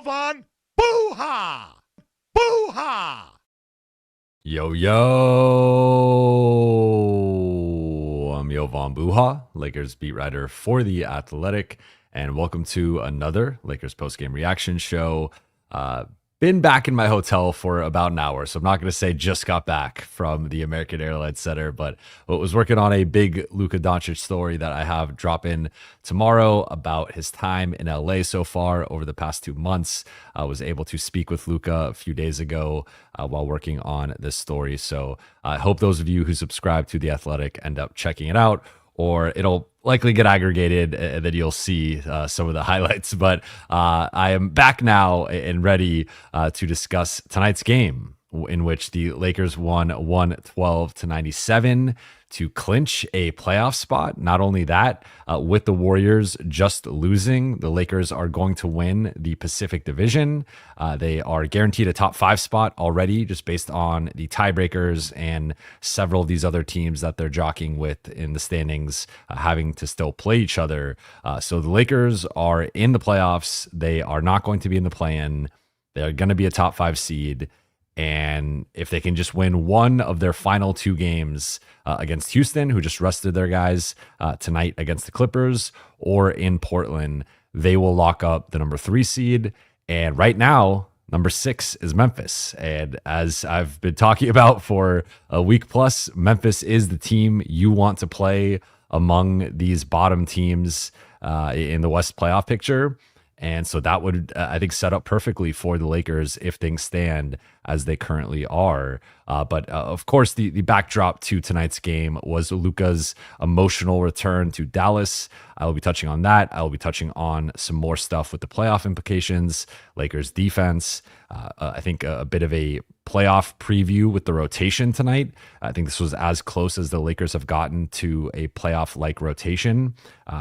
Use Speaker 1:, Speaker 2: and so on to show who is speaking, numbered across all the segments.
Speaker 1: Jovan. Buha! Buha!
Speaker 2: Yo, I'm Jovan Buha, Lakers beat writer for The Athletic, and welcome to another Lakers postgame reaction show. Been back in my hotel for about an hour, so I'm not going to say just got back from the American Airlines Center, but was working on a big Luka Doncic story that I have drop in tomorrow about his time in LA so far over the past 2 months. I was able to speak with Luka a few days ago while working on this story, so I hope those of you who subscribe to The Athletic end up checking it out, or it'll likely get aggregated and then you'll see some of the highlights. But I am back now and ready to discuss tonight's game, in which the Lakers won 112-97 to clinch a playoff spot. Not only that, with the Warriors just losing, the Lakers are going to win the Pacific Division. They are guaranteed a top 5 spot already, just based on the tiebreakers and several of these other teams that they're jockeying with in the standings, having to still play each other. So the Lakers are in the playoffs. They are not going to be in the play-in. They're going to be a top 5 seed. And if they can just win one of their final 2 games against Houston, who just rested their guys tonight against the Clippers, or in Portland, they will lock up the number 3 seed. And right now, number 6 is Memphis. And as I've been talking about for a week plus, Memphis is the team you want to play among these bottom teams in the West playoff picture. And so that would, I think, set up perfectly for the Lakers if things stand as they currently are. But of course, the backdrop to tonight's game was Luka's emotional return to Dallas. I will be touching on that. I will be touching on some more stuff with the playoff implications, Lakers defense. I think a bit of a playoff preview with the rotation tonight. I think this was as close as the Lakers have gotten to a playoff-like rotation.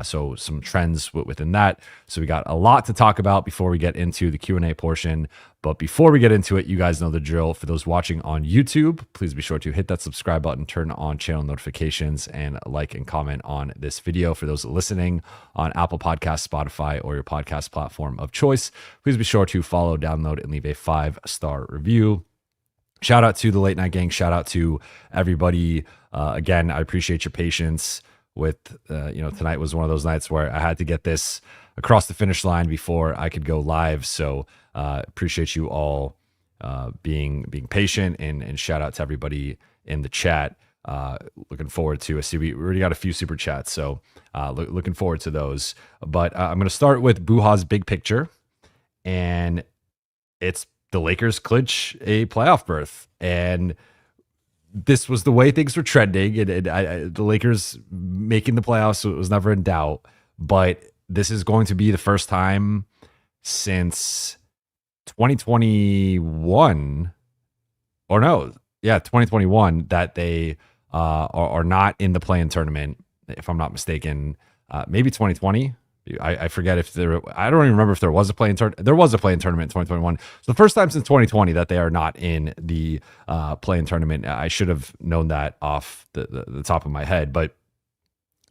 Speaker 2: So some trends within that. So we got a lot to talk about before we get into the Q&A portion. But before we get into it, you guys know the drill. For those watching on YouTube, please be sure to hit that subscribe button, turn on channel notifications, and like and comment on this video. For those listening on Apple Podcasts, Spotify, or your podcast platform of choice, please be sure to follow, download, and leave a 5-star review. Shout out to the Late Night Gang. Shout out to everybody. Again, I appreciate your patience with, tonight was one of those nights where I had to get this across the finish line before I could go live. So appreciate you all being patient, and shout out to everybody in the chat. Looking forward to, I see we already got a few super chats, so looking forward to those. But I'm going to start with Buha's big picture, and it's the Lakers clinch a playoff berth. And this was the way things were trending, and the Lakers making the playoffs, so it was never in doubt. But this is going to be the first time since 2021, or no, yeah, 2021, that they are not in the play-in tournament, if I'm not mistaken. Maybe 2020. I forget if there. I don't even remember if there was a play-in tournament. There was a play-in tournament in 2021. So the first time since 2020 that they are not in the play-in tournament. I should have known that off the top of my head. But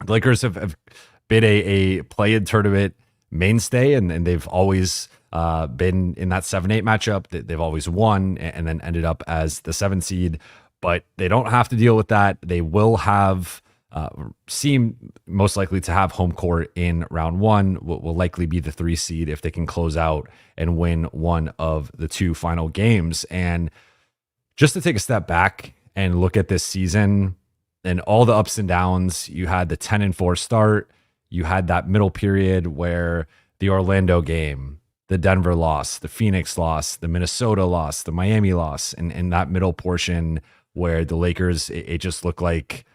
Speaker 2: the Lakers have been a play-in tournament mainstay, and they've always been in that 7-8 matchup. They've always won and then ended up as the 7 seed. But they don't have to deal with that. They will have. Seem most likely to have home court in round 1, will likely be the 3 seed if they can close out and win one of the 2 final games. And just to take a step back and look at this season and all the ups and downs, you had the 10-4 start, you had that middle period where the Orlando game, the Denver loss, the Phoenix loss, the Minnesota loss, the Miami loss, and in that middle portion where the Lakers, it just looked like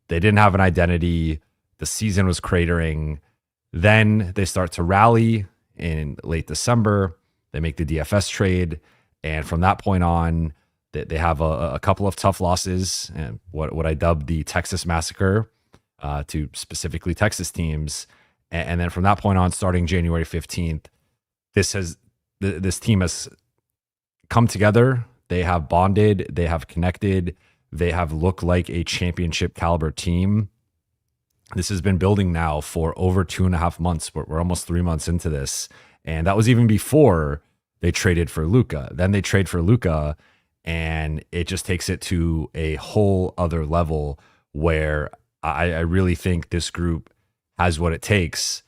Speaker 2: they didn't have an identity. The season was cratering. Then they start to rally in late December. They make the DFS trade. And from that point on, they have a couple of tough losses, and what I dubbed the Texas Massacre to specifically Texas teams. And then from that point on, starting January 15th, this team has come together. They have bonded. They have connected. They have looked like a championship caliber team. This has been building now for over 2.5 months. We're almost 3 months into this. And that was even before they traded for Luka. Then they trade for Luka, and it just takes it to a whole other level where I really think this group has what it takes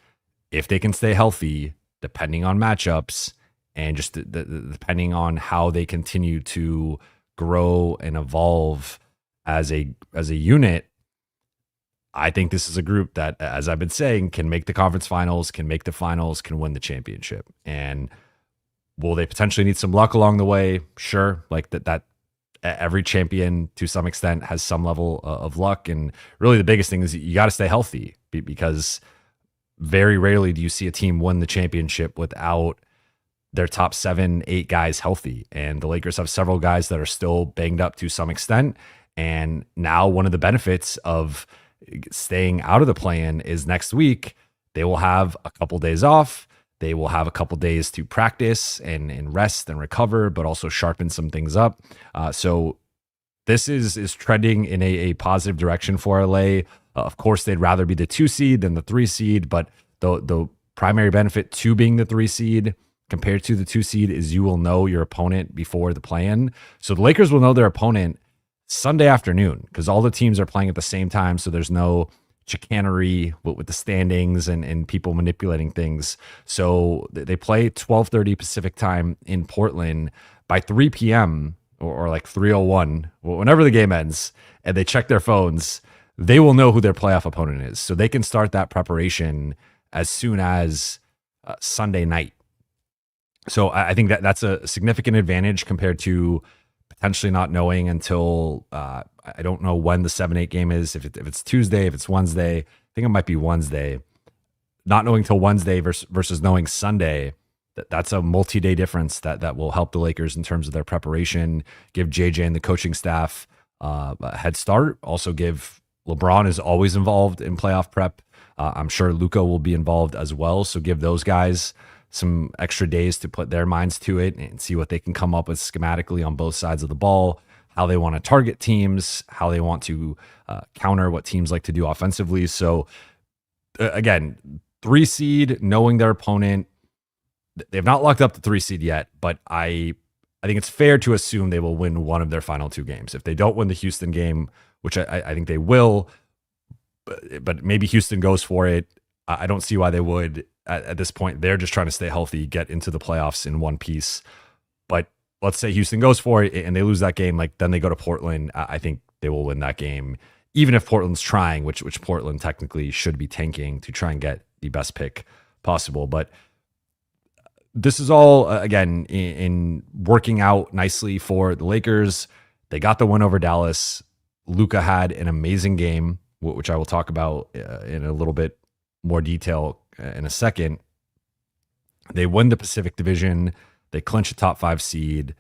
Speaker 2: if they can stay healthy, depending on matchups and just depending on how they continue to grow and evolve as a unit. I think this is a group that, as I've been saying, can make the conference finals, can make the finals, can win the championship. And will they potentially need some luck along the way? Sure. Like that every champion to some extent has some level of luck. And really the biggest thing is you got to stay healthy, because very rarely do you see a team win the championship without their top 7-8 guys healthy. And the Lakers have several guys that are still banged up to some extent. And now one of the benefits of staying out of the play-in is next week they will have a couple days off. They will have a couple days to practice and rest and recover, but also sharpen some things up. So this is trending in a positive direction for LA. Of course, they'd rather be the 2 seed than the 3 seed, but the primary benefit to being the 3 seed compared to the 2 seed is you will know your opponent before the play-in. So the Lakers will know their opponent Sunday afternoon, because all the teams are playing at the same time. So there's no chicanery with the standings and people manipulating things. So they play 12:30 Pacific time in Portland. By 3 p.m. or like 3:01, whenever the game ends, and they check their phones, they will know who their playoff opponent is. So they can start that preparation as soon as Sunday night. So I think that's a significant advantage compared to potentially not knowing until I don't know when the 7-8 game is. If it's Tuesday, if it's Wednesday, I think it might be Wednesday. Not knowing till Wednesday versus knowing Sunday, that's a multi-day difference that will help the Lakers in terms of their preparation, give JJ and the coaching staff a head start. Also give LeBron is always involved in playoff prep. I'm sure Luka will be involved as well. So give those guys some extra days to put their minds to it and see what they can come up with schematically on both sides of the ball, how they want to target teams, how they want to counter what teams like to do offensively. So again, 3 seed, knowing their opponent, they've not locked up the 3 seed yet, but I think it's fair to assume they will win one of their final 2 games. If they don't win the Houston game, which I think they will, but maybe Houston goes for it, I don't see why they would. At this point, they're just trying to stay healthy, get into the playoffs in one piece. But let's say Houston goes for it and they lose that game, like then they go to Portland. I think they will win that game, even if Portland's trying, which Portland technically should be tanking to try and get the best pick possible. But this is all, again, in working out nicely for the Lakers. They got the win over Dallas. Luka had an amazing game, which I will talk about in a little bit more detail in a second. They win the Pacific Division. They clinch a top 5 seed.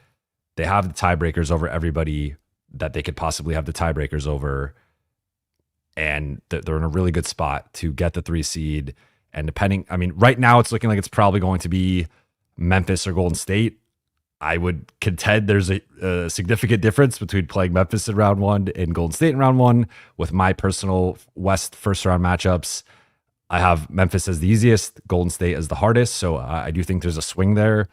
Speaker 2: They have the tiebreakers over everybody that they could possibly have the tiebreakers over. And they're in a really good spot to get the 3 seed. And right now it's looking like it's probably going to be Memphis or Golden State. I would contend there's a significant difference between playing Memphis in round 1 and Golden State in round 1. With my personal West first round matchups, I have Memphis as the easiest, Golden State as the hardest. So I do think there's a swing there.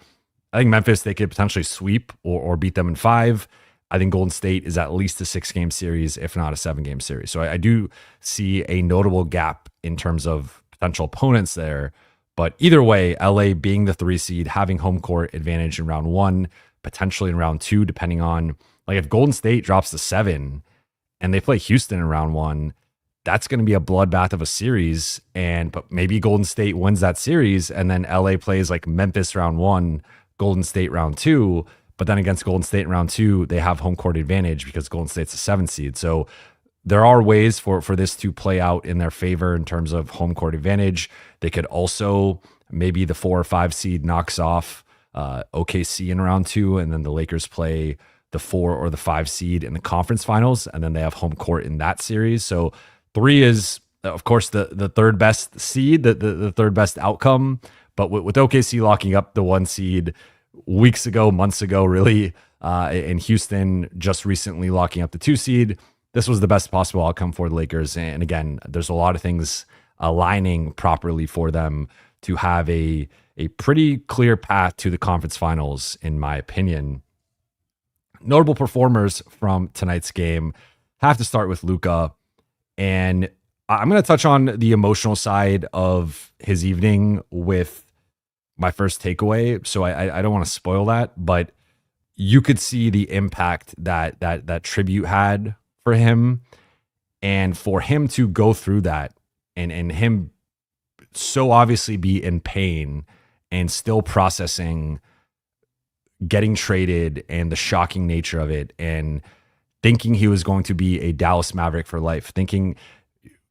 Speaker 2: I think Memphis, they could potentially sweep or beat them in 5. I think Golden State is at least a 6-game series, if not a 7-game series. So I do see a notable gap in terms of potential opponents there. But either way, LA being the 3 seed, having home court advantage in round 1, potentially in round 2, depending on, like, if Golden State drops to 7 and they play Houston in round 1, that's going to be a bloodbath of a series. But maybe Golden State wins that series and then LA plays like Memphis round 1, Golden State round 2. But then against Golden State in round 2, they have home court advantage because Golden State's a 7 seed. So there are ways for this to play out in their favor in terms of home court advantage. They could also, maybe the 4 or 5 seed knocks off OKC in round 2, and then the Lakers play the 4 or the 5 seed in the conference finals, and then they have home court in that series. So 3 is, of course, the third best seed, the third best outcome. But with OKC locking up the 1 seed weeks ago, months ago, really, and Houston just recently locking up the 2 seed, this was the best possible outcome for the Lakers. And again, there's a lot of things aligning properly for them to have a a pretty clear path to the conference finals, in my opinion. Notable performers from tonight's game have to start with Luka. And I'm going to touch on the emotional side of his evening with my first takeaway. So I don't want to spoil that, but you could see the impact that tribute had for him, and for him to go through that and him so obviously be in pain and still processing getting traded and the shocking nature of it, and thinking he was going to be a Dallas Maverick for life, thinking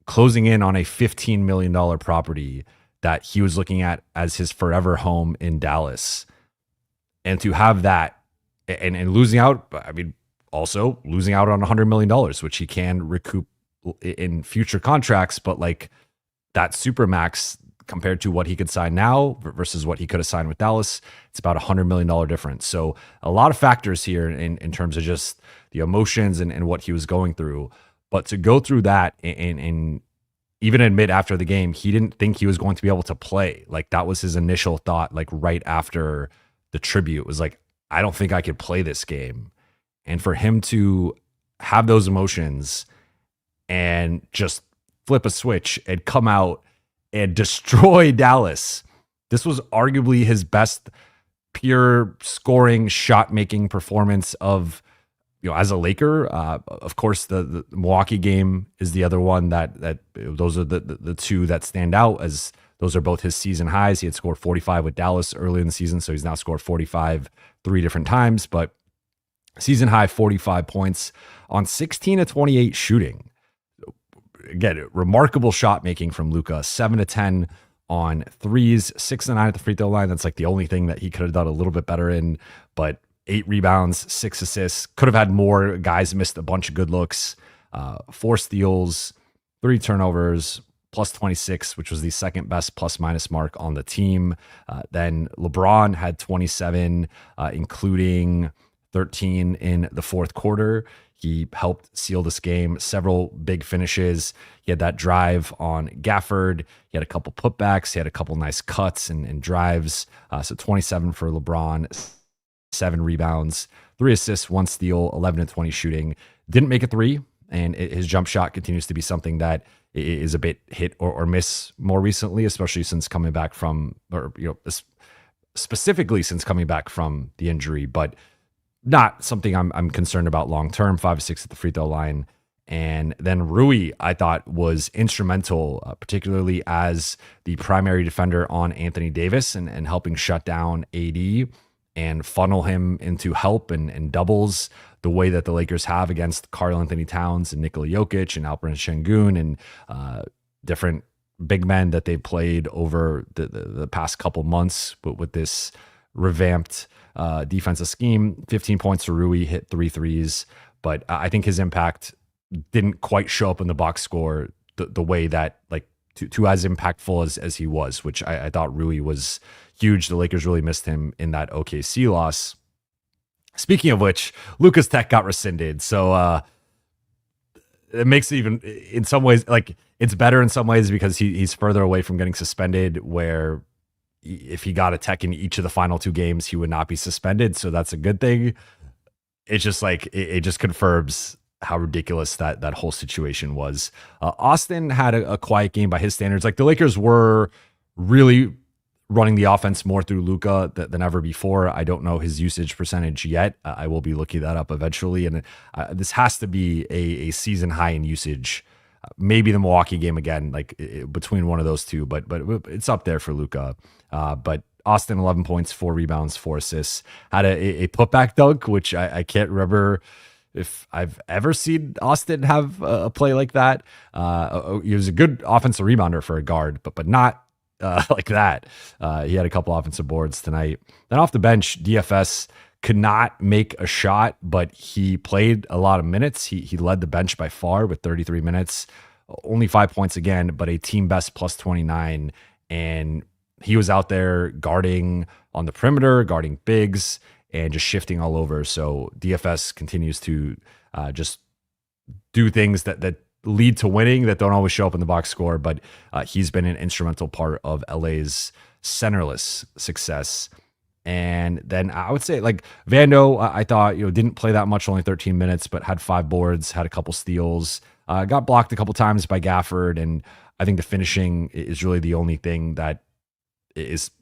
Speaker 2: closing in on a $15 million property that he was looking at as his forever home in Dallas. And to have that and losing out, I mean, also losing out on $100 million, which he can recoup in future contracts, but like that Supermax compared to what he could sign now versus what he could have signed with Dallas, it's about $100 million difference. So a lot of factors here in terms of just the emotions and what he was going through. But to go through that and even admit after the game, he didn't think he was going to be able to play. Like that was his initial thought, like right after the tribute was like, I don't think I could play this game. And for him to have those emotions and just flip a switch and come out and destroy Dallas. This was arguably his best pure scoring, shot making performance of, as a Laker. Of course, the Milwaukee game is the other one that those are the two that stand out, as those are both his season highs. He had scored 45 with Dallas early in the season, so he's now scored 45 3 different times, but season high 45 points on 16 of 28 shooting. Again, remarkable shot making from Luka. 7 to 10 on threes, 6 to 9 at the free throw line. That's like the only thing that he could have done a little bit better in. But 8 rebounds, 6 assists. Could have had more. Guys missed a bunch of good looks. 4 steals, 3 turnovers, plus 26, which was the second best plus minus mark on the team. Then LeBron had 27, including 13 in the fourth quarter. He helped seal this game, several big finishes. He had that drive on Gafford. He had a couple putbacks. He had a couple nice cuts and drives. So 27 for LeBron, 7 rebounds, 3 assists, 1 steal, 11 to 20 shooting. Didn't make a 3, and his jump shot continues to be something that is a bit hit or miss more recently, especially since coming back from, specifically since coming back from the injury, but not something I'm concerned about long term. 5 or 6 at the free throw line. And then Rui, I thought, was instrumental, particularly as the primary defender on Anthony Davis and helping shut down AD and funnel him into help and doubles the way that the Lakers have against Karl Anthony Towns and Nikola Jokic and Alperen Şengün and different big men that they've played over the past couple months, but with this revamped defensive scheme. 15 points for Rui, hit 3 threes, but I think his impact didn't quite show up in the box score the way that, like, to as impactful as he was, which I thought Rui was huge. The Lakers really missed him in that OKC loss. Speaking of which, Luka's tech got rescinded, so it makes it even, in some ways, like, it's better in some ways because he's further away from getting suspended, where if he got a tech in each of the final 2 games, he would not be suspended. So that's a good thing. It's just like, it just confirms how ridiculous that whole situation was. Austin had a quiet game by his standards. Like, the Lakers were really running the offense more through Luka than ever before. I don't know his usage percentage yet. I will be looking that up eventually. And this has to be a season high in usage. Maybe the Milwaukee game again, like between one of those two, but it's up there for Luka. But Austin, 11 points, 4 rebounds, 4 assists. Had a putback dunk, which I can't remember if I've ever seen Austin have a play like that. He was a good offensive rebounder for a guard, but not like that. He had a couple offensive boards tonight. Then off the bench, DFS could not make a shot, but he played a lot of minutes. He led the bench by far with 33 minutes, only 5 points again, but a team best plus 29. And he was out there guarding on the perimeter, guarding bigs, and just shifting all over. So DFS continues to just do things that lead to winning that don't always show up in the box score, but he's been an instrumental part of LA's centerless success. And then I would say like Vando, I thought, didn't play that much, only 13 minutes, but had 5 boards, had a couple steals, got blocked a couple times by Gafford. And I think the finishing is really the only thing that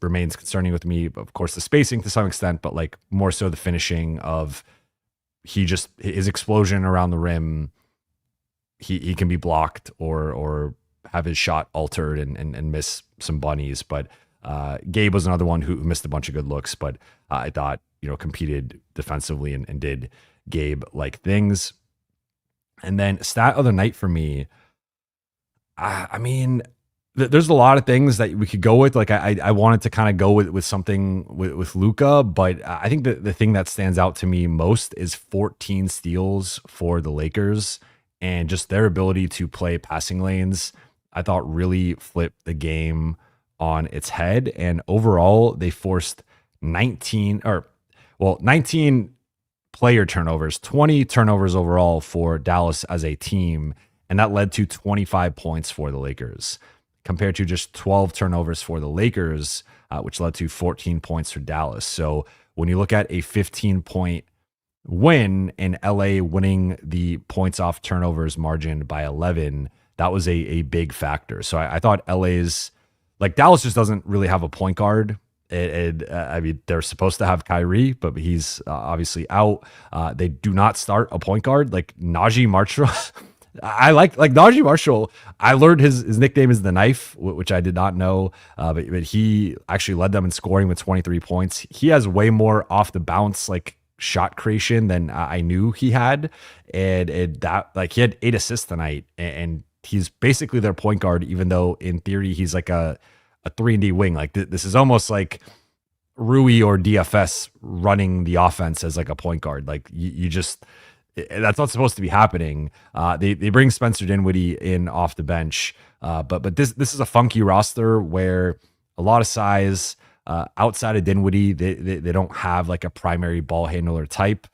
Speaker 2: remains concerning with me. Of course, the spacing to some extent, but like more so the finishing of his explosion around the rim. He can be blocked or have his shot altered and miss some bunnies. But Gabe was another one who missed a bunch of good looks, but I thought, competed defensively and did Gabe-like things. And then stat of the night for me, I mean, there's a lot of things that we could go with. Like I wanted to kind of go with something with Luka, but I think the thing that stands out to me most is 14 steals for the Lakers and just their ability to play passing lanes. I thought really flipped the game on its head. And overall, they forced 19 player turnovers, 20 turnovers overall for Dallas as a team. And that led to 25 points for the Lakers compared to just 12 turnovers for the Lakers, which led to 14 points for Dallas. So when you look at a 15-point win in LA winning the points off turnovers margin by 11, that was a big factor. So I thought LA's, like Dallas just doesn't really have a point guard. I mean, they're supposed to have Kyrie, but he's obviously out. They do not start a point guard. Like Najee Marshall. I like Najee Marshall. I learned his nickname is the Knife, which I did not know. But he actually led them in scoring with 23 points. He has way more off the bounce, like shot creation than I knew he had. And that, like, he had 8 assists tonight, and he's basically their point guard, even though in theory he's like a 3-and-D wing. Like this is almost like Rui or DFS running the offense as like a point guard. Like you just, that's not supposed to be happening. They bring Spencer Dinwiddie in off the bench, but this is a funky roster where a lot of size outside of Dinwiddie. They don't have like a primary ball handler type.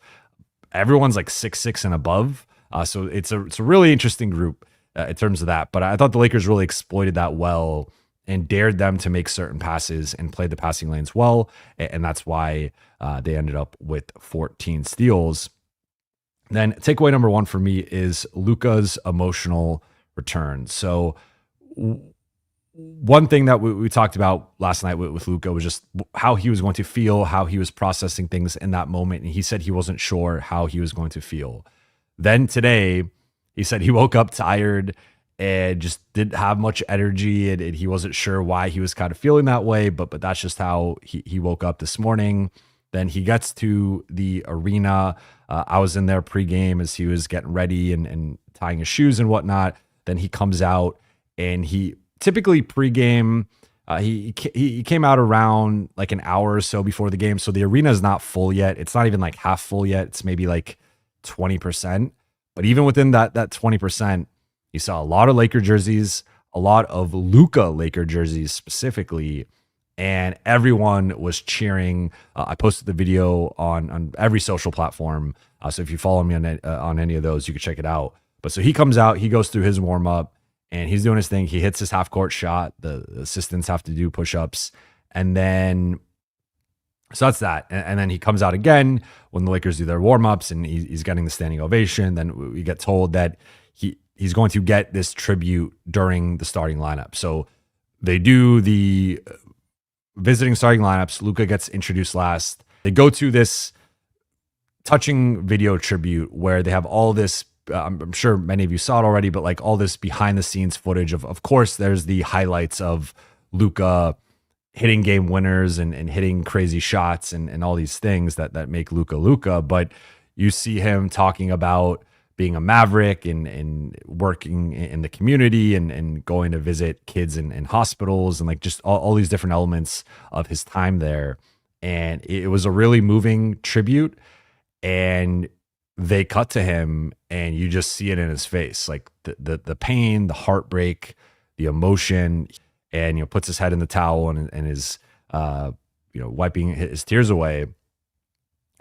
Speaker 2: Everyone's like 6'6" and above, so it's a really interesting group in terms of that. But I thought the Lakers really exploited that well and dared them to make certain passes and play the passing lanes well, and that's why they ended up with 14 steals. Then takeaway number 1 for me is Luka's emotional return. So one thing that we talked about last night with Luka was just how he was going to feel, how he was processing things in that moment. And he said he wasn't sure how he was going to feel. Then today, he said he woke up tired and just didn't have much energy, and he wasn't sure why he was kind of feeling that way, but that's just how he woke up this morning. Then he gets to the arena. I was in there pregame as he was getting ready and tying his shoes and whatnot. Then he comes out, and he typically pregame, he came out around like an hour or so before the game. So the arena is not full yet. It's not even like half full yet. It's maybe like 20%. But even within that 20%, you saw a lot of Laker jerseys, a lot of Luka Laker jerseys specifically, and everyone was cheering. I posted the video on every social platform. So if you follow me on any of those, you can check it out. But so he comes out, he goes through his warm up, and he's doing his thing. He hits his half court shot. The assistants have to do push-ups. And then, so that's that. And then he comes out again when the Lakers do their warm-ups, and he's getting the standing ovation. Then we get told that he's going to get this tribute during the starting lineup. So they do the visiting starting lineups. Luka gets introduced last. They go to this touching video tribute where they have all this, I'm sure many of you saw it already, but like all this behind the scenes footage of course, there's the highlights of Luka hitting game winners and hitting crazy shots and all these things that make Luka. But you see him talking about being a Maverick and working in the community and going to visit kids in hospitals and like just all these different elements of his time there. And it was a really moving tribute. And they cut to him and you just see it in his face, like the pain, the heartbreak, the emotion, and puts his head in the towel and is wiping his tears away.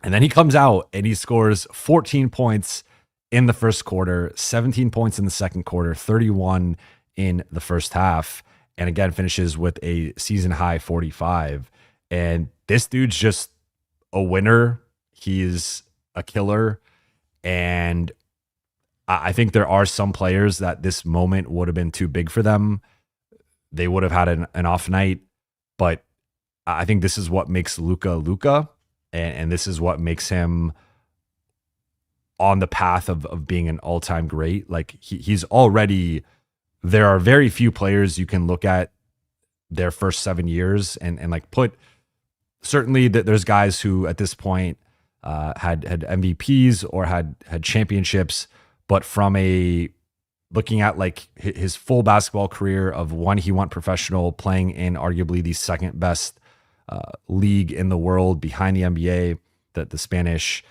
Speaker 2: And then he comes out and he scores 14 points in the first quarter, 17 points in the second quarter, 31 in the first half. and again finishes with a season high 45. And this dude's just a winner. He's a killer. And I think there are some players that this moment would have been too big for them. They would have had an off night, but I think this is what makes Luka Luka, and this is what makes him on the path of being an all-time great. Like he's already, there are very few players you can look at their first 7 years and like put, certainly that there's guys who at this point had MVPs or had championships, but from a looking at like his full basketball career of when he went professional, playing in arguably the second best league in the world behind the NBA, the Spanish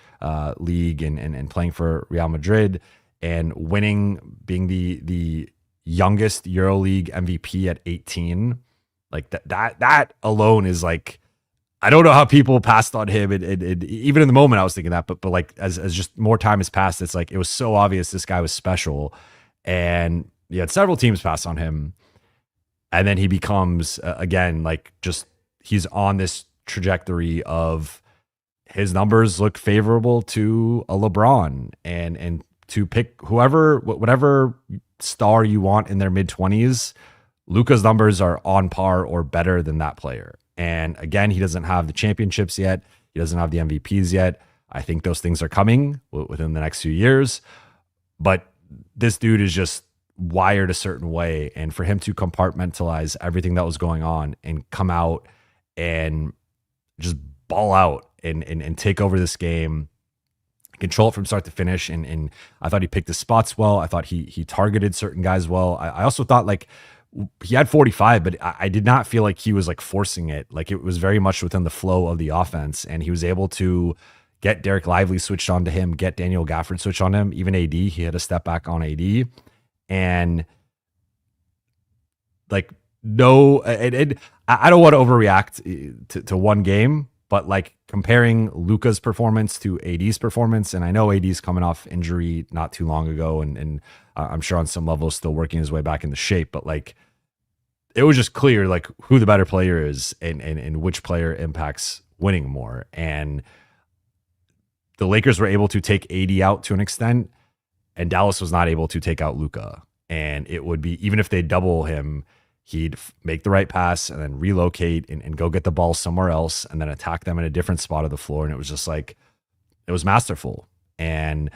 Speaker 2: league, and playing for Real Madrid and winning, being the youngest EuroLeague MVP at 18. Like that alone is like, I don't know how people passed on him. And even in the moment I was thinking that, but like as just more time has passed, it's like it was so obvious this guy was special. And he had several teams pass on him. And then he becomes, again, like just, he's on this trajectory of his numbers look favorable to a LeBron, and to pick whatever star you want in their mid-20s, Luka's numbers are on par or better than that player. And again, he doesn't have the championships yet. He doesn't have the MVPs yet. I think those things are coming within the next few years. But this dude is just wired a certain way. And for him to compartmentalize everything that was going on and come out and just ball out and take over this game, control it from start to finish. And I thought he picked his spots well. I thought he targeted certain guys well. I also thought like he had 45, but I did not feel like he was like forcing it. Like it was very much within the flow of the offense, and he was able to get Derek Lively switched on to him, get Daniel Gafford switched on him, even AD. He had a step back on AD, and like no, I don't want to overreact to one game, but like comparing Luka's performance to AD's performance, and I know AD's coming off injury not too long ago, and I'm sure on some level still working his way back into shape, but like it was just clear like who the better player is and which player impacts winning more. And the Lakers were able to take AD out to an extent, and Dallas was not able to take out Luka. And it would be, even if they double him, he'd make the right pass and then relocate and go get the ball somewhere else and then attack them in a different spot of the floor. And it was just like, it was masterful. And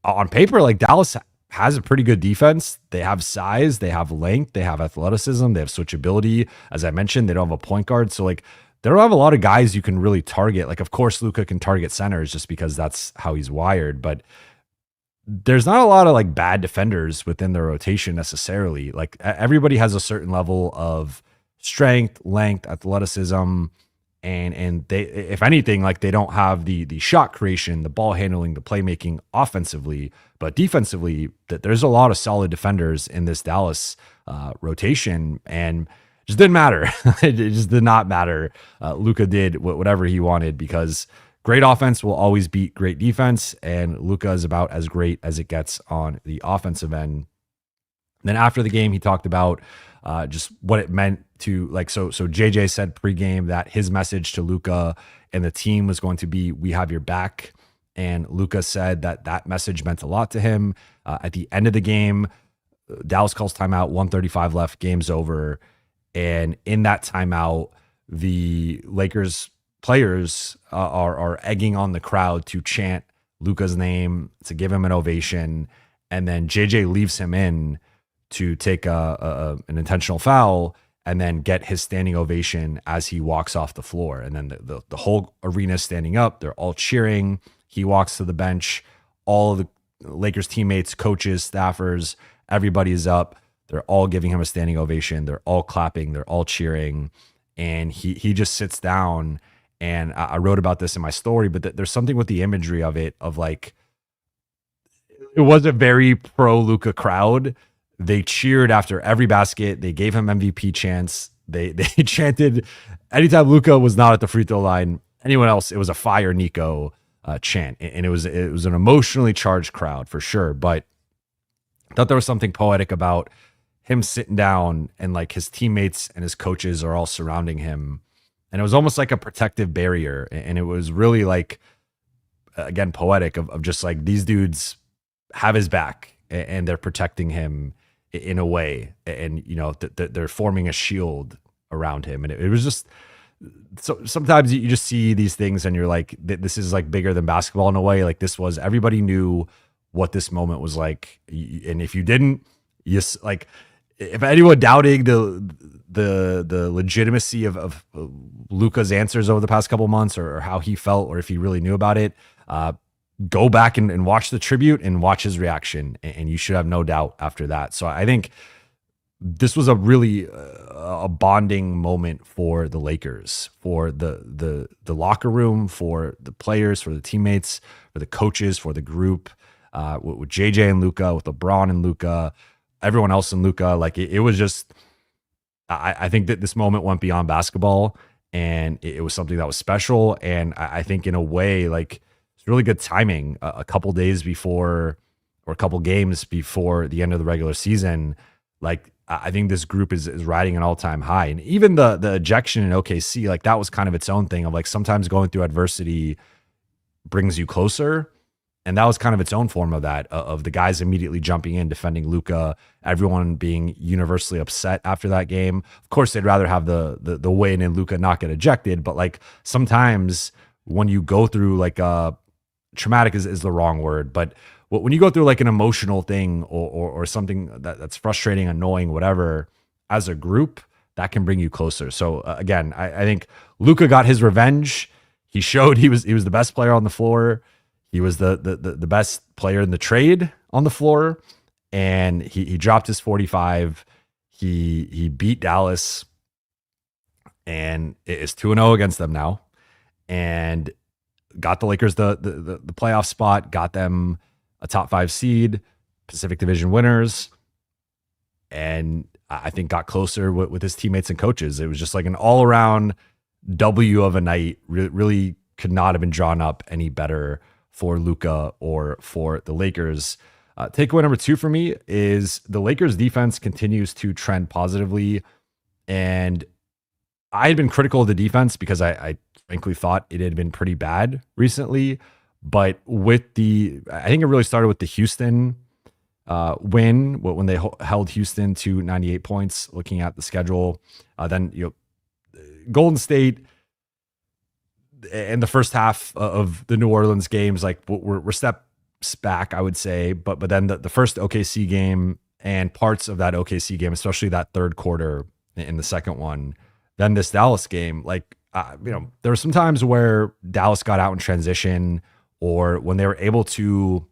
Speaker 2: on paper, like Dallas has a pretty good defense. They have size, they have length, they have athleticism, they have switchability. As I mentioned, they don't have a point guard. So like they don't have a lot of guys you can really target. Like, of course, Luka can target centers just because that's how he's wired, but there's not a lot of like bad defenders within their rotation necessarily. Like everybody has a certain level of strength, length, athleticism, and they, if anything, like they don't have the shot creation, the ball handling, the playmaking offensively, but defensively, that there's a lot of solid defenders in this Dallas rotation, and it just didn't matter. It just did not matter. Luka did whatever he wanted, because great offense will always beat great defense, and Luka is about as great as it gets on the offensive end. Then after the game, he talked about just what it meant to, like, so JJ said pregame that his message to Luka and the team was going to be, "We have your back." And Luka said that message meant a lot to him. At the end of the game, Dallas calls timeout, 1:35 left, game's over. And in that timeout, the Lakers players are egging on the crowd to chant Luka's name, to give him an ovation. And then JJ leaves him in to take an intentional foul and then get his standing ovation as he walks off the floor. And then the whole arena is standing up. They're all cheering. He walks to the bench. All of the Lakers teammates, coaches, staffers, everybody is up. They're all giving him a standing ovation. They're all clapping. They're all cheering. And he just sits down. And I wrote about this in my story, but there's something with the imagery of it, of like, it was a very pro Luka crowd. They cheered after every basket. They gave him MVP chants. They chanted anytime Luka was not at the free throw line. Anyone else, it was a fire Nico chant, and it was an emotionally charged crowd for sure. But I thought there was something poetic about him sitting down and like his teammates and his coaches are all surrounding him. And it was almost like a protective barrier. And it was really like, again, poetic of just like these dudes have his back and they're protecting him in a way. And, you know, they're forming a shield around him. And it was just, so sometimes you just see these things and you're like, this is like bigger than basketball in a way. Like this was, everybody knew what this moment was like. And if you didn't, like, if anyone doubting the legitimacy of Luka's answers over the past couple months or how he felt, or if he really knew about it, go back and watch the tribute and watch his reaction. And you should have no doubt after that. So I think this was a really a bonding moment for the Lakers, for the locker room, for the players, for the teammates, for the coaches, for the group, with JJ and Luka, with LeBron and Luka, everyone else in Luka. Like it was just, I think that this moment went beyond basketball, and it was something that was special. And I think in a way, like it's really good timing. A couple days before, or a couple games before the end of the regular season, like I think this group is riding an all-time high. And even the ejection in OKC, like that was kind of its own thing of like sometimes going through adversity brings you closer. And that was kind of its own form of that, of the guys immediately jumping in, defending Luka, everyone being universally upset after that game. Of course, they'd rather have the win and Luka not get ejected. But like sometimes when you go through like traumatic is the wrong word, but when you go through like an emotional thing or something that's frustrating, annoying, whatever, as a group, that can bring you closer. So again, I think Luka got his revenge. He showed he was the best player on the floor. He was the best player in the trade on the floor, and he dropped his 45. He beat Dallas, and it is 2-0 against them now, and got the Lakers the playoff spot, got them a top 5 seed, Pacific Division winners, and I think got closer with his teammates and coaches. It was just like an all around W of a night. Really could not have been drawn up any better for Luka or for the Lakers. Takeaway number 2 for me is the Lakers defense continues to trend positively. And I had been critical of the defense because I frankly thought it had been pretty bad recently. But I think it really started with the Houston win when they held Houston to 98 points, looking at the schedule. Then, Golden State in the first half of the New Orleans games, like we're steps back, I would say. But then the first OKC game and parts of that OKC game, especially that third quarter in the second one, then this Dallas game, like, there were some times where Dallas got out in transition, or when they were able to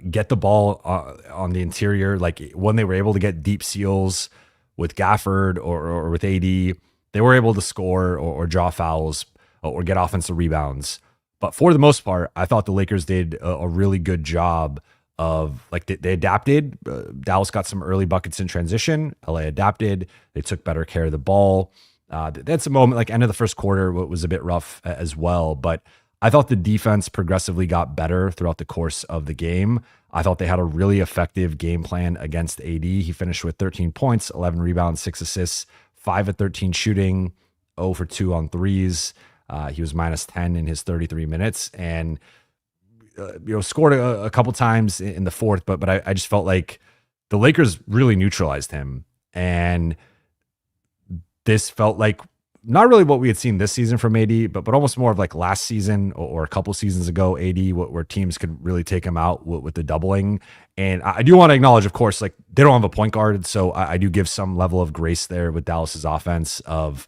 Speaker 2: get the ball on the interior, like when they were able to get deep seals with Gafford or with AD, they were able to score or draw fouls or get offensive rebounds. But for the most part, I thought the Lakers did a really good job of, like, they adapted. Dallas got some early buckets in transition. LA adapted. They took better care of the ball. That's a moment, like end of the first quarter, was a bit rough as well. But I thought the defense progressively got better throughout the course of the game. I thought they had a really effective game plan against AD. He finished with 13 points, 11 rebounds, 6 assists, 5 of 13 shooting, 0 for 2 on threes. He was minus 10 in his 33 minutes, and scored a couple times in the fourth. But I just felt like the Lakers really neutralized him, and this felt like not really what we had seen this season from AD, but almost more of like last season or a couple seasons ago, AD, where teams could really take him out with the doubling. And I do want to acknowledge, of course, like they don't have a point guard, so I do give some level of grace there with Dallas's offense. Of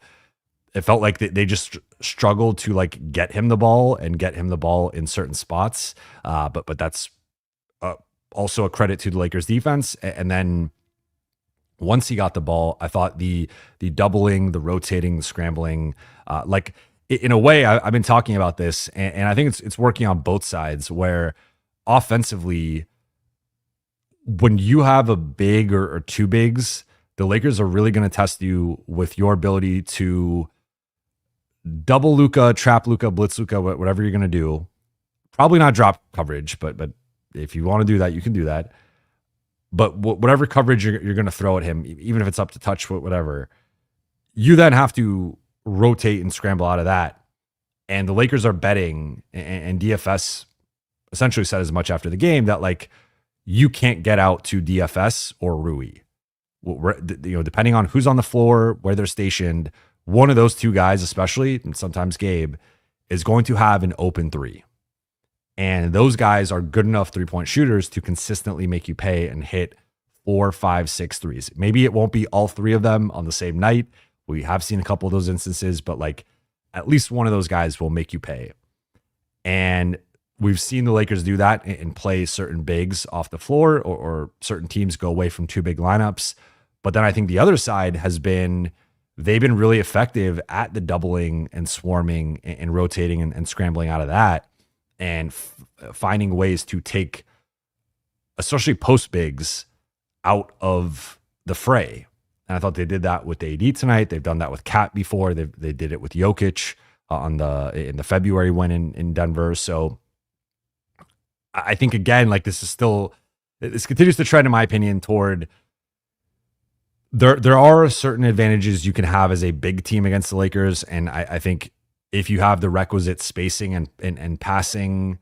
Speaker 2: it felt like they just struggled to like get him the ball in certain spots. But that's also a credit to the Lakers defense. And then once he got the ball, I thought the doubling, the rotating, the scrambling, like in a way, I've been talking about this, and I think it's working on both sides. Where offensively, when you have a big or two bigs, the Lakers are really going to test you with your ability to double Luka, trap Luka, blitz Luka, whatever you're going to do. Probably not drop coverage, but if you want to do that, you can do that. but whatever coverage you're going to throw at him, even if it's up to touch, whatever, you then have to rotate and scramble out of that. And the Lakers are betting, and DFS essentially said as much after the game, that like you can't get out to DFS or Rui. Depending on who's on the floor, where they're stationed, one of those two guys, especially, and sometimes Gabe, is going to have an open three. And those guys are good enough 3-point shooters to consistently make you pay and hit 4, 5, 6 threes. Maybe it won't be all three of them on the same night. We have seen a couple of those instances, but like at least one of those guys will make you pay. And we've seen the Lakers do that and play certain bigs off the floor, or certain teams go away from two big lineups. But then I think the other side has been, they've been really effective at the doubling and swarming and rotating and scrambling out of that, and finding ways to take, especially post bigs, out of the fray. And I thought they did that with AD tonight. They've done that with Cat before. They did it with Jokic in the February win in Denver. So I think, again, like this continues to trend, in my opinion, toward there are certain advantages you can have as a big team against the Lakers. And I think if you have the requisite spacing and passing,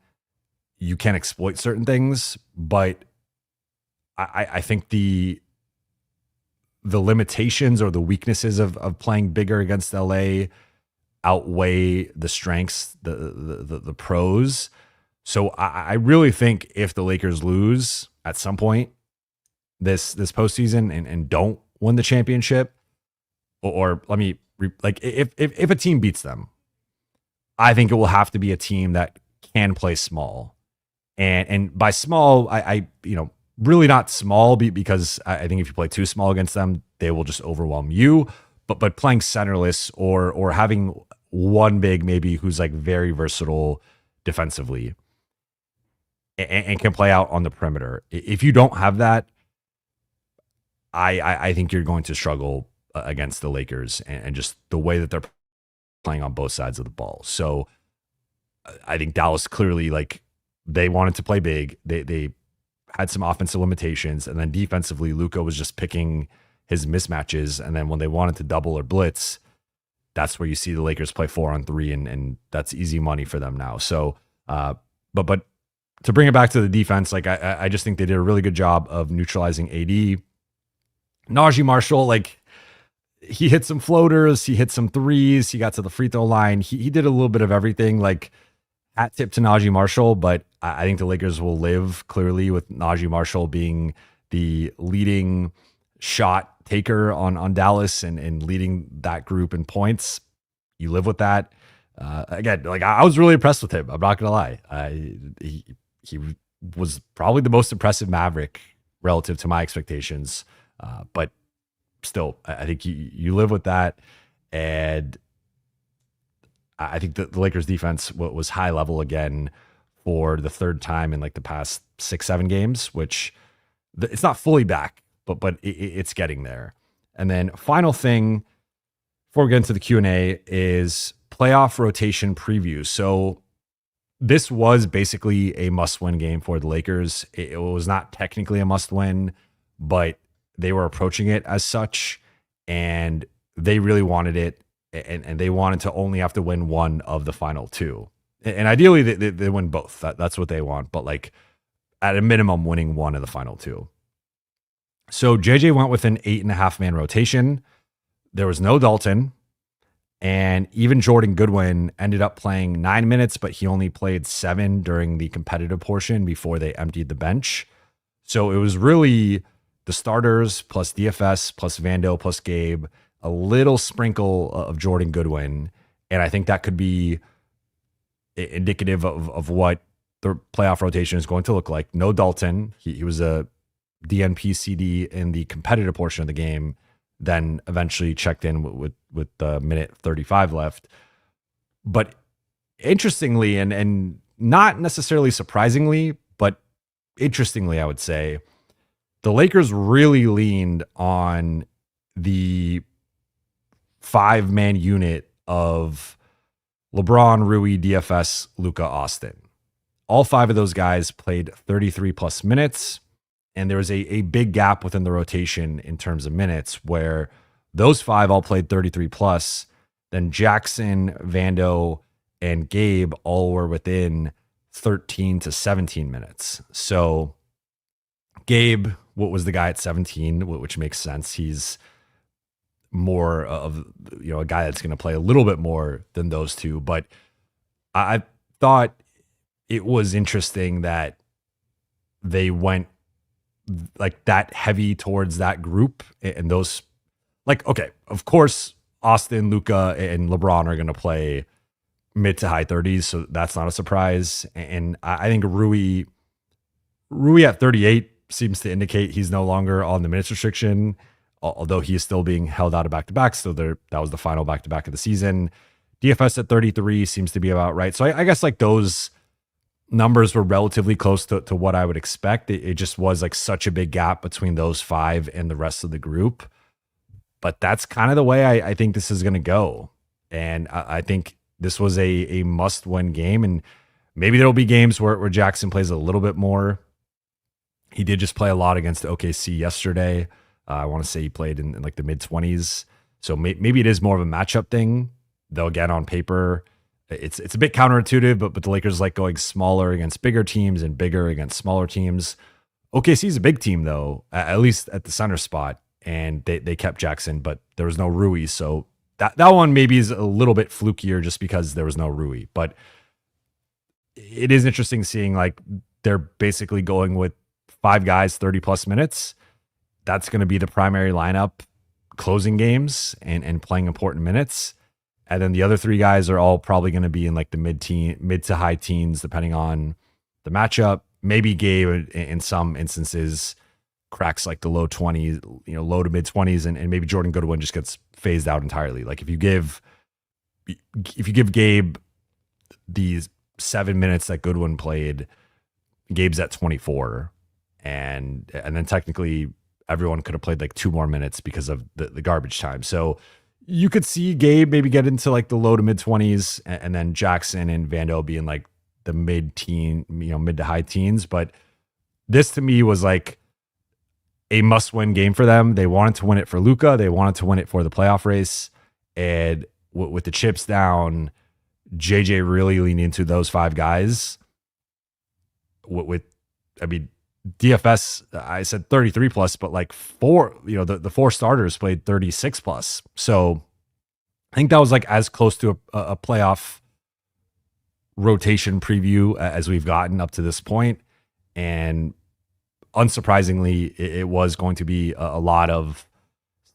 Speaker 2: you can exploit certain things. But I think the limitations or the weaknesses of playing bigger against LA outweigh the strengths, the pros. So I really think if the Lakers lose at some point this postseason and don't win the championship, or let me if a team beats them, I think it will have to be a team that can play small. And by small, I really not small, because I think if you play too small against them, they will just overwhelm you. But playing centerless or having one big maybe who's like very versatile defensively and can play out on the perimeter. If you don't have that, I think you're going to struggle against the Lakers and just the way that they're playing on both sides of the ball. So I think Dallas clearly, like, they wanted to play big. They had some offensive limitations, and then defensively, Luka was just picking his mismatches. And then when they wanted to double or blitz, that's where you see the Lakers play 4-on-3, and that's easy money for them now. So, but to bring it back to the defense, like I just think they did a really good job of neutralizing AD. Najee Marshall, like, he hit some floaters, he hit some threes, he got to the free throw line. He did a little bit of everything. Like, hat tip to Najee Marshall, but I think the Lakers will live clearly with Najee Marshall being the leading shot taker on Dallas and leading that group in points. You live with that. Again, like, I was really impressed with him. I'm not gonna lie. He was probably the most impressive Maverick relative to my expectations. But still, I think you live with that. And I think the Lakers defense was high level again for the third time in like the past 6-7 games, which it's not fully back, but it's getting there. And then final thing before we get into the Q&A is playoff rotation preview. So this was basically a must-win game for the Lakers. It was not technically a must-win, but they were approaching it as such, and they really wanted it, and they wanted to only have to win one of the final two. And ideally, they win both. That's what they want, but like at a minimum, winning one of the final two. So JJ went with an 8.5-man rotation. There was no Dalton, and even Jordan Goodwin ended up playing 9 minutes, but he only played 7 during the competitive portion before they emptied the bench. So it was really the starters plus DFS plus Vando plus Gabe, a little sprinkle of Jordan Goodwin. And I think that could be indicative of what the playoff rotation is going to look like. No Dalton. He was a DNP CD in the competitive portion of the game, then eventually checked in with the minute 35 left. But interestingly, and not necessarily surprisingly, but interestingly, I would say, the Lakers really leaned on the 5-man unit of LeBron, Rui, DFS, Luka, Austin. All 5 of those guys played 33 plus minutes. And there was a big gap within the rotation in terms of minutes where those 5 all played 33 plus. Then Jackson, Vando, and Gabe all were within 13 to 17 minutes. So Gabe, what was the guy at 17, which makes sense. He's more of a guy that's going to play a little bit more than those two. But I thought it was interesting that they went like that heavy towards that group, and those, like, okay, of course Austin, Luka, and LeBron are going to play mid to high 30s, so that's not a surprise. And I think Rui at 38 seems to indicate he's no longer on the minutes restriction, although he is still being held out of back-to-backs. So that was the final back-to-back of the season. DFS at 33 seems to be about right. So I guess like those numbers were relatively close to what I would expect. It just was like such a big gap between those 5 and the rest of the group. But that's kind of the way I think this is going to go. And I think this was a must-win game. And maybe there'll be games where Jackson plays a little bit more. He did just play a lot against OKC yesterday. I want to say he played in like the mid-20s. So maybe it is more of a matchup thing. Though again, on paper, it's a bit counterintuitive, but the Lakers like going smaller against bigger teams and bigger against smaller teams. OKC is a big team, though, at least at the center spot. And they kept Jackson, but there was no Rui. So that one maybe is a little bit flukier just because there was no Rui. But it is interesting seeing like they're basically going with 5 guys, 30 plus minutes. That's going to be the primary lineup closing games and playing important minutes. And then the other 3 guys are all probably going to be in like the mid to high teens, depending on the matchup. Maybe Gabe in some instances cracks like the low 20s, low to mid 20s, and maybe Jordan Goodwin just gets phased out entirely. Like if you give Gabe these 7 minutes that Goodwin played, Gabe's at 24, and then technically everyone could have played like 2 more minutes because of the garbage time. So you could see Gabe maybe get into like the low to mid 20s, and then Jackson and Vando being like the mid to high teens. But this to me was like a must-win game for them. They wanted to win it for Luka. They wanted to win it for the playoff race. And with the chips down, JJ really leaned into those 5 guys. DFS, I said 33 plus, but like 4, the 4 starters played 36 plus. So I think that was like as close to a playoff rotation preview as we've gotten up to this point. And unsurprisingly, it was going to be a lot of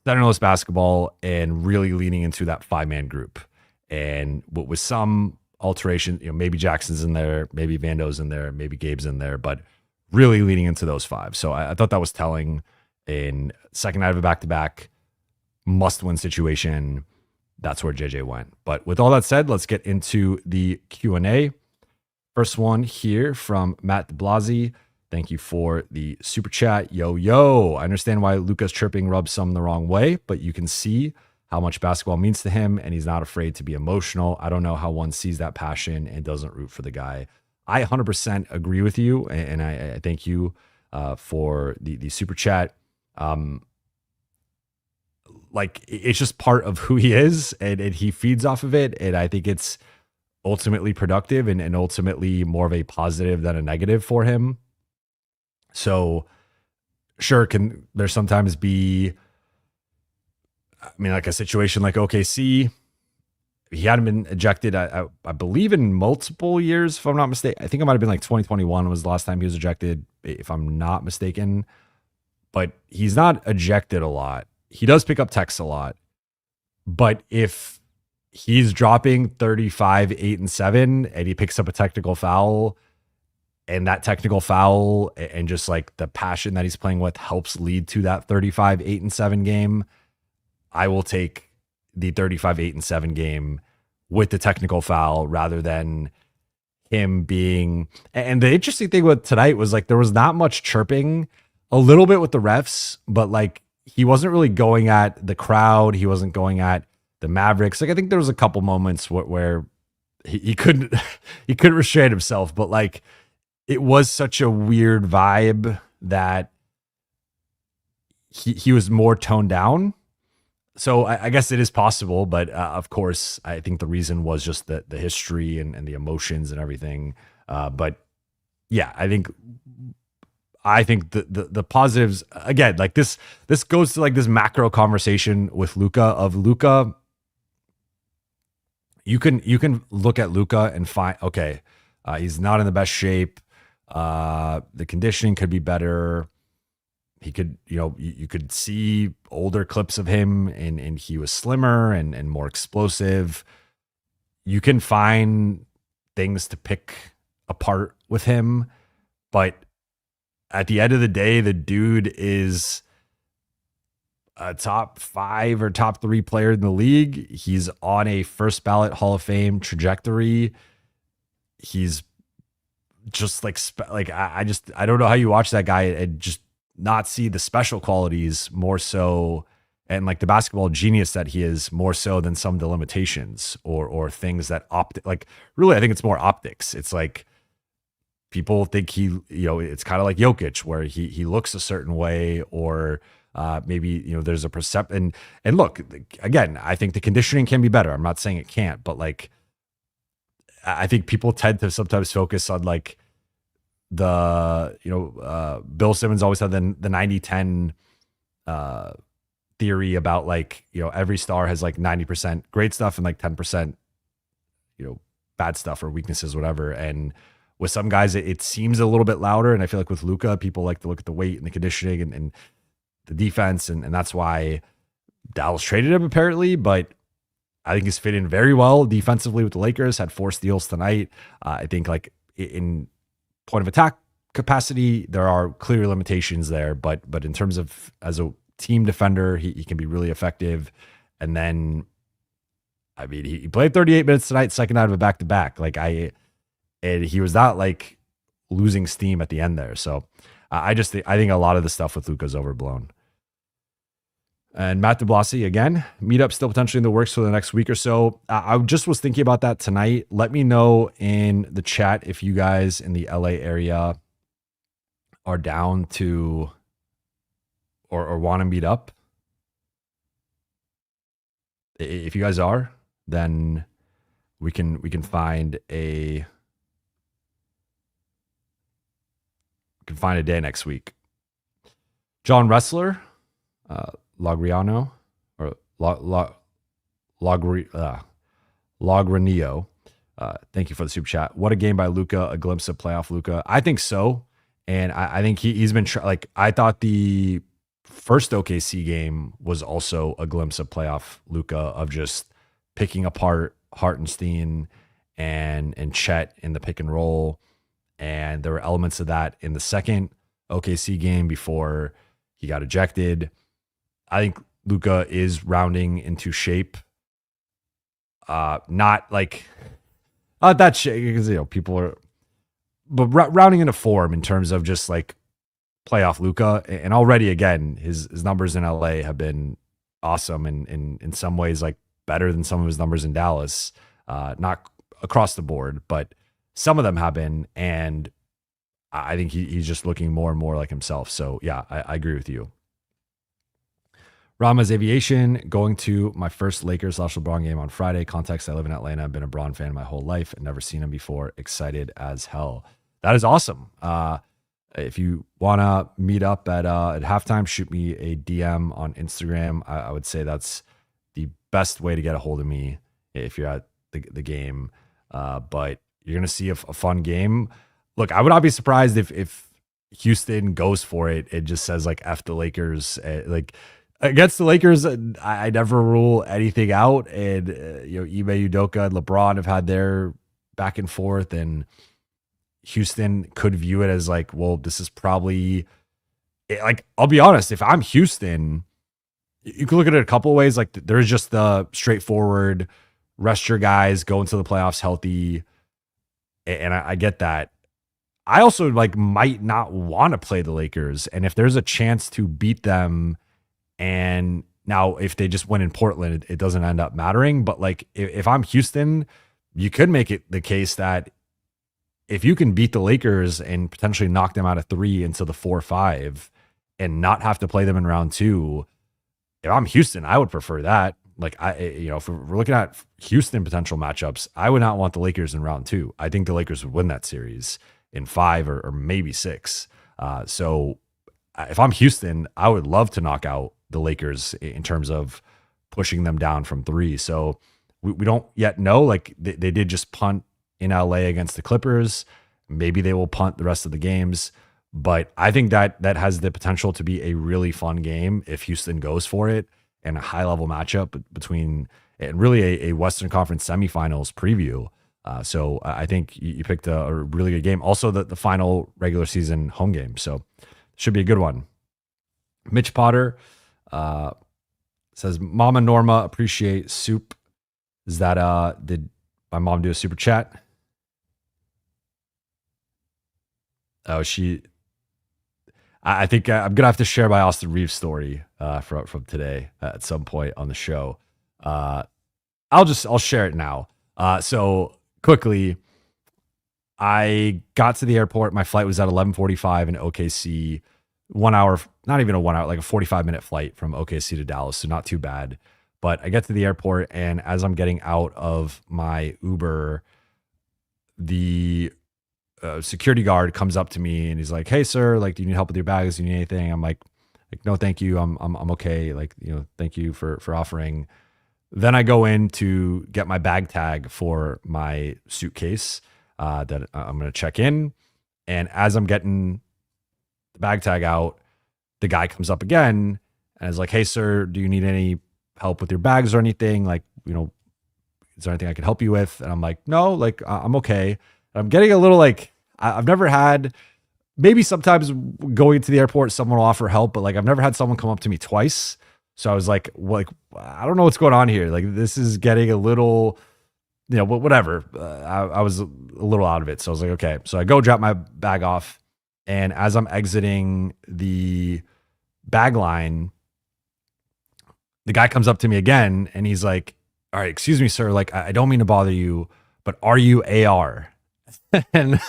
Speaker 2: centerless basketball and really leaning into that 5-man group. And with some alteration, maybe Jackson's in there, maybe Vando's in there, maybe Gabe's in there, but really leaning into those 5. So I thought that was telling. In second night of a back-to-back must-win situation, that's where JJ went. But with all that said, let's get into the Q&A. First one here from Matt DeBlasi. Thank you for the super chat. Yo. I understand why Luka's tripping rubs some the wrong way, but you can see how much basketball means to him, and he's not afraid to be emotional. I don't know how one sees that passion and doesn't root for the guy. I 100% agree with you, and I thank you for the super chat. Like, it's just part of who he is, and he feeds off of it, and I think it's ultimately productive and ultimately more of a positive than a negative for him. So sure, can there sometimes be, like a situation like OKC, he hadn't been ejected, I believe, in multiple years, if I'm not mistaken. I think it might have been like 2021 was the last time he was ejected, if I'm not mistaken. But he's not ejected a lot. He does pick up texts a lot. But if he's dropping 35, 8, and 7, and he picks up a technical foul, and that technical foul and just like the passion that he's playing with helps lead to that 35, 8, and 7 game, I will take the 35, 8, and 7 game with the technical foul rather than him being. And the interesting thing with tonight was like there was not much chirping, a little bit with the refs, but like he wasn't really going at the crowd. He wasn't going at the Mavericks. Like I think there was a couple moments where he couldn't restrain himself, but like it was such a weird vibe that he was more toned down. So I guess it is possible, but of course, I think the reason was just the history and the emotions and everything. But yeah, I think the positives again, like this goes to like this macro conversation with Luka. You can look at Luka and find, okay, he's not in the best shape. The conditioning could be better. He could, you could see older clips of him and he was slimmer and more explosive. You can find things to pick apart with him, but at the end of the day, the dude is a top 5 or top 3 player in the league. He's on a first ballot Hall of Fame trajectory. He's just like I don't know how you watch that guy and just not see the special qualities more so, and like the basketball genius that he is more so than some of the limitations or things that really I think it's more optics. It's like people think it's kind of like Jokic where he looks a certain way or maybe there's a perception and look, again, I think the conditioning can be better. I'm not saying it can't, but like I think people tend to sometimes focus on like the Bill Simmons always had the 90-10 theory about like every star has like 90% great stuff and like 10% bad stuff or weaknesses, whatever. And with some guys it seems a little bit louder, and I feel like with Luka people like to look at the weight and the conditioning and the defense, and that's why Dallas traded him apparently. But I think he's fit in very well defensively with the Lakers. Had 4 steals tonight. I think like in point of attack capacity, there are clear limitations there, but in terms of as a team defender, he can be really effective. And then, I mean, he played 38 minutes tonight, second out of a back-to-back. And he was not like losing steam at the end there. So I think a lot of the stuff with Luka is overblown. And Matt DeBlasi, again, meetup still potentially in the works for the next week or so. I just was thinking about that tonight. Let me know in the chat if you guys in the LA area are down to or want to meet up. If you guys are, then we can find a day next week. John Wrestler, Logriano or Logranio. Thank you for the super chat. What a game by Luka, a glimpse of playoff Luka. I think so. And I think he's been I thought the first OKC game was also a glimpse of playoff Luka, of just picking apart Hartenstein and Chet in the pick and roll. And there were elements of that in the second OKC game before he got ejected. I think Luka is rounding into shape. Not that shape because people are, but rounding into form in terms of just like playoff Luka. And already again, his numbers in LA have been awesome and in some ways like better than some of his numbers in Dallas. Not across the board, but some of them have been. And I think he's just looking more and more like himself. So yeah, I agree with you. Rama's Aviation, going to my first Lakers/LeBron game on Friday. Context, I live in Atlanta. I've been a Bron fan my whole life and never seen him before. Excited as hell. That is awesome. If you want to meet up at halftime, shoot me a DM on Instagram. I would say that's the best way to get a hold of me if you're at the game. But you're going to see a fun game. Look, I would not be surprised if Houston goes for it. It just says like F the Lakers. Against the Lakers, I never rule anything out. And, Ime Udoka and LeBron have had their back and forth. And Houston could view it as like, well, this is probably, like, I'll be honest, if I'm Houston, you can look at it a couple of ways. Like, there's just the straightforward, rest your guys, go into the playoffs healthy. And I get that. I also, might not want to play the Lakers. And if there's a chance to beat them, and now if they just win in Portland, it doesn't end up mattering. But if I'm Houston, you could make it the case that if you can beat the Lakers and potentially knock them out of 3 into the 4-5, and not have to play them in round 2. If I'm Houston, I would prefer that. Like if we're looking at Houston potential matchups, I would not want the Lakers in round 2. I think the Lakers would win that series in 5 or maybe 6. So if I'm Houston, I would love to knock out the Lakers in terms of pushing them down from 3. So we don't yet know. Like they did just punt in LA against the Clippers. Maybe they will punt the rest of the games. But I think that has the potential to be a really fun game if Houston goes for it, and a high level matchup between, and really a Western Conference semifinals preview. So I think you picked a really good game. Also the final regular season home game. So should be a good one. Mitch Potter says, Mama Norma, appreciate soup. Is that, did my mom do a super chat? Oh, I think I'm gonna have to share my Austin Reeves story from today at some point on the show. I'll share it now. So quickly, I got to the airport. My flight was at 11:45 in OKC. 1 hour, not even a 1 hour, like a 45-minute flight from OKC to Dallas, so not too bad. But I get to the airport, and as I'm getting out of my Uber, the security guard comes up to me and he's like, "Hey, sir, like, do you need help with your bags? Do you need anything?" I'm like, no, thank you. I'm okay. Like, thank you for offering. Then I go in to get my bag tag for my suitcase that I'm going to check in. And as I'm getting the bag tag out, the guy comes up again and is like, "Hey, sir, do you need any help with your bags or anything? Like, is there anything I can help you with?" And I'm like, "No, like, I'm okay." I'm getting a little like, I've never had, maybe sometimes going to the airport, someone will offer help, but like I've never had someone come up to me twice. So I was like, I don't know what's going on here. Like, this is getting a little, whatever. I was a little out of it. So I was like, okay. So I go drop my bag off. And as I'm exiting the bag line, the guy comes up to me again and he's like, "All right, excuse me, sir. Like, I don't mean to bother you, but are you AR?" And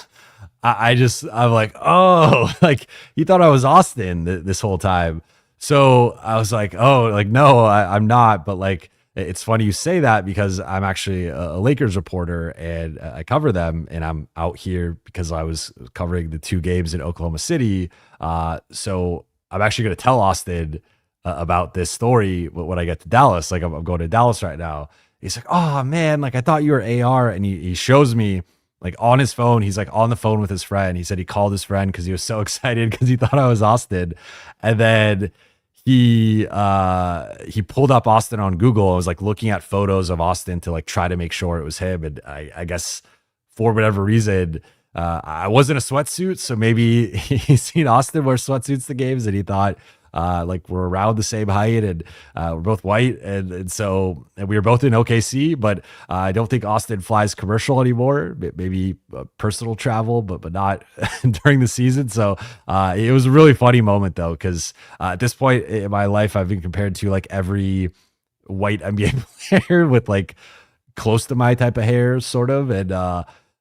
Speaker 2: I'm like, oh, like he thought I was Austin this whole time. So I was like, oh, like, no, I'm not. But like, it's funny you say that because I'm actually a Lakers reporter and I cover them, and I'm out here because I was covering the 2 games in Oklahoma City. So I'm actually going to tell Austin about this story when I get to Dallas. Like, I'm going to Dallas right now. He's like, "Oh man, like I thought you were AR." And he shows me, like, on his phone, he's like on the phone with his friend. He said he called his friend because he was so excited because he thought I was Austin. And then he pulled up Austin on Google. I was like looking at photos of Austin to like try to make sure it was him. And I guess for whatever reason, I wasn't a sweatsuit. So maybe he's seen Austin wear sweatsuits to games and he thought like we're around the same height and we're both white. And so we were both in OKC, but I don't think Austin flies commercial anymore, maybe personal travel, but not during the season. So it was a really funny moment though, because at this point in my life, I've been compared to like every white NBA player with like close to my type of hair sort of. And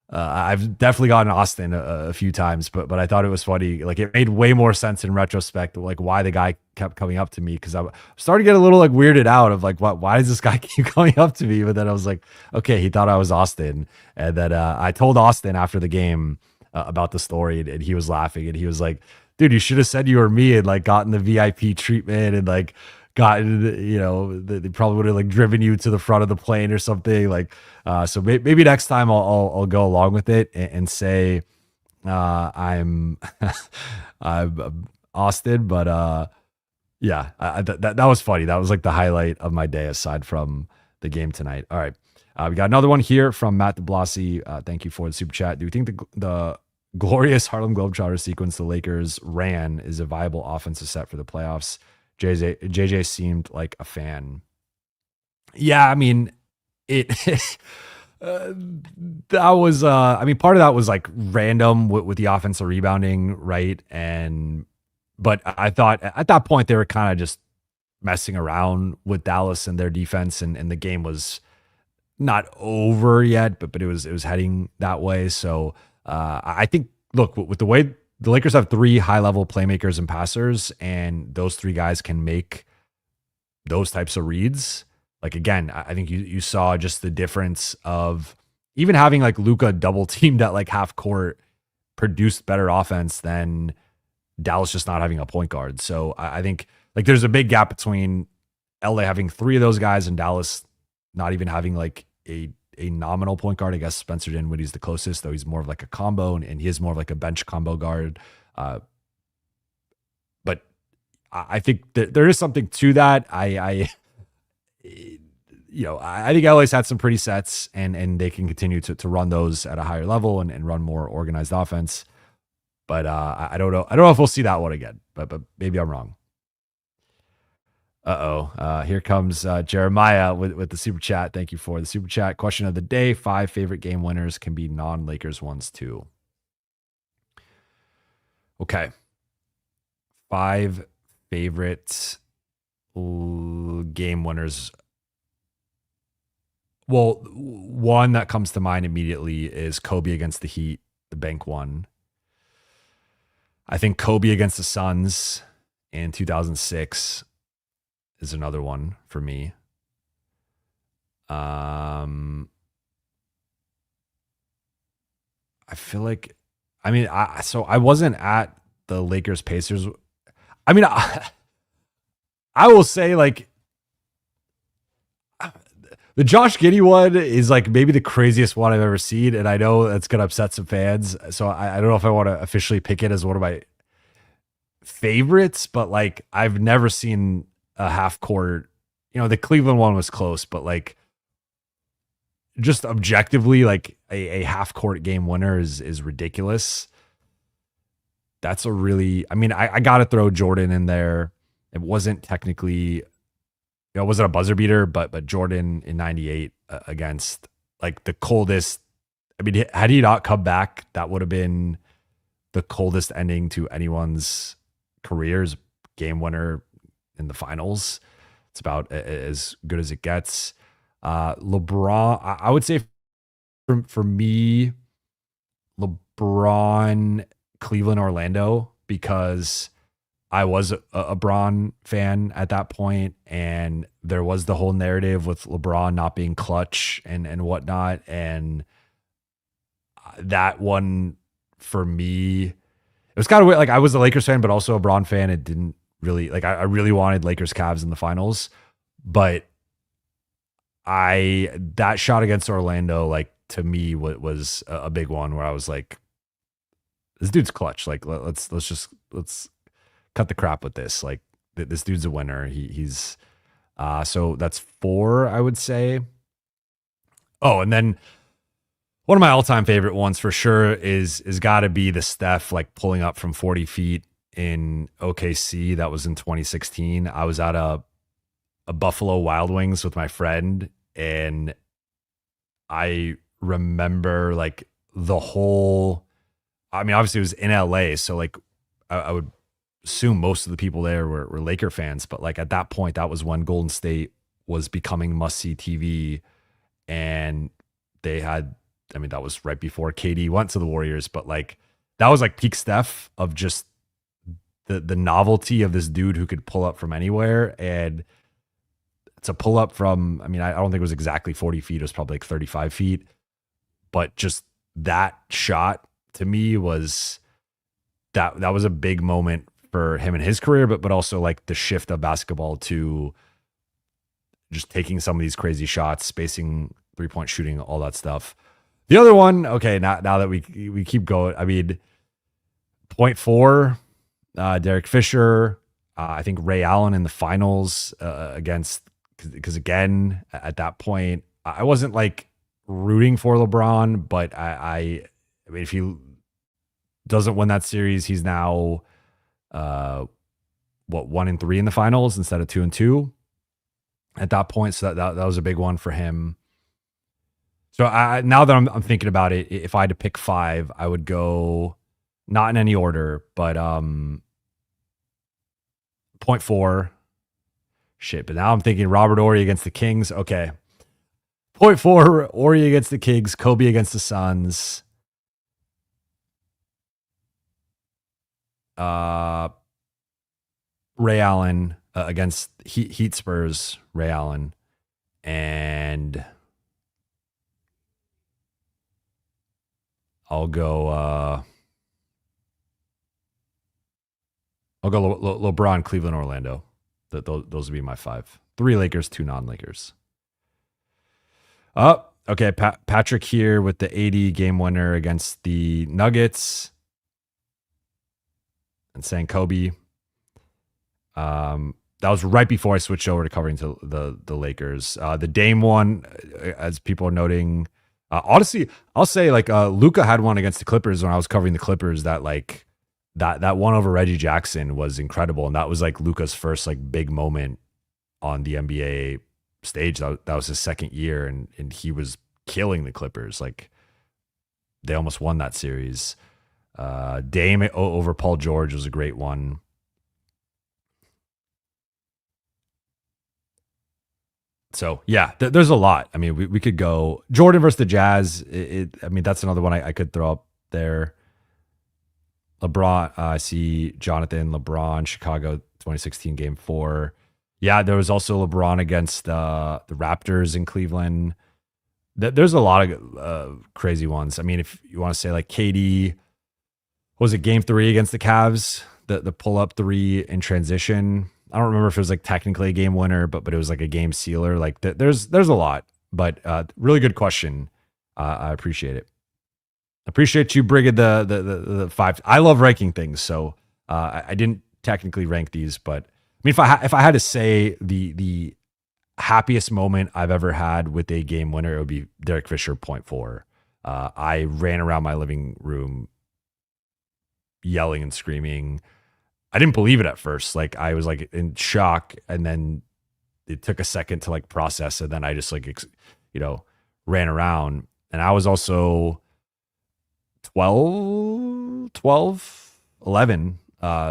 Speaker 2: I've definitely gotten Austin a few times, but I thought it was funny. Like, it made way more sense in retrospect, like why the guy kept coming up to me, because I started to get a little like weirded out of like, why does this guy keep coming up to me? But then I was like, okay, he thought I was Austin. And then I told Austin after the game about the story, and he was laughing, and he was like, "Dude, you should have said you were me and like gotten the VIP treatment and like gotten, they probably would have like driven you to the front of the plane or something." Like, so maybe next time I'll go along with it and say I'm I'm Austin. But yeah, that was funny. That was like the highlight of my day aside from the game tonight. All right, we got another one here from Matt DeBlasi. Thank you for the super chat. Do you think the glorious Harlem Globetrotter sequence the Lakers ran is a viable offensive set for the playoffs? JJ seemed like a fan. Yeah, I mean, it that was I mean, part of that was like random with the offensive rebounding, right? But I thought at that point they were kind of just messing around with Dallas and their defense, and the game was not over yet, but it was heading that way. So I think, look, with the way the Lakers have 3 high-level playmakers and passers, and those 3 guys can make those types of reads. Like, again, I think you saw just the difference of even having like Luka double teamed at like half court produced better offense than Dallas just not having a point guard. So I think like there's a big gap between LA having 3 of those guys and Dallas not even having like a nominal point guard. I guess Spencer Dinwiddie's the closest, though he's more of like a combo and he is more of like a bench combo guard. But I think that there is something to that. I think LA's had some pretty sets and they can continue to run those at a higher level and run more organized offense. But I don't know. I don't know if we'll see that one again, but maybe I'm wrong. Here comes Jeremiah with the super chat. Thank you for the super chat. Question of the day: 5 favorite game winners, can be non-Lakers ones too. Okay. 5 favorite game winners. Well, one that comes to mind immediately is Kobe against the Heat, the bank one. I think Kobe against the Suns in 2006 is another one for me. I feel like, I wasn't at the Lakers Pacers. I will say like the Josh Giddey one is like maybe the craziest one I've ever seen. And I know that's going to upset some fans. So I don't know if I want to officially pick it as one of my favorites, but like I've never seen a half court, the Cleveland one was close, but like just objectively, like a half court game winner is ridiculous. That's a really, I got to throw Jordan in there. It wasn't technically, it wasn't a buzzer beater, but Jordan in 98 against like the coldest. Had he not come back, that would have been the coldest ending to anyone's careers. Game winner in the finals. It's about as good as it gets. LeBron, I would say for me, LeBron, Cleveland, Orlando, because I was a Bron fan at that point, and there was the whole narrative with LeBron not being clutch and whatnot. And that one for me, it was kind of weird. Like I was a Lakers fan, but also a Bron fan. It didn't really like, I really wanted Lakers-Cavs in the finals, but that shot against Orlando, like to me was a big one where I was like, this dude's clutch. Like let's cut the crap with this. Like this dude's a winner. He's so that's 4, I would say. Oh, and then one of my all-time favorite ones for sure is got to be the Steph like pulling up from 40 feet in OKC. That was in 2016. I was at a Buffalo Wild Wings with my friend, and I remember like the whole. Obviously it was in LA, so like I would assume most of the people there were Laker fans, but like at that point, that was when Golden State was becoming must-see TV, and they had, that was right before KD went to the Warriors, but like that was like peak Steph of just the novelty of this dude who could pull up from anywhere. And to pull up from, I don't think it was exactly 40 feet. It was probably like 35 feet, but just that shot to me was that was a big moment for him in his career, but also like the shift of basketball to just taking some of these crazy shots, spacing, 3-point shooting, all that stuff. The other one, okay, now that we keep going, point 4, Derek Fisher, I think Ray Allen in the finals against, because again, at that point, I wasn't like rooting for LeBron, but if he doesn't win that series, he's now 1-3 in the finals instead of 2-2 at that point. So that was a big one for him. So now that I'm thinking about it, if I had to pick 5, I would go not in any order, but point 4. Shit, but now I'm thinking Robert Horry against the Kings. Okay. Point 4, Horry against the Kings, Kobe against the Suns. Ray Allen against Heat Spurs, Ray Allen. And I'll go LeBron, Cleveland, Orlando. Those would be my 5. 3 Lakers, 2 non-Lakers. Okay. Patrick here with the 80 game winner against the Nuggets. And saying Kobe. That was right before I switched over to covering to the Lakers. The Dame one, as people are noting. Honestly, I'll say like Luka had one against the Clippers when I was covering the Clippers that like that one over Reggie Jackson was incredible. And that was like Luka's first like big moment on the NBA stage. That was his second year, and he was killing the Clippers. Like they almost won that series. Dame over Paul George was a great one. So yeah, there's a lot. I mean, we could go Jordan versus the Jazz. I mean, that's another one I could throw up there. LeBron, I see Jonathan LeBron, Chicago 2016 Game 4. Yeah, there was also LeBron against the Raptors in Cleveland. There's a lot of crazy ones. I mean, if you want to say like KD, what was it, Game 3 against the Cavs? The pull up 3 in transition. I don't remember if it was like technically a game winner, but it was like a game sealer. Like there's a lot, but really good question. I appreciate it. Appreciate you bringing the 5. I love ranking things, so I didn't technically rank these, but I mean, if I had to say the happiest moment I've ever had with a game winner, it would be Derek Fisher .4. I ran around my living room yelling and screaming. I didn't believe it at first. Like I was like in shock, and then it took a second to like process, and then I just like ran around. And I was also 11.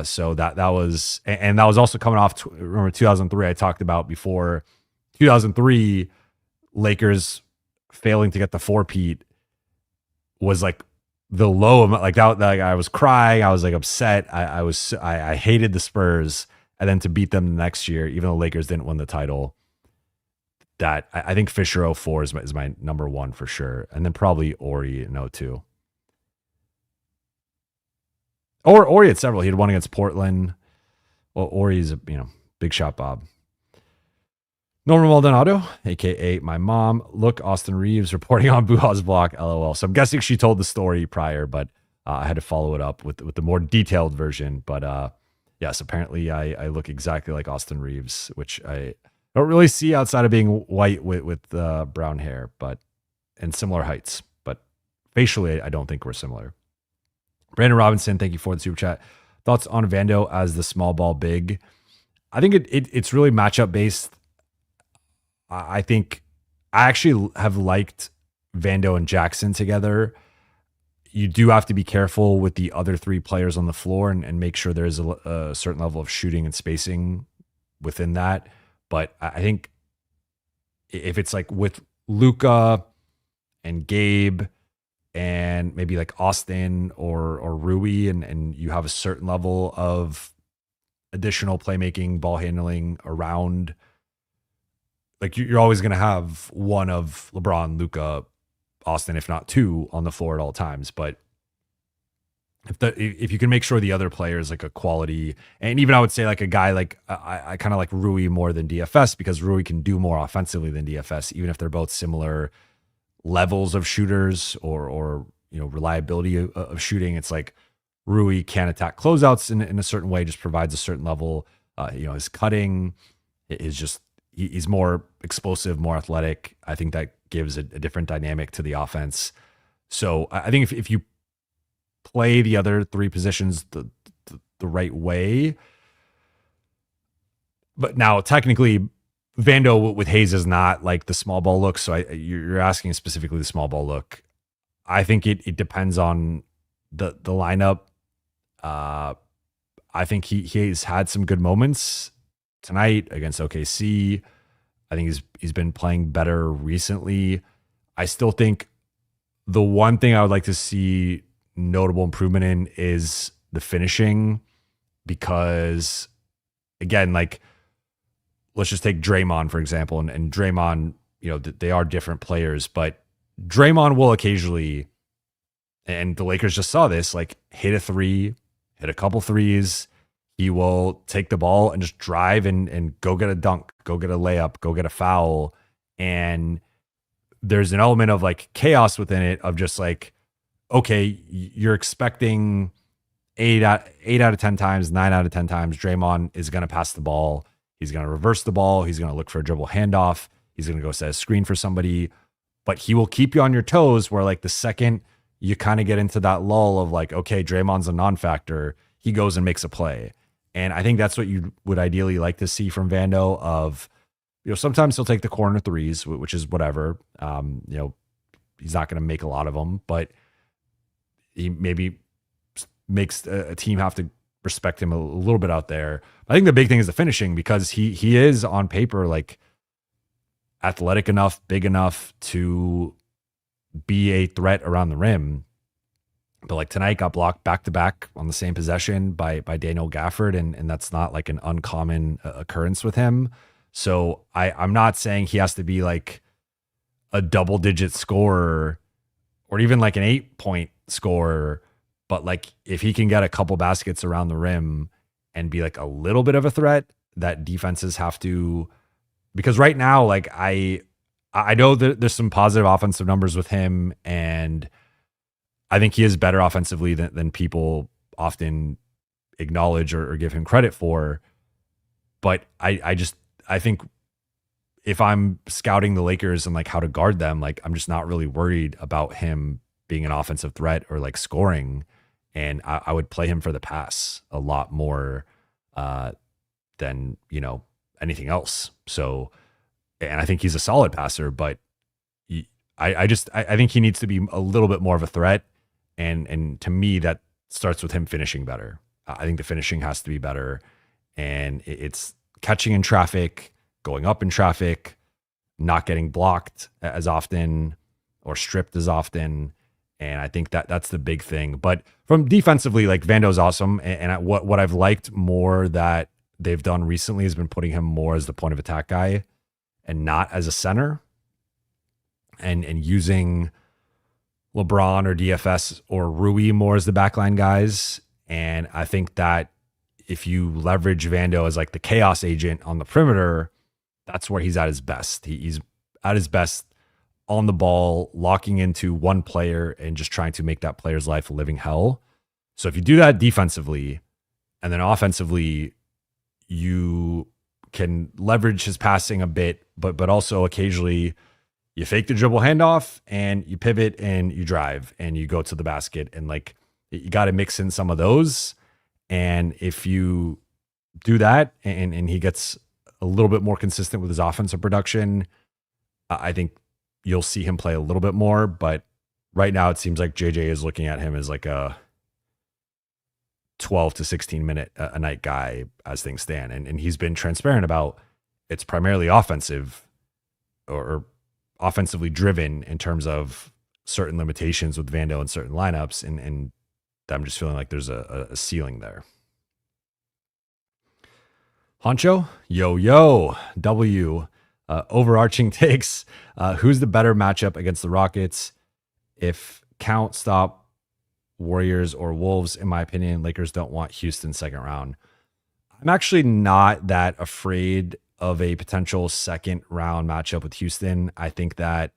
Speaker 2: So that was, and that was also coming off. Remember 2003? I talked about before 2003 Lakers failing to get the 4-peat was like the low of like that. Like I was crying. I was like upset. I hated the Spurs, and then to beat them the next year, even though Lakers didn't win the title. That I think Fisher 04 is my number 1 for sure, and then probably Ori in 02. Or Ori had several. He had one against Portland. Well, Ori's a big shot, Bob. Norman Maldonado, aka my mom. Look, Austin Reeves reporting on Buha's block. LOL. So I'm guessing she told the story prior, but I had to follow it up with the more detailed version. But yes, apparently I look exactly like Austin Reeves, which I don't really see outside of being white with brown hair, and similar heights. But facially, I don't think we're similar. Brandon Robinson, thank you for the super chat. Thoughts on Vando as the small ball big? I think it's really matchup based. I think I actually have liked Vando and Jackson together. You do have to be careful with the other 3 players on the floor and make sure there's a certain level of shooting and spacing within that. But I think if it's like with Luka and Gabe and maybe like Austin or Rui, and you have a certain level of additional playmaking, ball handling around, like you're always going to have one of LeBron, Luka, Austin, if not 2 on the floor at all times. But if you can make sure the other player is like a quality, and even I would say like a guy like I kind of like Rui more than DFS, because Rui can do more offensively than DFS, even if they're both similar levels of shooters or reliability of shooting. It's like Rui can attack closeouts in a certain way, just provides a certain level. His cutting is just, he's more explosive, more athletic. I think that gives a different dynamic to the offense. So I think if you play the other 3 positions the right way, but now technically Vando with Hayes is not like the small ball look. So you're asking specifically the small ball look. I think it depends on the lineup. I think he's had some good moments tonight against OKC. I think he's been playing better recently. I still think the one thing I would like to see notable improvement in is the finishing. because, again, like, let's just take Draymond, for example. And Draymond, they are different players, but Draymond will occasionally, and the Lakers just saw this, like hit a three, hit a couple threes. He will take the ball and just drive and go get a dunk, go get a layup, go get a foul. And there's an element of like chaos within it of just like, okay, you're expecting 8 out of 10 times, 9 out of 10 times, Draymond is going to pass the ball. He's going to reverse the ball. He's going to look for a dribble handoff. He's going to go set a screen for somebody, but he will keep you on your toes where like the second you kind of get into that lull of like, okay, Draymond's a non-factor, he goes and makes a play. And I think that's what you would ideally like to see from Vando of, sometimes he'll take the corner threes, which is whatever. He's not going to make a lot of them, but he maybe makes a team have to respect him a little bit out there. I think the big thing is the finishing, because he is on paper like athletic enough, big enough to be a threat around the rim. But like tonight got blocked back to back on the same possession by Daniel Gafford, and that's not like an uncommon occurrence with him. So I'm not saying he has to be like a double digit scorer or even like an 8-point scorer, but like if he can get a couple baskets around the rim and be like a little bit of a threat that defenses have to, because right now, like I know that there's some positive offensive numbers with him, and I think he is better offensively than people often acknowledge or give him credit for. But I think if I'm scouting the Lakers and like how to guard them, like I'm just not really worried about him being an offensive threat or like scoring. And I would play him for the pass a lot more than, anything else. So, and I think he's a solid passer, but I think he needs to be a little bit more of a threat. And to me, that starts with him finishing better. I think the finishing has to be better, and it's catching in traffic, going up in traffic, not getting blocked as often or stripped as often. And I think that's the big thing. But from defensively, like Vando's awesome. And what I've liked more that they've done recently has been putting him more as the point of attack guy and not as a center, and using LeBron or DFS or Rui more as the backline guys. And I think that if you leverage Vando as like the chaos agent on the perimeter, that's where he's at his best. He's at his best on the ball, locking into one player and just trying to make that player's life a living hell. So if you do that defensively, and then offensively, you can leverage his passing a bit, but also occasionally you fake the dribble handoff and you pivot and you drive and you go to the basket, and like you got to mix in some of those. And if you do that and he gets a little bit more consistent with his offensive production, I think you'll see him play a little bit more. But right now it seems like JJ is looking at him as like a 12 to 16 minute a night guy as things stand. And he's been transparent about it's primarily offensive or offensively driven in terms of certain limitations with Vando in certain lineups. And I'm just feeling like there's a ceiling there. Honcho, yo, W, overarching takes. Who's the better matchup against the Rockets? If count stop Warriors or Wolves, in my opinion, Lakers don't want Houston second round. I'm actually not that afraid of a potential second round matchup with Houston. I think that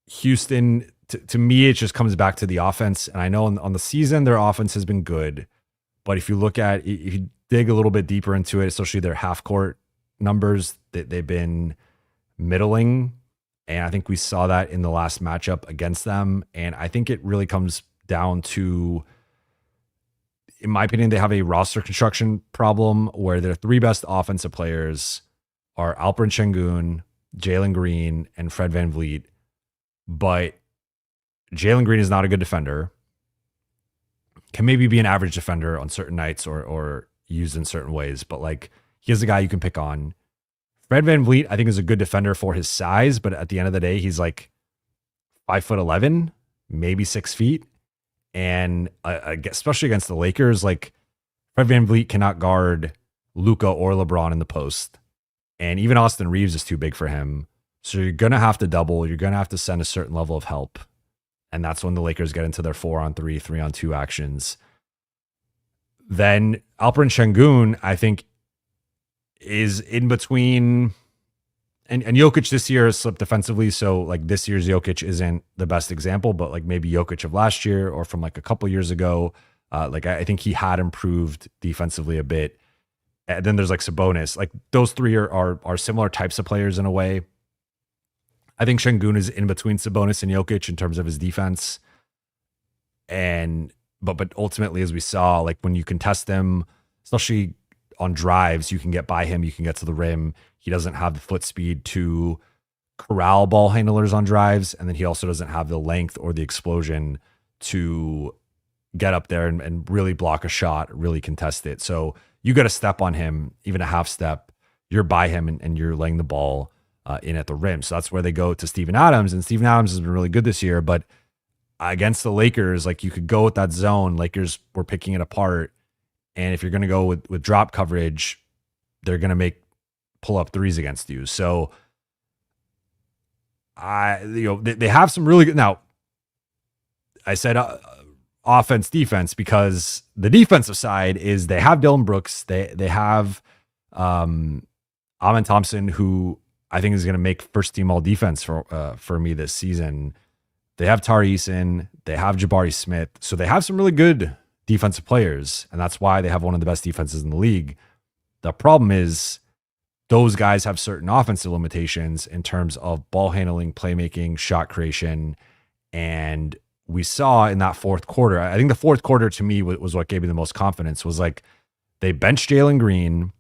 Speaker 2: Houston, to me, it just comes back to the offense. And I know on the season, their offense has been good. But if you look at, if you dig a little bit deeper into it, especially their half court numbers, they've been middling. And I think we saw that in the last matchup against them. And I think it really comes down to, in my opinion, they have a roster construction problem where their three best offensive players are Alperen Şengün, Jalen Green, and Fred VanVleet. But Jalen Green is not a good defender. Can maybe be an average defender on certain nights or used in certain ways. But like, he's a guy you can pick on. Fred VanVleet, I think, is a good defender for his size, but at the end of the day, he's like 5'11", maybe 6 feet. And especially against the Lakers, like Fred VanVleet cannot guard Luka or LeBron in the post. And even Austin Reeves is too big for him. So you're going to have to double. You're going to have to send a certain level of help. And that's when the Lakers get into their 4-on-3, 3-on-2 actions. Then Alperen Şengün, I think, is in between. And Jokic this year has slipped defensively. So like this year's Jokic isn't the best example, but like maybe Jokic of last year or from like a couple years ago. Like I think he had improved defensively a bit. And then there's like Sabonis. Like those three are similar types of players in a way. I think Şengün is in between Sabonis and Jokic in terms of his defense. But ultimately, as we saw, like when you contest him, especially on drives, you can get by him, you can get to the rim. He doesn't have the foot speed to corral ball handlers on drives. And then he also doesn't have the length or the explosion to get up there and really block a shot, really contest it. So you got to step on him, even a half step, you're by him and you're laying the ball in at the rim. So that's where they go to Steven Adams. And Steven Adams has been really good this year, but against the Lakers, like you could go with that zone. Lakers were picking it apart. And if you're going to go with drop coverage, they're going to make pull up threes against you. So they have some really good. Now I said offense, defense, because the defensive side is they have Dylan Brooks. They have Amen Thompson, who I think is going to make first team all defense for me this season. They have Tari Eason. They have Jabari Smith. So they have some really good defensive players, and that's why they have one of the best defenses in the league. The problem is those guys have certain offensive limitations in terms of ball handling, playmaking, shot creation. And we saw in that fourth quarter, I think the fourth quarter to me was what gave me the most confidence, was like they benched Jalen Green.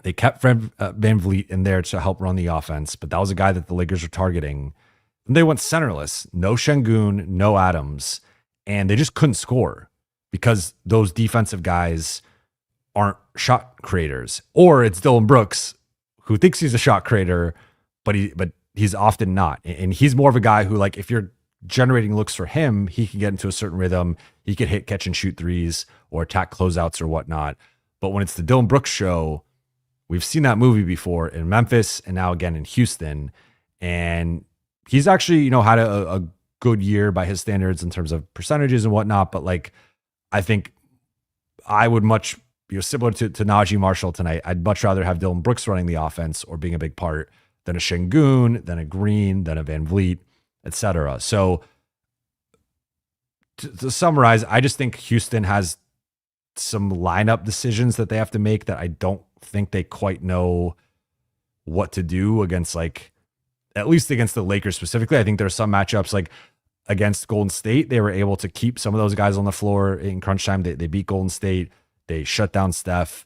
Speaker 2: They kept Fred VanVleet in there to help run the offense, but that was a guy that the Lakers were targeting. And they went centerless, no Şengün, no Adams, and they just couldn't score because those defensive guys aren't shot creators. Or it's Dylan Brooks, who thinks he's a shot creator, but he's often not. And he's more of a guy who, like, if you're generating looks for him, he can get into a certain rhythm. He could hit catch and shoot threes or attack closeouts or whatnot. But when it's the Dylan Brooks show, we've seen that movie before in Memphis and now again in Houston. And he's actually, had a good year by his standards in terms of percentages and whatnot. But like, I think I would much, similar to Najee Marshall tonight, I'd much rather have Dylan Brooks running the offense or being a big part than a Şengün, than a Green, than a VanVleet, etc. So to summarize, I just think Houston has some lineup decisions that they have to make that I don't think they quite know what to do against, like, at least against the Lakers specifically. I think there are some matchups, like against Golden State, they were able to keep some of those guys on the floor in crunch time. They beat Golden State. They shut down Steph.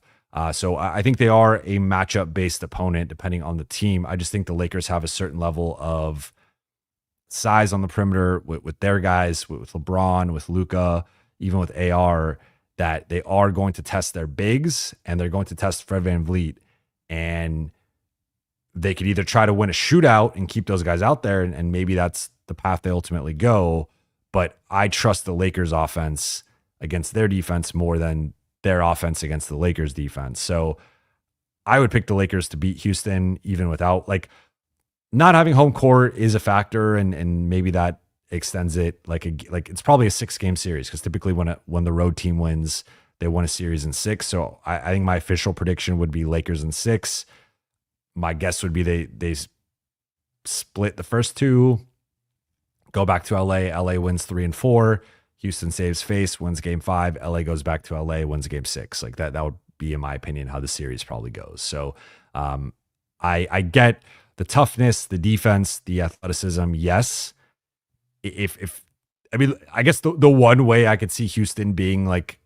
Speaker 2: So I think they are a matchup-based opponent depending on the team. I just think the Lakers have a certain level of size on the perimeter with their guys, with LeBron, with Luka, even with AR, that they are going to test their bigs and they're going to test Fred VanVleet. And they could either try to win a shootout and keep those guys out there, and maybe that's the path they ultimately go. But I trust the Lakers offense against their defense more than their offense against the Lakers defense. So I would pick the Lakers to beat Houston, even without, like, not having home court is a factor, and maybe that extends it. Like it's probably a 6-game series, because typically when the road team wins, they win a series in 6. So I think my official prediction would be Lakers in 6. My guess would be they split the first 2, go back to LA. LA wins 3 and 4. Houston saves face, wins game 5. LA goes back to LA, wins game 6. Like that would be, in my opinion, how the series probably goes. So I get the toughness, the defense, the athleticism. Yes. I guess the one way I could see Houston being like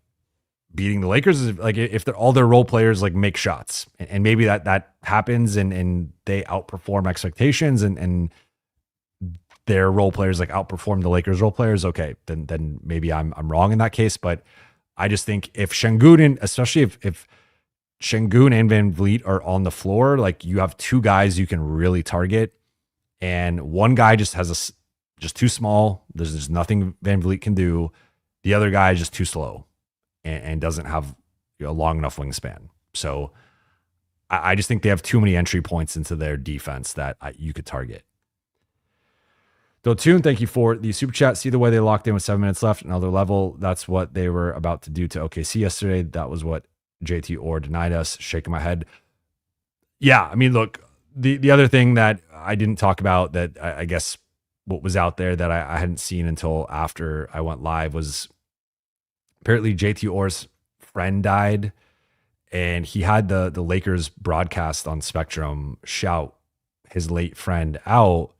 Speaker 2: beating the Lakers is like if all their role players like make shots, and maybe that happens and they outperform expectations and their role players like outperform the Lakers role players. Okay, then maybe I'm wrong in that case. But I just think if Şengün, especially if Şengün and VanVleet are on the floor, like you have 2 guys you can really target, and one guy just just too small. There's nothing VanVleet can do. The other guy is just too slow and doesn't have a long enough wingspan. So I just think they have too many entry points into their defense that you could target. Dotune, thank you for the super chat. See the way they locked in with 7 minutes left, another level. That's what they were about to do to OKC yesterday. That was what JT Orr denied us. Shaking my head. Yeah, I mean, look, the other thing that I didn't talk about that I guess what was out there that I hadn't seen until after I went live was apparently JT Orr's friend died, and he had the Lakers broadcast on Spectrum shout his late friend out,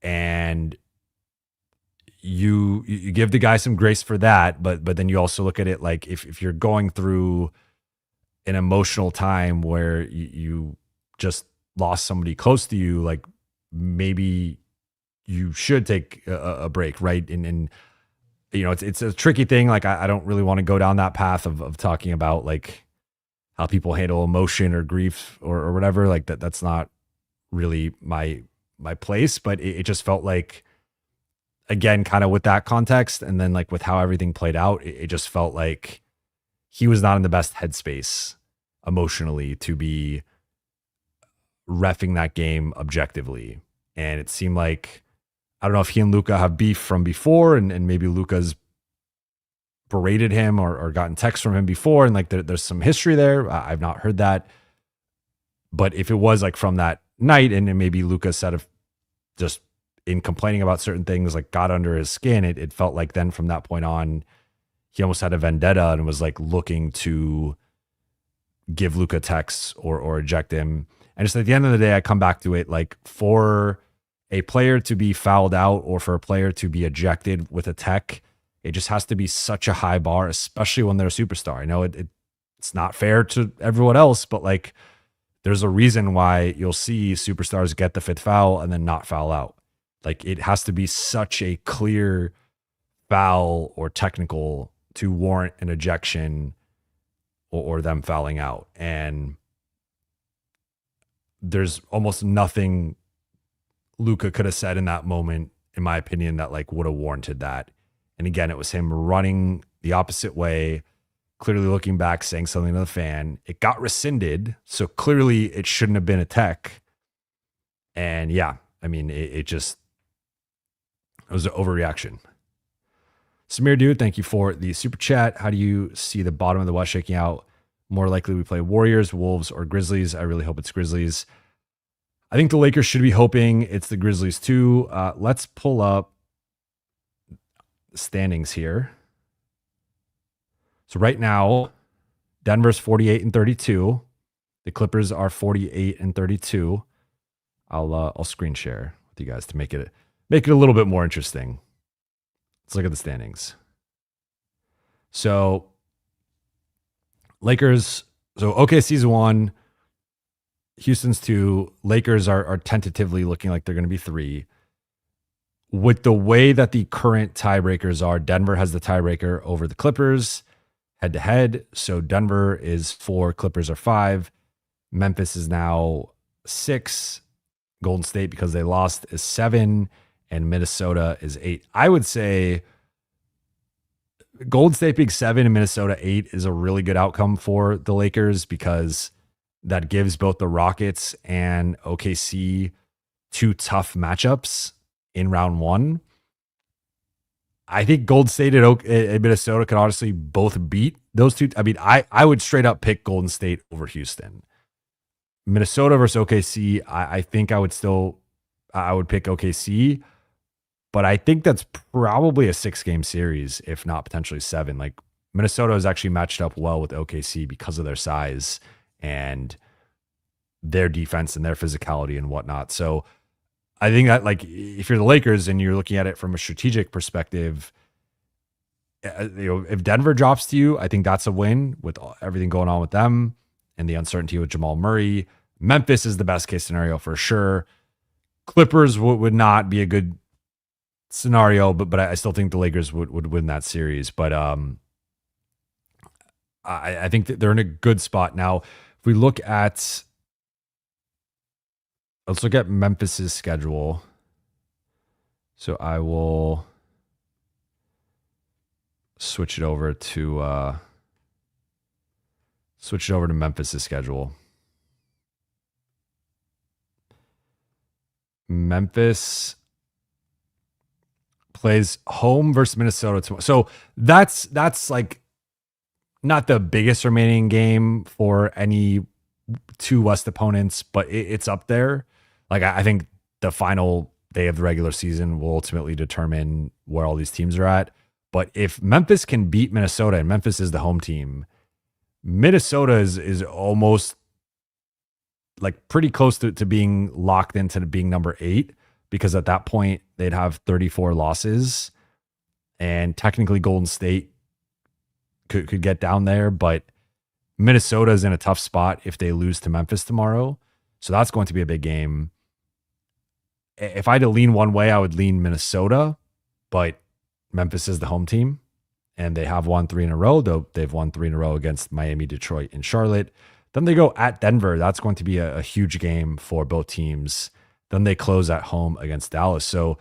Speaker 2: and you give the guy some grace for that, but then you also look at it like if you're going through an emotional time where you just lost somebody close to you, like maybe you should take a break, right? And it's a tricky thing. Like I don't really want to go down that path of talking about like how people handle emotion or grief or whatever. Like that's not really my place, but it just felt like, again, kind of with that context and then like with how everything played out, it just felt like he was not in the best headspace emotionally to be reffing that game objectively. And it seemed like, I don't know if he and Luka have beef from before, and maybe Luka's berated him or gotten texts from him before, and like there's some history there. I've not heard that. But if it was like from that night, and maybe Luka said of just in complaining about certain things, like got under his skin, it felt like then from that point on, he almost had a vendetta and was like looking to give Luka texts or eject him. And just at the end of the day, I come back to it, like for a player to be fouled out or for a player to be ejected with a tech, it just has to be such a high bar, especially when they're a superstar. I know it's not fair to everyone else, but like there's a reason why you'll see superstars get the 5th foul and then not foul out. Like it has to be such a clear foul or technical to warrant an ejection or them fouling out. And there's almost nothing Luka could have said in that moment, in my opinion, that like would have warranted that. And again, it was him running the opposite way, clearly looking back, saying something to the fan. It got rescinded, so clearly it shouldn't have been a tech. And yeah, I mean, it was an overreaction. Samir Dude, thank you for the super chat. How do you see the bottom of the West shaking out? More likely we play Warriors, Wolves, or Grizzlies. I really hope it's Grizzlies. I think the Lakers should be hoping it's the Grizzlies too. Let's pull up the standings here. So right now, Denver's 48-32. The Clippers are 48-32. I'll screen share with you guys to make it a little bit more interesting. Let's look at the standings. So Lakers, so OKC's 1, Houston's 2, Lakers are tentatively looking like they're going to be 3. With the way that the current tiebreakers are, Denver has the tiebreaker over the Clippers head to head. So Denver is 4, Clippers are 5. Memphis is now 6. Golden State, because they lost, is 7. And Minnesota is 8. I would say Golden State being 7 and Minnesota 8 is a really good outcome for the Lakers, because that gives both the Rockets and OKC 2 tough matchups in round 1. I think Golden State and Minnesota could honestly both beat those two. I mean, I would straight up pick Golden State over Houston. Minnesota versus OKC, I think I would pick OKC. But I think that's probably a 6-game series, if not potentially 7. Like Minnesota has actually matched up well with OKC because of their size and their defense and their physicality and whatnot. So I think that, like, if you're the Lakers and you're looking at it from a strategic perspective, if Denver drops to you, I think that's a win with everything going on with them and the uncertainty with Jamal Murray. Memphis is the best case scenario for sure. Clippers would not be a good scenario, but I still think the Lakers would win that series. But I think that they're in a good spot now. If we look at, let's look at Memphis's schedule. So I will switch it over to Switch it over to Memphis' schedule. Memphis plays home versus Minnesota tomorrow. So that's like not the biggest remaining game for any two West opponents, but it's up there. Like I think the final day of the regular season will ultimately determine where all these teams are at. But if Memphis can beat Minnesota, and Memphis is the home team, Minnesota is almost like pretty close to being locked into being number 8, because at that point they'd have 34 losses, and technically Golden State could get down there, but Minnesota is in a tough spot if they lose to Memphis tomorrow. So that's going to be a big game. If I had to lean one way, I would lean Minnesota, but Memphis is the home team, and they have won 3 in a row, though they've won 3 in a row against Miami, Detroit, and Charlotte. Then they go at Denver. That's going to be a huge game for both teams. Then they close at home against Dallas. So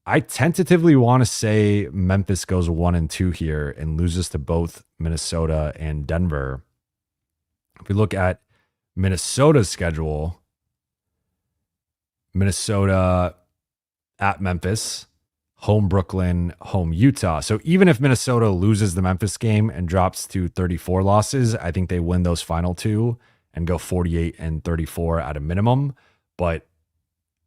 Speaker 2: I tentatively want to say Memphis goes 1-2 here and loses to both Minnesota and Denver. If we look at Minnesota's schedule, Minnesota at Memphis, home Brooklyn, home Utah. So even if Minnesota loses the Memphis game and drops to 34 losses, I think they win those final 2 and go 48-34 at a minimum. But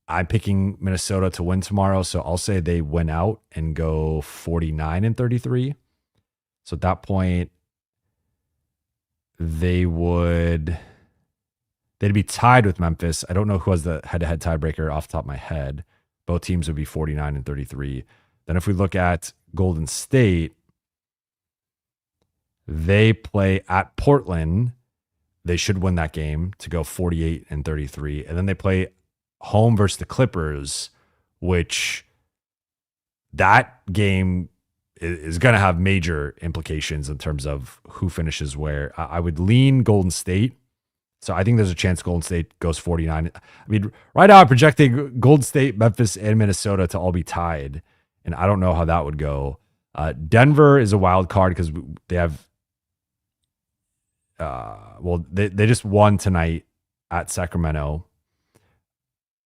Speaker 2: I'm picking Minnesota to win tomorrow, so I'll say they win out and go 49-33. So at that point, they'd be tied with Memphis. I don't know who has the head-to-head tiebreaker off the top of my head. Both teams would be 49-33. Then if we look at Golden State, they play at Portland. They should win that game to go 48-33. And then they play home versus the Clippers, which that game is going to have major implications in terms of who finishes where. I would lean Golden State. So I think there's a chance Golden State goes 49. I mean, right now I'm projecting Golden State, Memphis, and Minnesota to all be tied, and I don't know how that would go. Denver is a wild card because they have, they just won tonight at Sacramento.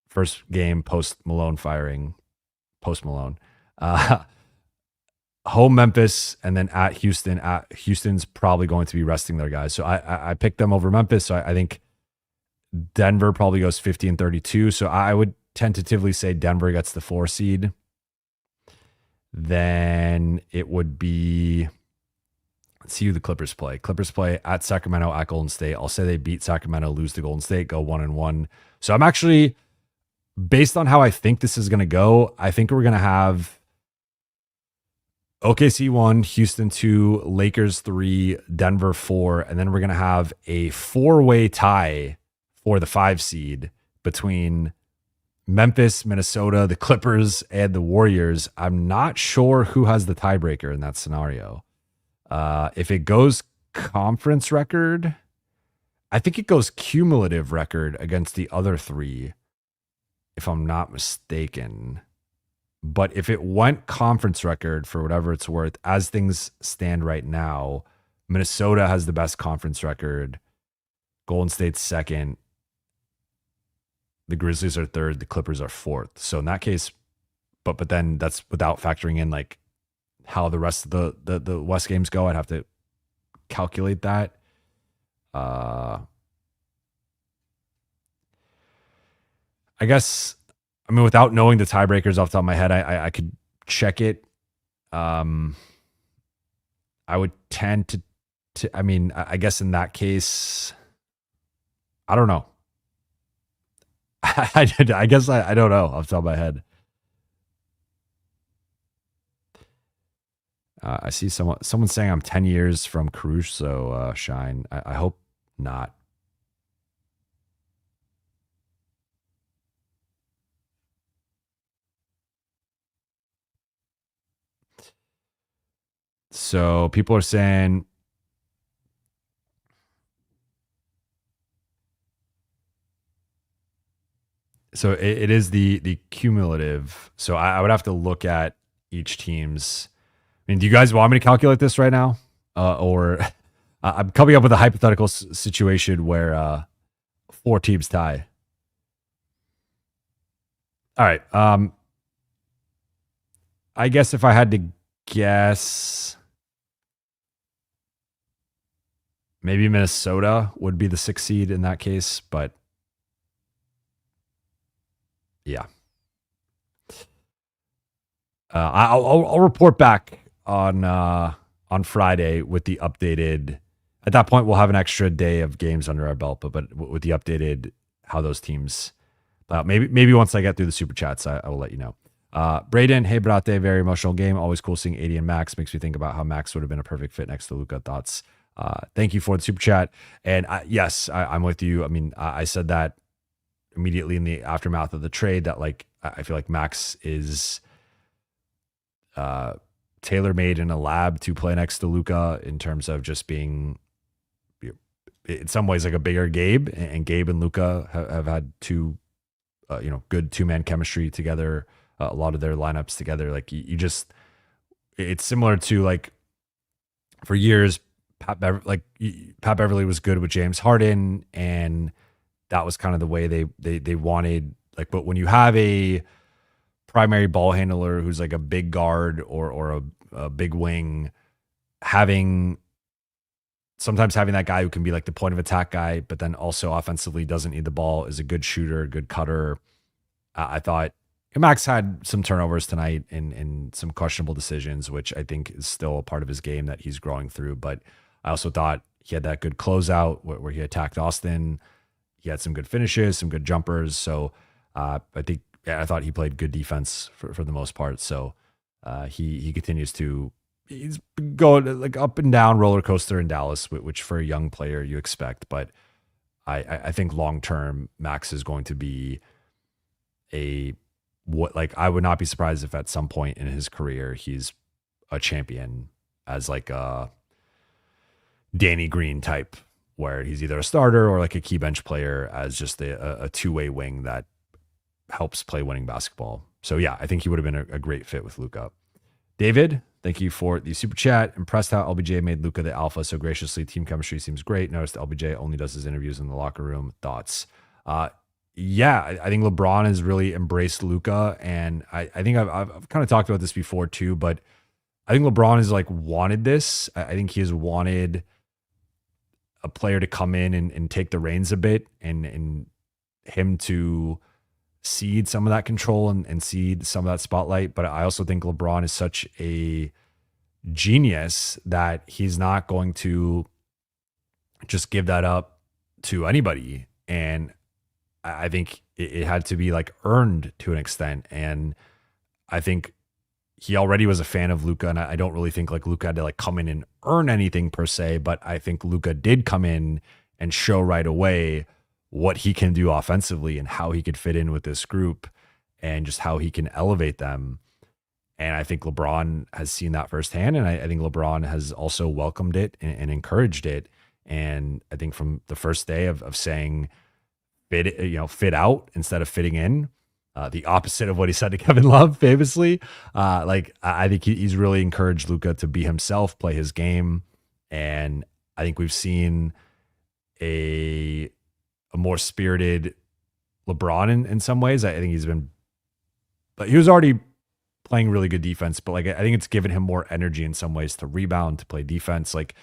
Speaker 2: First game post Malone firing, post Malone. Home Memphis, and then at Houston. Houston's probably going to be resting their guys. So I picked them over Memphis. So I think Denver probably goes 50-32. So I would tentatively say Denver gets the 4 seed. Then it would be, let's see who the Clippers play. Clippers play at Sacramento, at Golden State. I'll say they beat Sacramento, lose to Golden State, go 1-1. So I'm actually, based on how I think this is going to go, I think we're going to have OKC 1, Houston 2, Lakers 3, Denver 4, and then we're going to have a 4-way tie for the 5 seed between Memphis, Minnesota, the Clippers, and the Warriors. I'm not sure who has the tiebreaker in that scenario. If it goes conference record, I think it goes cumulative record against the other 3, if I'm not mistaken. But if it went conference record, for whatever it's worth, as things stand right now, Minnesota has the best conference record. Golden State's second. The Grizzlies are third. The Clippers are fourth. So in that case, but then that's without factoring in like how the rest of the West games go. I'd have to calculate that. I guess, I mean, without knowing the tiebreakers off the top of my head, I could check it. I would tend to, I mean, I guess in that case, I don't know. I guess I don't know off the top of my head. I see someone saying I'm 10 years from Caruso Shine. I hope not. So people are saying, so it is the cumulative. So I would have to look at each team's. I mean, do you guys want me to calculate this right now? Or I'm coming up with a hypothetical situation where 4 teams tie. All right. I guess if I had to guess, maybe Minnesota would be the 6th seed in that case, but yeah. I'll report back on Friday with the updated. At that point, we'll have an extra day of games under our belt, but with the updated how those teams. Maybe once I get through the super chats, I will let you know. Braden, hey Brate, very emotional game. Always cool seeing 80 and Max. Makes me think about how Max would have been a perfect fit next to Luka. Thoughts? Thank you for the super chat. And yes, I'm with you. I mean, I said that immediately in the aftermath of the trade that like I feel like Max is tailor-made in a lab to play next to Luka in terms of just being in some ways like a bigger Gabe, and Gabe and Luka have had two good 2-man chemistry together, a lot of their lineups together. Like you just, it's similar to like for years Pat Beverly was good with James Harden, and that was kind of the way they wanted, like, but when you have a primary ball handler who's like a big guard or a big wing, sometimes having that guy who can be like the point of attack guy, but then also offensively doesn't need the ball, is a good shooter, good cutter. I thought Max had some turnovers tonight and some questionable decisions, which I think is still a part of his game that he's growing through. But I also thought he had that good closeout where he attacked Austin. He had some good finishes, some good jumpers. So I thought he played good defense for the most part. So he continues to, he's going like up and down roller coaster in Dallas, which for a young player you expect. But I think long term Max is going to be I would not be surprised if at some point in his career he's a champion as like a Danny Green type, where he's either a starter or like a key bench player as just a two-way wing that helps play winning basketball. So yeah, I think he would have been a great fit with Luka. David, thank you for the super chat. Impressed how LBJ made Luka the alpha so graciously. Team chemistry seems great. Noticed LBJ only does his interviews in the locker room. Thoughts? Yeah, I think LeBron has really embraced Luka, and I think I've kind of talked about this before too, but I think LeBron has like wanted this. I think he has wanted a player to come in and take the reins a bit, and him to cede some of that control and cede some of that spotlight. But I also think LeBron is such a genius that he's not going to just give that up to anybody. And I think it had to be like earned to an extent. And I think he already was a fan of Luka, and I don't really think like Luka had to like come in and earn anything per se, but I think Luka did come in and show right away what he can do offensively and how he could fit in with this group and just how he can elevate them. And I think LeBron has seen that firsthand, and I think LeBron has also welcomed it and encouraged it. And I think from the first day of saying fit out instead of fitting in, the opposite of what he said to Kevin Love famously. I think he's really encouraged Luka to be himself, play his game. And I think we've seen a more spirited LeBron in some ways. I think he was already playing really good defense, but like, I think it's given him more energy in some ways to rebound, to play defense. Like,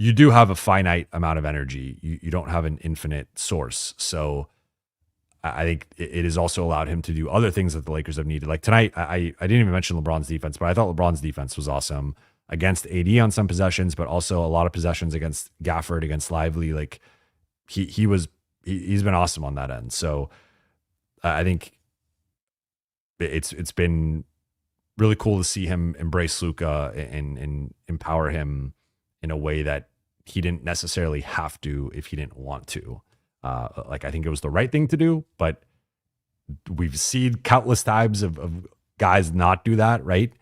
Speaker 2: you do have a finite amount of energy. You don't have an infinite source. So I think it has also allowed him to do other things that the Lakers have needed. Like tonight, I didn't even mention LeBron's defense, but I thought LeBron's defense was awesome against AD on some possessions, but also a lot of possessions against Gafford, against Lively. Like he's been awesome on that end. So I think it's been really cool to see him embrace Luka and empower him in a way that he didn't necessarily have to if he didn't want to. I think it was the right thing to do, but we've seen countless times of guys not do that, right?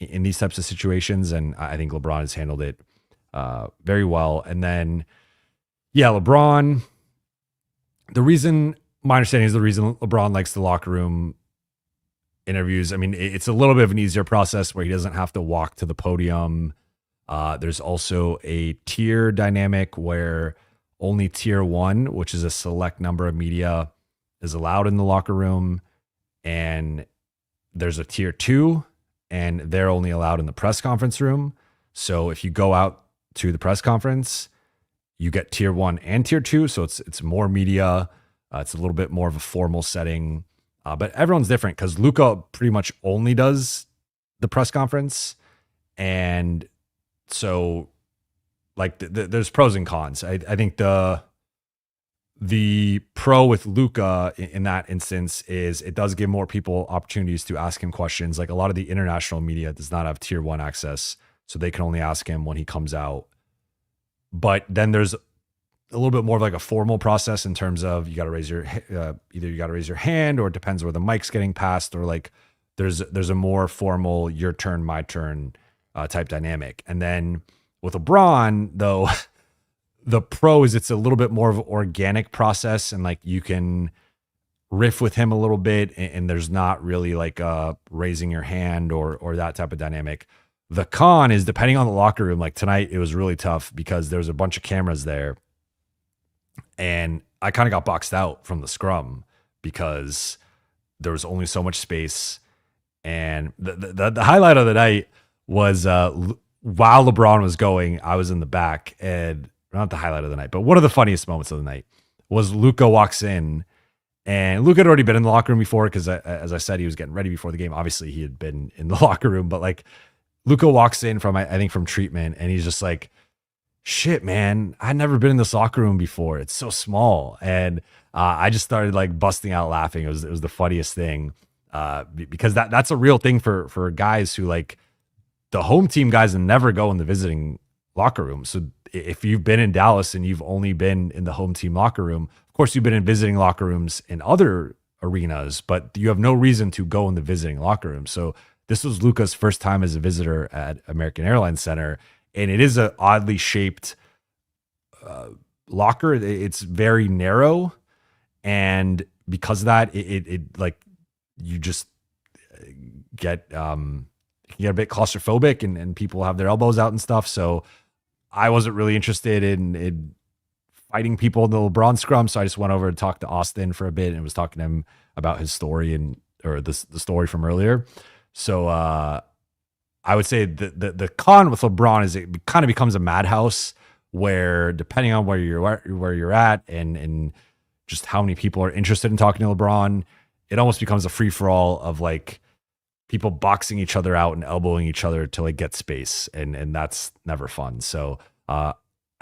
Speaker 2: In these types of situations. And I think LeBron has handled it very well. And then, yeah, LeBron, my understanding is the reason LeBron likes the locker room interviews. I mean, it's a little bit of an easier process where he doesn't have to walk to the podium. There's also a tier dynamic where only tier 1, which is a select number of media, is allowed in the locker room. And there's a tier 2, and they're only allowed in the press conference room. So if you go out to the press conference, you get tier 1 and tier 2. So it's more media. It's a little bit more of a formal setting. But everyone's different because Luka pretty much only does the press conference. And so like there's pros and cons. I think the pro with Luka in that instance is it does give more people opportunities to ask him questions. Like a lot of the international media does not have tier 1 access, so they can only ask him when he comes out. But then there's a little bit more of like a formal process in terms of you got to raise your either you got to raise your hand, or it depends where the mic's getting passed, or like there's a more formal your turn, my turn type dynamic. And then with LeBron though, the pro is it's a little bit more of an organic process, and like you can riff with him a little bit, and there's not really like raising your hand or that type of dynamic. The con is depending on the locker room. Like tonight, it was really tough because there was a bunch of cameras there, and I kind of got boxed out from the scrum because there was only so much space. And the highlight of the night was while LeBron was going, I was in the back, and not the highlight of the night, but one of the funniest moments of the night was Luka walks in, and Luka had already been in the locker room before because, as I said, he was getting ready before the game. Obviously, he had been in the locker room, but like Luka walks in from, I think, from treatment, and he's just like, shit, man, I'd never been in this locker room before. It's so small. And I just started like busting out laughing. It was the funniest thing because that's a real thing for guys who like the home team guys never go in the visiting locker room. So if you've been in Dallas and you've only been in the home team locker room, of course you've been in visiting locker rooms in other arenas, but you have no reason to go in the visiting locker room. So this was Luka's first time as a visitor at American Airlines Center, and it is an oddly shaped locker. It's very narrow, and because of that, it like you just get you get a bit claustrophobic, and people have their elbows out and stuff. So I wasn't really interested in fighting people in the LeBron scrum, so I just went over and talked to Austin for a bit and was talking to him about his story or the story from earlier. So I would say the con with LeBron is it kind of becomes a madhouse where depending on where you're at and just how many people are interested in talking to LeBron, it almost becomes a free for all of like people boxing each other out and elbowing each other to like get space, and that's never fun. So I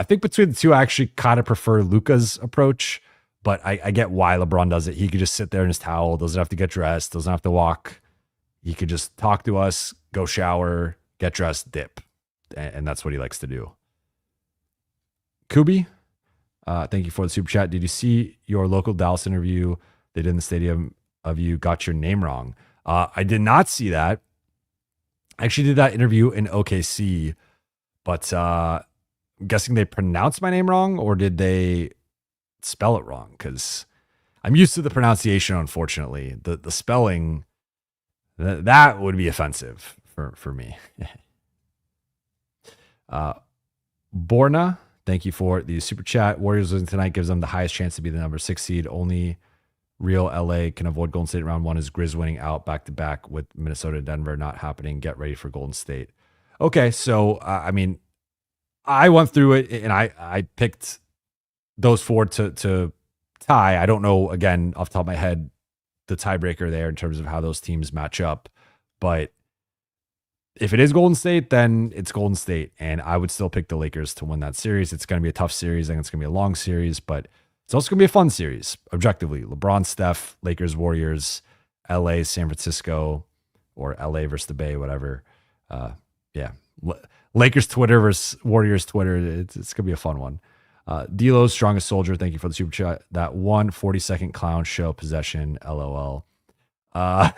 Speaker 2: think between the two, I actually kind of prefer Luka's approach, but I get why LeBron does it. He could just sit there in his towel, doesn't have to get dressed, doesn't have to walk. He could just talk to us, go shower, get dressed, dip. And that's what he likes to do. Kubi, thank you for the super chat. Did you see your local Dallas interview they did in the stadium of you got your name wrong? I did not see that. I actually did that interview in OKC, but I'm guessing they pronounced my name wrong, or did they spell it wrong? Because I'm used to the pronunciation, unfortunately. The spelling, that would be offensive for me. Borna, thank you for the super chat. Warriors losing tonight gives them the highest chance to be the number 6 seed. Only real LA can avoid Golden State round 1 is Grizz winning out back to back with Minnesota and Denver not happening. Get ready for Golden State. Okay, so I mean, I went through it and I picked those 4 to tie. I don't know, again, off the top of my head, the tiebreaker there in terms of how those teams match up. But if it is Golden State, then it's Golden State. And I would still pick the Lakers to win that series. It's going to be a tough series. I think it's going to be a long series, but it's also going to be a fun series, objectively. LeBron, Steph, Lakers, Warriors, LA, San Francisco, or LA versus the Bay, whatever. Yeah. Lakers Twitter versus Warriors Twitter. It's going to be a fun one. D'Lo's strongest soldier. Thank you for the super chat. That 1 40-second clown show possession. LOL. That's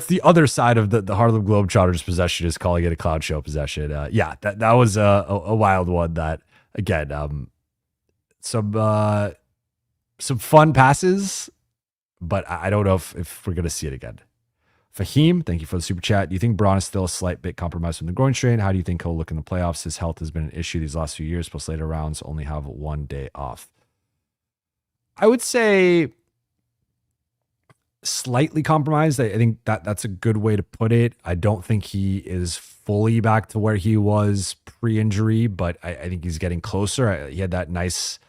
Speaker 2: the other side of the Harlem Globetrotters possession is calling it a clown show possession. Yeah, that was a wild one. That again, some fun passes, but I don't know if we're gonna see it again. Fahim, thank you for the super chat. Do you think Braun is still a slight bit compromised from the groin strain? How do you think he'll look in the playoffs? His health has been an issue these last few years, plus later rounds only have 1 day off. I would say slightly compromised. I think that's a good way to put it. I don't think he is fully back to where he was pre-injury, but I think he's getting closer. He had that nice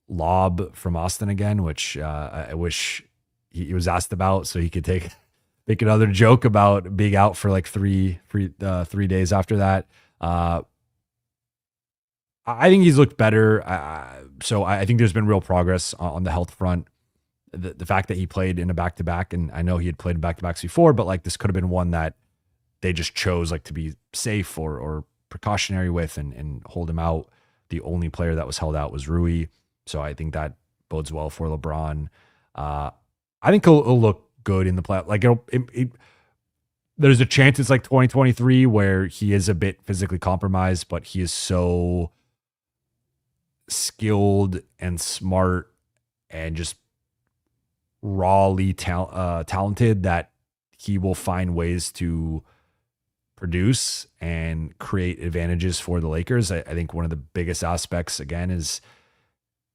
Speaker 2: lob from Austin again, which I wish he was asked about so he could make another joke about being out for like 3 days after that. I think he's looked better. So I think there's been real progress on the health front. The fact that he played in a back-to-back, and I know he had played in back-to-backs before, but like this could have been one that they just chose like to be safe or precautionary with and hold him out. The only player that was held out was Rui. So I think that bodes well for LeBron. I think he'll look good in the playoff. Like there's a chance it's like 2023 where he is a bit physically compromised, but he is so skilled and smart and just rawly talented that he will find ways to produce and create advantages for the Lakers. I think one of the biggest aspects again is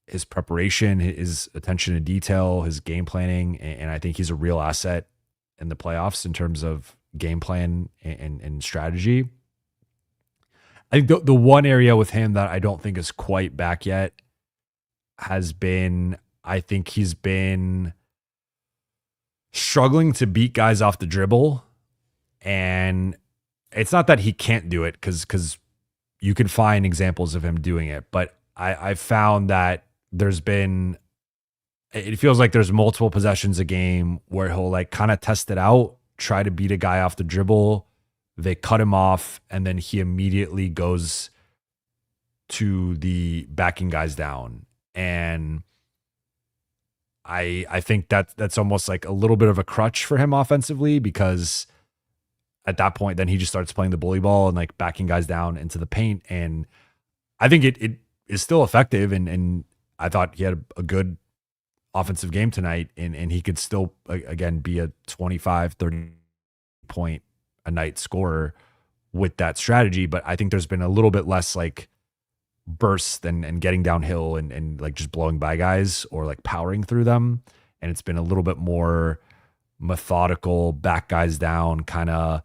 Speaker 2: his preparation, his attention to detail, his game planning, and I think he's a real asset in the playoffs in terms of game plan and strategy. I think the one area with him that I don't think is quite back yet has been, I think he's been struggling to beat guys off the dribble. And it's not that he can't do it because you can find examples of him doing it, but I've found that it feels like there's multiple possessions a game where he'll like kind of test it out, try to beat a guy off the dribble. They cut him off, and then he immediately goes to the backing guys down. And I think that's almost like a little bit of a crutch for him offensively, because at that point, then he just starts playing the bully ball and like backing guys down into the paint. And I think it is still effective. And I thought he had a good offensive game tonight, and he could still, again, be a 25, 30 point a night scorer with that strategy. But I think there's been a little bit less like bursts and getting downhill and like just blowing by guys or like powering through them. And it's been a little bit more methodical, back guys down, kind of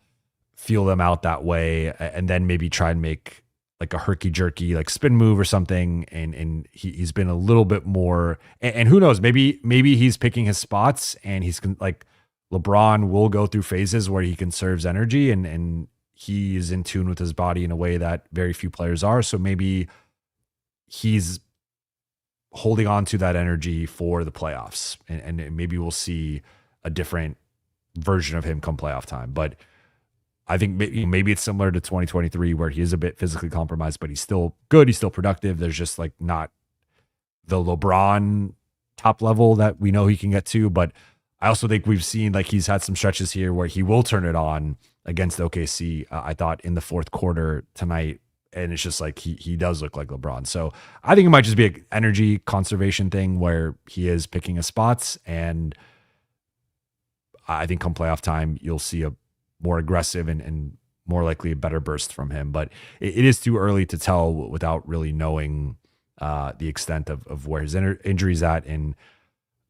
Speaker 2: feel them out that way, and then maybe try and make like a herky-jerky like spin move or something. And he's been a little bit more, and who knows, maybe he's picking his spots, and he's like, LeBron will go through phases where he conserves energy and he is in tune with his body in a way that very few players are. So maybe he's holding on to that energy for the playoffs, and maybe we'll see a different version of him come playoff time. But I think maybe it's similar to 2023 where he is a bit physically compromised, but he's still good. He's still productive. There's just like not the LeBron top level that we know he can get to. But I also think we've seen like he's had some stretches here where he will turn it on against OKC. I thought in the fourth quarter tonight, and it's just like he does look like LeBron. So I think it might just be an energy conservation thing where he is picking his spots, and I think come playoff time you'll see a more aggressive and more likely a better burst from him. But it is too early to tell without really knowing the extent of where his injury's at, and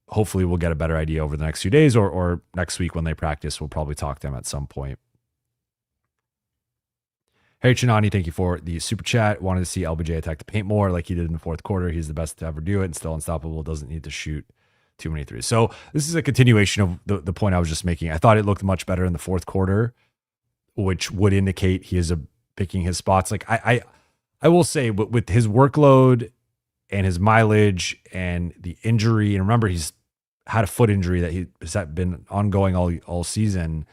Speaker 2: hopefully we'll get a better idea over the next few days or next week when they practice. We'll probably talk to him at some point. Harry Chinani, thank you for the super chat. Wanted to see LBJ attack the paint more like he did in the fourth quarter. He's the best to ever do it and still unstoppable. Doesn't need to shoot too many threes. So this is a continuation of the point I was just making. I thought it looked much better in the fourth quarter, which would indicate he is picking his spots. Like I will say with his workload and his mileage and the injury, and remember he's had a foot injury that has been ongoing all season,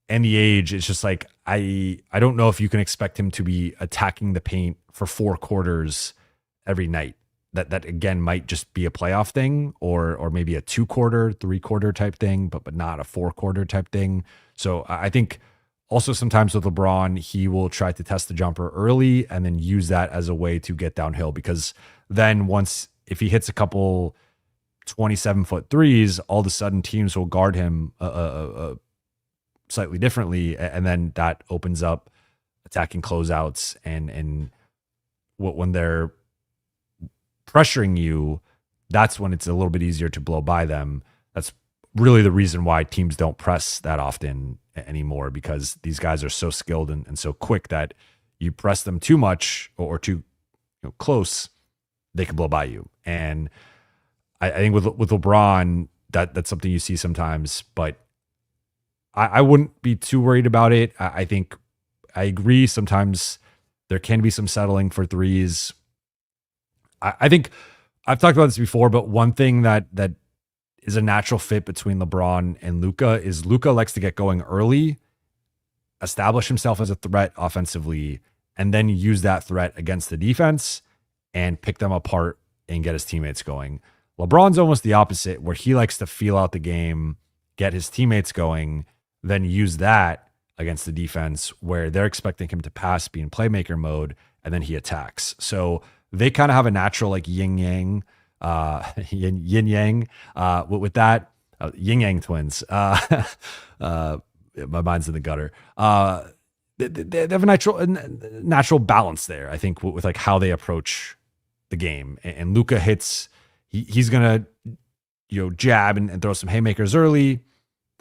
Speaker 2: and the age, it's just like I don't know if you can expect him to be attacking the paint for 4 quarters every night. That again might just be a playoff thing, or maybe a 2-quarter, 3-quarter type thing, but not a 4-quarter type thing. So I think also sometimes with LeBron, he will try to test the jumper early and then use that as a way to get downhill, because then if he hits a couple 27-foot threes, all of a sudden teams will guard him slightly differently, and then that opens up attacking closeouts and when they're pressuring you, that's when it's a little bit easier to blow by them. That's really the reason why teams don't press that often anymore, because these guys are so skilled and so quick that you press them too much or too close, they can blow by you. And I think with LeBron, that's something you see sometimes, but I wouldn't be too worried about it. I think I agree. Sometimes there can be some settling for threes. I think I've talked about this before, but one thing that is a natural fit between LeBron and Luka is Luka likes to get going early, establish himself as a threat offensively, and then use that threat against the defense and pick them apart and get his teammates going. LeBron's almost the opposite, where he likes to feel out the game, get his teammates going, then use that against the defense where they're expecting him to pass, be in playmaker mode, and then he attacks. So they kind of have a natural like yin yang with that. Yin yang twins. My mind's in the gutter. They have a natural balance there, I think, with like how they approach the game. And Luka hits, he's gonna jab and throw some haymakers early,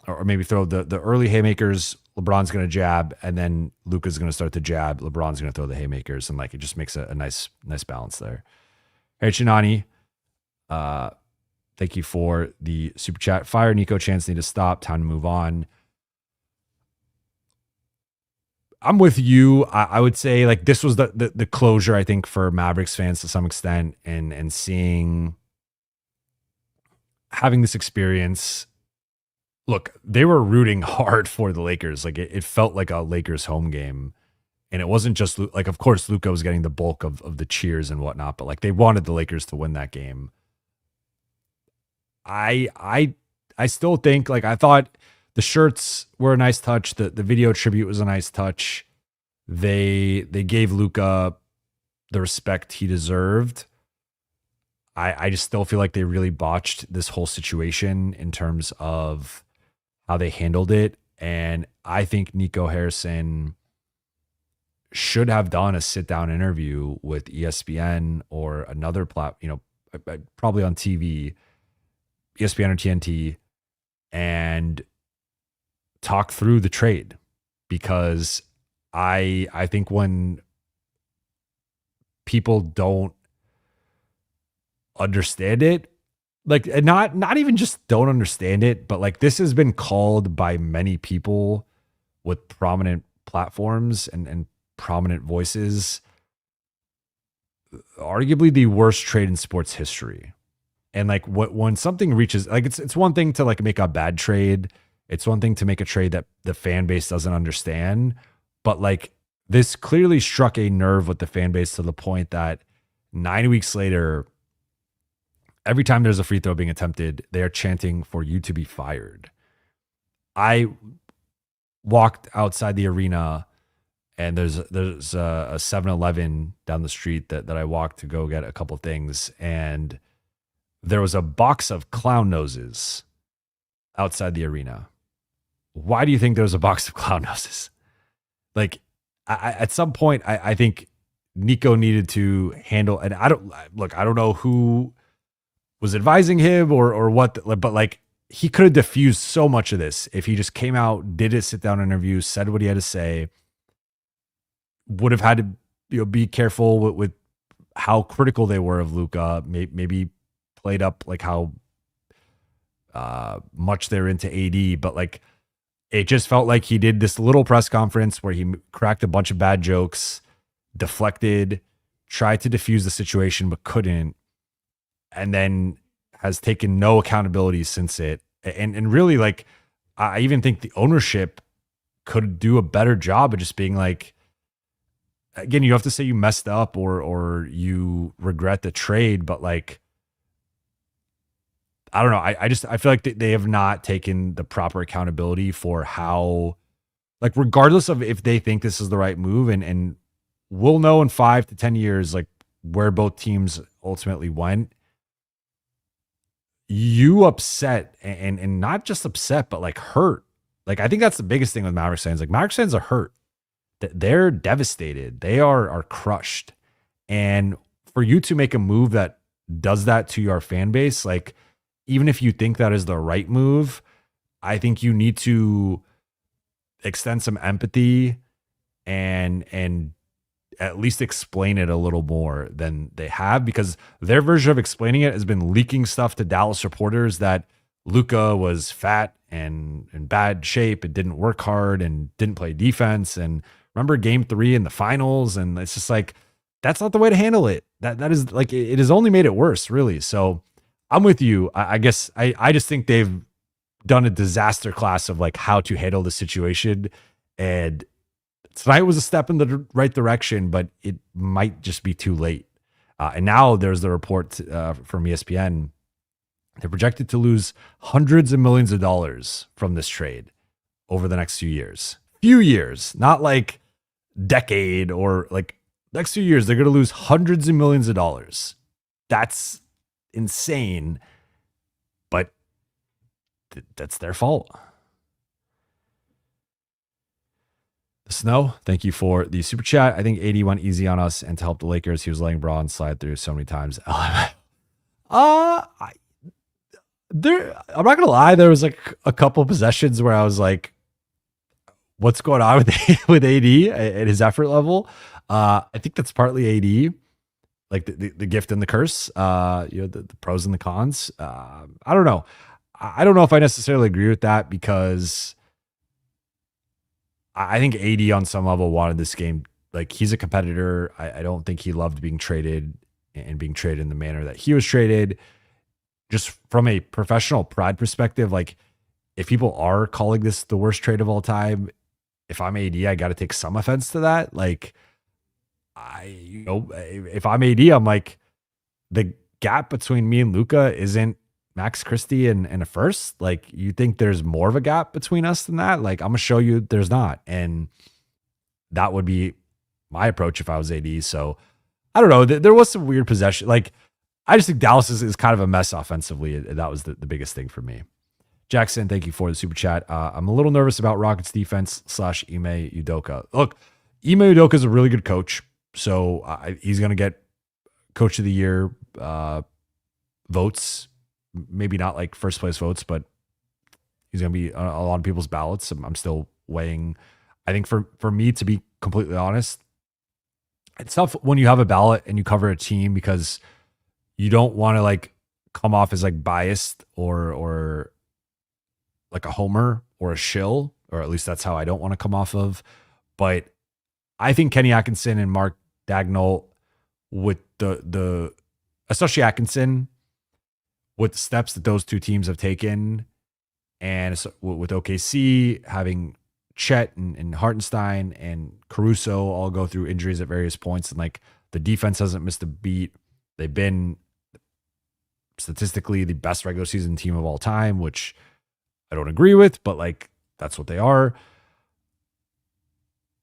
Speaker 2: or maybe throw the early haymakers. LeBron's gonna jab, and then Luka's gonna start to jab. LeBron's gonna throw the haymakers, and like it just makes a nice balance there. Hey Chinani, thank you for the super chat. Fire Nico Chance need to stop. Time to move on. I'm with you. I would say like this was the closure, I think, for Mavericks fans to some extent, and having this experience. Look, they were rooting hard for the Lakers. Like it felt like a Lakers home game, and it wasn't just like, of course, Luka was getting the bulk of the cheers and whatnot, but like they wanted the Lakers to win that game. I still think, like, I thought the shirts were a nice touch. The video tribute was a nice touch. They gave Luka the respect he deserved. I just still feel like they really botched this whole situation in terms of how they handled it. And I think Nico Harrison should have done a sit-down interview with ESPN or another probably on TV, ESPN or TNT, and talk through the trade. Because I think when people don't understand it, like, not even just don't understand it, but like this has been called by many people with prominent platforms and prominent voices, arguably the worst trade in sports history. And like when something reaches, like, it's one thing to like make a bad trade. It's one thing to make a trade that the fan base doesn't understand, but like this clearly struck a nerve with the fan base to the point that 9 weeks later, every time there's a free throw being attempted, they are chanting for you to be fired. I walked outside the arena, and there's a 7-Eleven down the street that I walked to go get a couple things, and there was a box of clown noses outside the arena. Why do you think there was a box of clown noses? Like, at some point, I think Nico needed to handle, and I don't know who was advising him or what, but like he could have diffused so much of this if he just came out, did a sit down interview, said what he had to say. Would have had to be careful with how critical they were of Luka. Maybe played up like how much they're into AD, but like it just felt like he did this little press conference where he cracked a bunch of bad jokes, deflected, tried to diffuse the situation but couldn't, and then has taken no accountability since it. And really, like, I even think the ownership could do a better job of just being like, again, you have to say you messed up or you regret the trade, but like, I don't know. I feel like they have not taken the proper accountability for how, like, regardless of if they think this is the right move, and we'll know in 5 to 10 years, like, where both teams ultimately went. You upset and not just upset, but like hurt Like, I think that's the biggest thing with Mavericks fans. Like, Mavericks fans are hurt. They're devastated. They are crushed. And for you to make a move that does that to your fan base, like, even if you think that is the right move, I think you need to extend some empathy and at least explain it a little more than they have, because their version of explaining it has been leaking stuff to Dallas reporters that Luka was fat and in bad shape and didn't work hard and didn't play defense. And remember game 3 in the finals. And it's just like, that's not the way to handle it. That is like, it has only made it worse, really. So I'm with you. I guess I just think they've done a disaster class of like how to handle the situation. And tonight was a step in the right direction, but it might just be too late. And now there's the report from ESPN. They're projected to lose hundreds of millions of dollars from this trade over the next few years. Few years, not like decade or like next few years. They're going to lose hundreds of millions of dollars. That's insane, but that's their fault. The Snow, thank you for the super chat. I think AD went easy on us, and to help the Lakers, he was letting Braun slide through so many times. I'm not gonna lie, there was like a couple possessions where I was like, what's going on with AD and his effort level? I think that's partly AD, like the gift and the curse, the pros and the cons. I don't know. I don't know if I necessarily agree with that, because I think AD on some level wanted this game. Like, he's a competitor. I don't think he loved being traded and being traded in the manner that he was traded. Just from a professional pride perspective, like, if people are calling this the worst trade of all time, if I'm AD, I got to take some offense to that. Like, if I'm AD, I'm like, the gap between me and Luka isn't Max Christie and a first. Like, you think there's more of a gap between us than that? Like, I'm gonna show you there's not. And that would be my approach if I was AD. So I don't know. There was some weird possession. Like, I just think Dallas is kind of a mess offensively. That was the biggest thing for me. Jackson, thank you for the super chat. I'm a little nervous about Rockets defense / Ime Udoka. Look, Ime Udoka is a really good coach. So he's going to get coach of the year votes. Maybe not like first place votes, but he's going to be on a lot of people's ballots. I'm still weighing. I think for me, to be completely honest, it's tough when you have a ballot and you cover a team, because you don't want to like come off as like biased or like a homer or a shill, or at least that's how I don't want to come off of. But I think Kenny Atkinson and Mark Dagnall, with the especially Atkinson, with the steps that those two teams have taken, and with OKC having Chet and Hartenstein and Caruso all go through injuries at various points, and like the defense hasn't missed a beat. They've been statistically the best regular season team of all time, which I don't agree with, but like, that's what they are.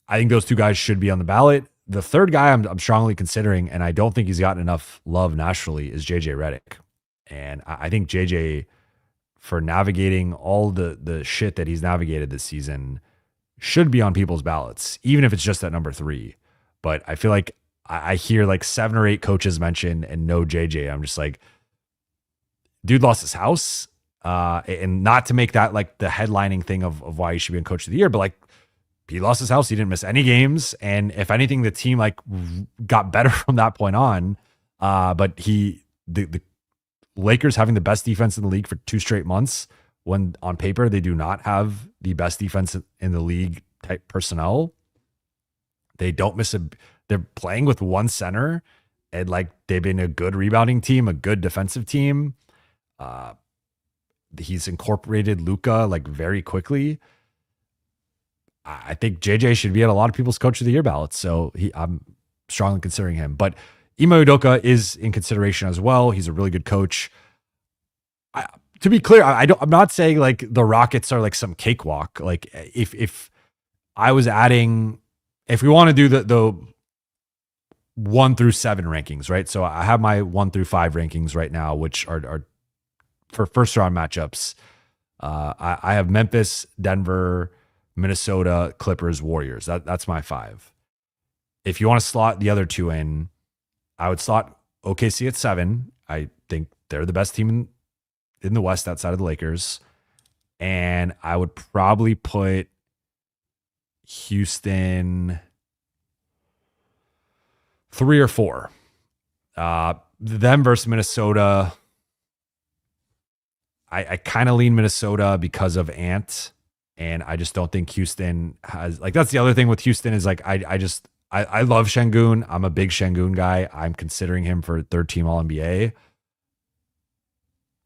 Speaker 2: I think those two guys should be on the ballot. The third guy I'm strongly considering, and I don't think he's gotten enough love nationally, is JJ Redick. And I think JJ, for navigating all the shit that he's navigated this season, should be on people's ballots, even if it's just at number 3. But I feel like I hear like 7 or 8 coaches mention and no JJ. I'm just like, dude lost his house. And not to make that like the headlining thing of why he should be in coach of the year, but like, he lost his house. He didn't miss any games. And if anything, the team like got better from that point on. But the Lakers having the best defense in the league for 2 straight months, when on paper they do not have the best defense in the league type personnel. They don't miss they're playing with one center, and like, they've been a good rebounding team, a good defensive team. He's incorporated Luka like very quickly. I think JJ should be at a lot of people's coach of the year ballots. So I'm strongly considering him, but Ime Udoka is in consideration as well. He's a really good coach. To be clear, I'm not saying like the Rockets are like some cakewalk. Like, if I was adding, if we want to do the 1 through 7 rankings, right? So I have my 1 through 5 rankings right now, which are for first round matchups. I have Memphis, Denver, Minnesota, Clippers, Warriors. That's my 5. If you want to slot the other 2 in, I would slot OKC at 7. I think they're the best team in the West outside of the Lakers. And I would probably put Houston 3 or 4. Them versus Minnesota. I kind of lean Minnesota because of Ant. And I just don't think Houston has, like, that's the other thing with Houston is like, I love Şengün. I'm a big Şengün guy. I'm considering him for 3rd team All NBA.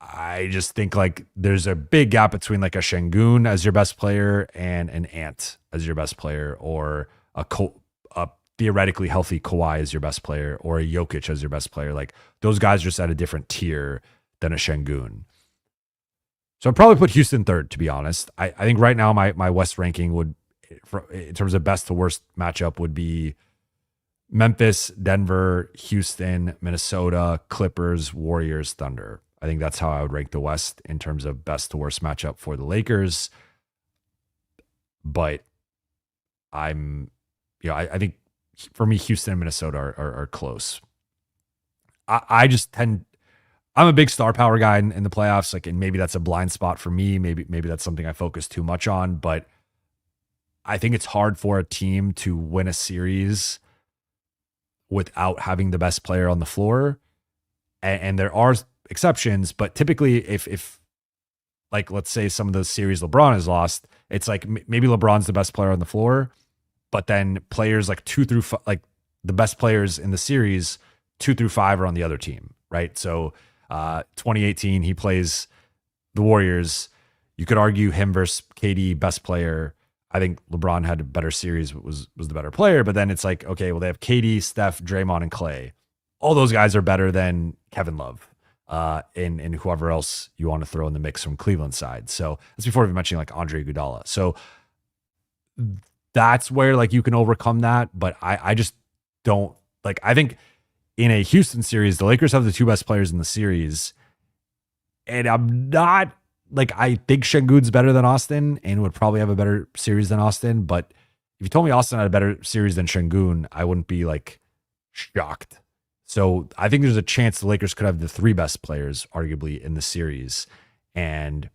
Speaker 2: I just think like there's a big gap between like a Şengün as your best player and an Ant as your best player, or a theoretically healthy Kawhi as your best player, or a Jokic as your best player. Like those guys are just at a different tier than a Şengün. So I'd probably put Houston 3rd, to be honest. I think right now my West ranking would, in terms of best to worst matchup, would be Memphis, Denver, Houston, Minnesota, Clippers, Warriors, Thunder. I think that's how I would rank the West in terms of best to worst matchup for the Lakers. But I think for me, Houston and Minnesota are close. I just tend, I'm a big star power guy in the playoffs. Like, and maybe that's a blind spot for me. Maybe that's something I focus too much on. But I think it's hard for a team to win a series without having the best player on the floor. And there are exceptions, but typically if like, let's say some of the series LeBron has lost, it's like maybe LeBron's the best player on the floor, but then players like 2 through 5, like the best players in the series 2 through 5 are on the other team, right? So 2018, he plays the Warriors. You could argue him versus KD, best player. I think LeBron had a better series, was the better player, but then it's like, okay, well, they have KD, Steph, Draymond, and Clay. All those guys are better than Kevin Love and whoever else you want to throw in the mix from Cleveland side. So that's before even mentioning like Andre Iguodala. So that's where like you can overcome that. But I just don't like, I think in a Houston series, the Lakers have the 2 best players in the series. And I'm not like, I think Şengün's better than Austin and would probably have a better series than Austin. But if you told me Austin had a better series than Şengün, I wouldn't be like shocked. So I think there's a chance the Lakers could have the 3 best players arguably in the series. And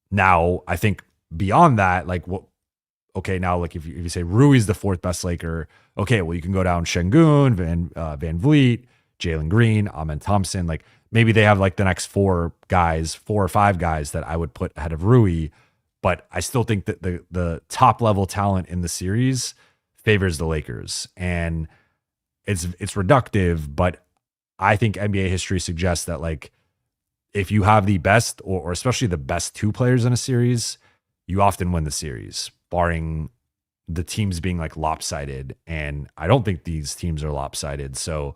Speaker 2: now I think beyond that, like what, okay, now like if you say Rui's the 4th best Laker, okay, well you can go down Şengün, Van Vliet, Jalen Green, Amen Thompson. Like maybe they have like the next 4 or 5 guys that I would put ahead of Rui, but I still think that the top level talent in the series favors the Lakers. And it's reductive, but I think NBA history suggests that like if you have the best or especially the best 2 players in a series, you often win the series, barring the teams being like lopsided. And I don't think these teams are lopsided. So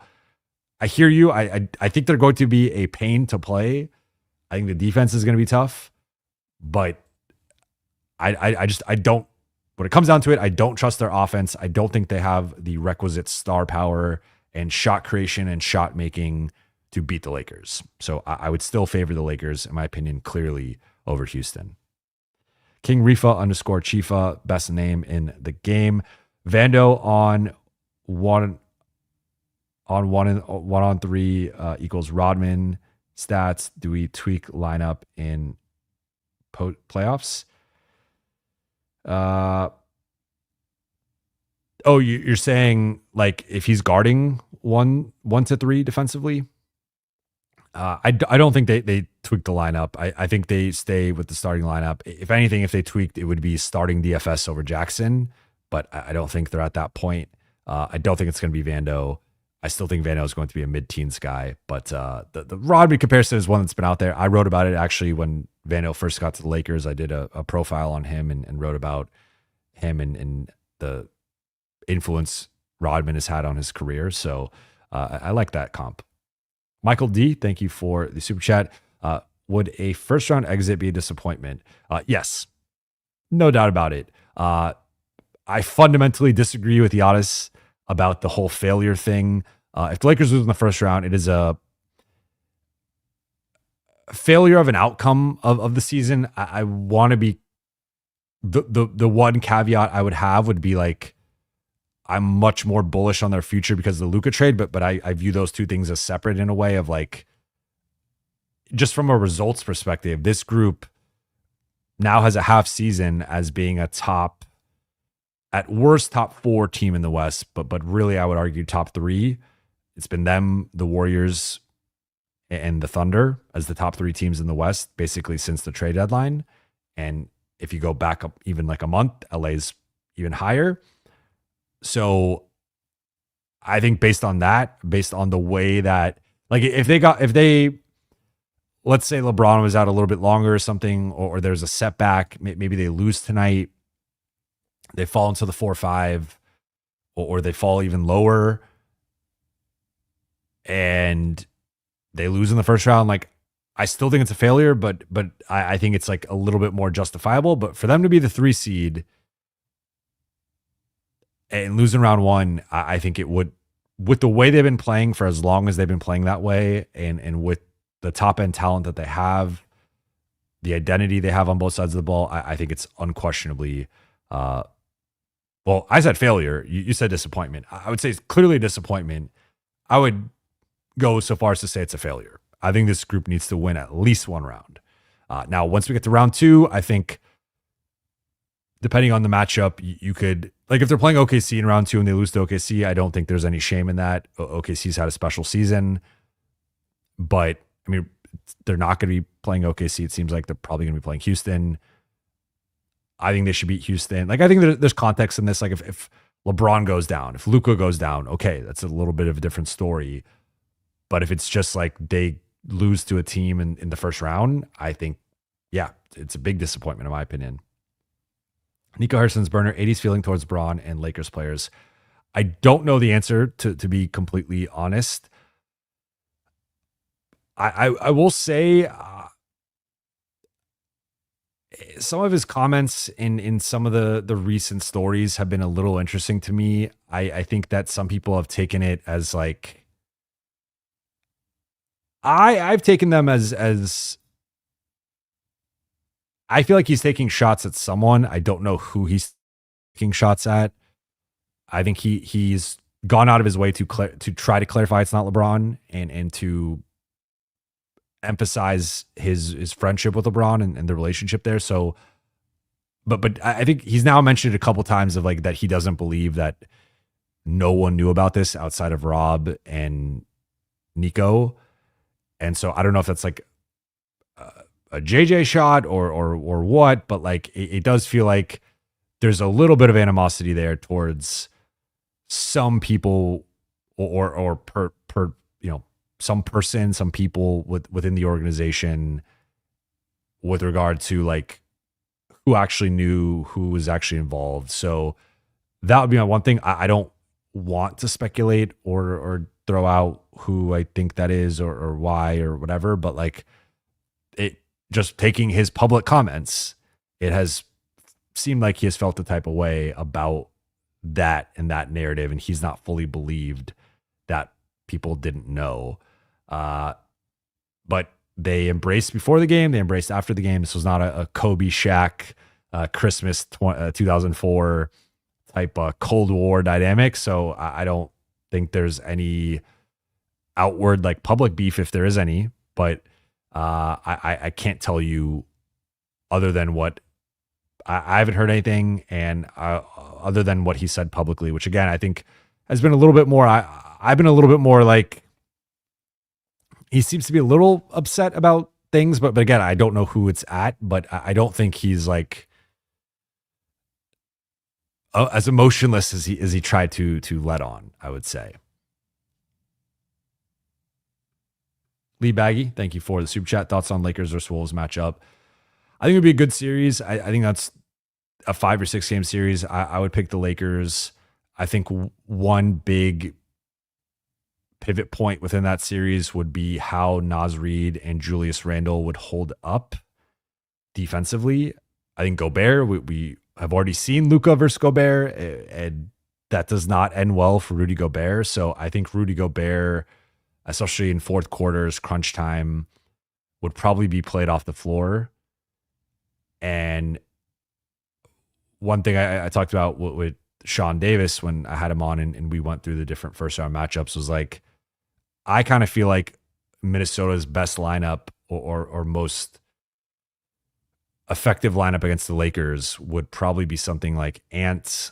Speaker 2: I hear you. I think they're going to be a pain to play. I think the defense is going to be tough, but I don't, when it comes down to it, I don't trust their offense. I don't think they have the requisite star power and shot creation and shot making to beat the Lakers. So I would still favor the Lakers, in my opinion, clearly over Houston. King Rifa _ Chifa, best name in the game. Vando on 1-on-3 equals Rodman stats. Do we tweak lineup in playoffs? You're saying like if he's guarding 1 to 3 defensively? I don't think they tweaked the lineup. I think they stay with the starting lineup. If anything, if they tweaked, it would be starting DFS over Jackson, but I don't think they're at that point. I don't think it's going to be Vando. I still think Vando is going to be a mid-teens guy, but the Rodman comparison is one that's been out there. I wrote about it actually when Vando first got to the Lakers. I did a profile on him and wrote about him and the influence Rodman has had on his career. So I like that comp. Michael D, thank you for the super chat. Would a first round exit be a disappointment? Yes, no doubt about it. I fundamentally disagree with Giannis about the whole failure thing. If the Lakers lose in the first round, it is a failure of an outcome of the season, I want to be the one caveat I would have would be like, I'm much more bullish on their future because of the Luka trade, but I view those two things as separate in a way of like, just from a results perspective, this group now has a half season as being a top, at worst, top 4 team in the West, but really I would argue top 3. It's been them, the Warriors, and the Thunder as the top 3 teams in the West, basically since the trade deadline. And if you go back up even like a month, LA's even higher. So I think based on that, based on the way that, like if they, let's say LeBron was out a little bit longer or something, or there's a setback, maybe they lose tonight, they fall into the 4-5, or they fall even lower and they lose in the first round. Like, I still think it's a failure, but I think it's like a little bit more justifiable. But for them to be the 3 seed and lose in round 1, I think it would, with the way they've been playing for as long as they've been playing that way, and with the top end talent that they have, the identity they have on both sides of the ball, I think it's unquestionably, well, I said failure. You said disappointment. I would say it's clearly a disappointment. I would go so far as to say it's a failure. I think this group needs to win at least one round. Now, once we get to round 2, I think depending on the matchup, you could, like if they're playing OKC in round 2 and they lose to OKC, I don't think there's any shame in that. OKC's had a special season, but I mean, they're not going to be playing OKC. It seems like they're probably going to be playing Houston. I think they should beat Houston. Like, I think there's context in this. Like if LeBron goes down, if Luka goes down, okay, that's a little bit of a different story. But if it's just like they lose to a team in the first round, I think, yeah, it's a big disappointment in my opinion. Nico Harrison's burner, 80s feeling towards Braun and Lakers players. I don't know the answer, to be completely honest. I will say some of his comments in some of the recent stories have been a little interesting to me. I think that some people have taken it as like, I've taken them as I feel like he's taking shots at someone. I don't know who he's taking shots at. I think he's gone out of his way to try to clarify it's not LeBron and to emphasize his friendship with LeBron and the relationship there. So, but I think he's now mentioned it a couple times of like that he doesn't believe that no one knew about this outside of Rob and Nico. And so I don't know if that's like a JJ shot or what, but like it does feel like there's a little bit of animosity there towards some people or per you know, some person, some people within the organization with regard to like who actually knew, who was actually involved. So that would be my one thing. I don't want to speculate or throw out who I think that is or why or whatever, but like it just taking his public comments, it has seemed like he has felt the type of way about that and that narrative, and he's not fully believed that people didn't know. But they embraced before the game, they embraced after the game. This was not a Kobe Shaq Christmas 2004 type Cold War dynamic. So I don't think there's any outward like public beef, if there is any, but I can't tell you other than what I haven't heard anything, and other than what he said publicly, which again I think has been a little bit more. I've been a little bit more like he seems to be a little upset about things, but again I don't know who it's at, but I don't think he's like as emotionless as he tried to let on, I would say. Lee Baggy, thank you for the super chat. Thoughts on Lakers versus Wolves matchup? I think it would be a good series. I think that's a 5 or 6 game series. I would pick the Lakers. I think one big pivot point within that series would be how Naz Reid and Julius Randle would hold up defensively. I think Gobert, we have already seen Luka versus Gobert, and that does not end well for Rudy Gobert. So I think Rudy Gobert, especially in fourth quarters, crunch time, would probably be played off the floor. And one thing I talked about with Sean Davis when I had him on and we went through the different first round matchups was like, I kind of feel like Minnesota's best lineup or most effective lineup against the Lakers would probably be something like Ant,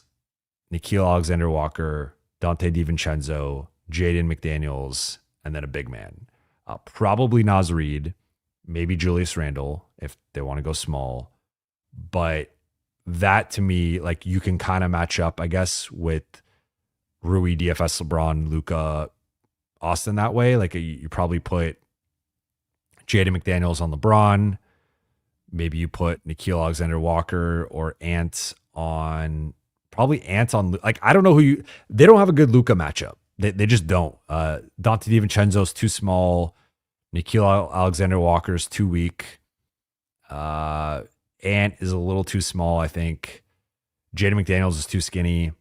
Speaker 2: Nickeil Alexander-Walker, Dante DiVincenzo, Jaden McDaniels, and then a big man. Probably Naz Reid, maybe Julius Randle if they want to go small. But that to me, like you can kind of match up, I guess, with Rui, DFS, LeBron, Luka, Austin that way. Like you probably put Jaden McDaniels on LeBron. Maybe you put Nickeil Alexander-Walker or Ant on, probably Ant on, like, I don't know they don't have a good Luka matchup. They just don't. Dante DiVincenzo's too small. Nickeil Alexander-Walker's too weak. Ant is a little too small, I think. Jaden McDaniels is too skinny.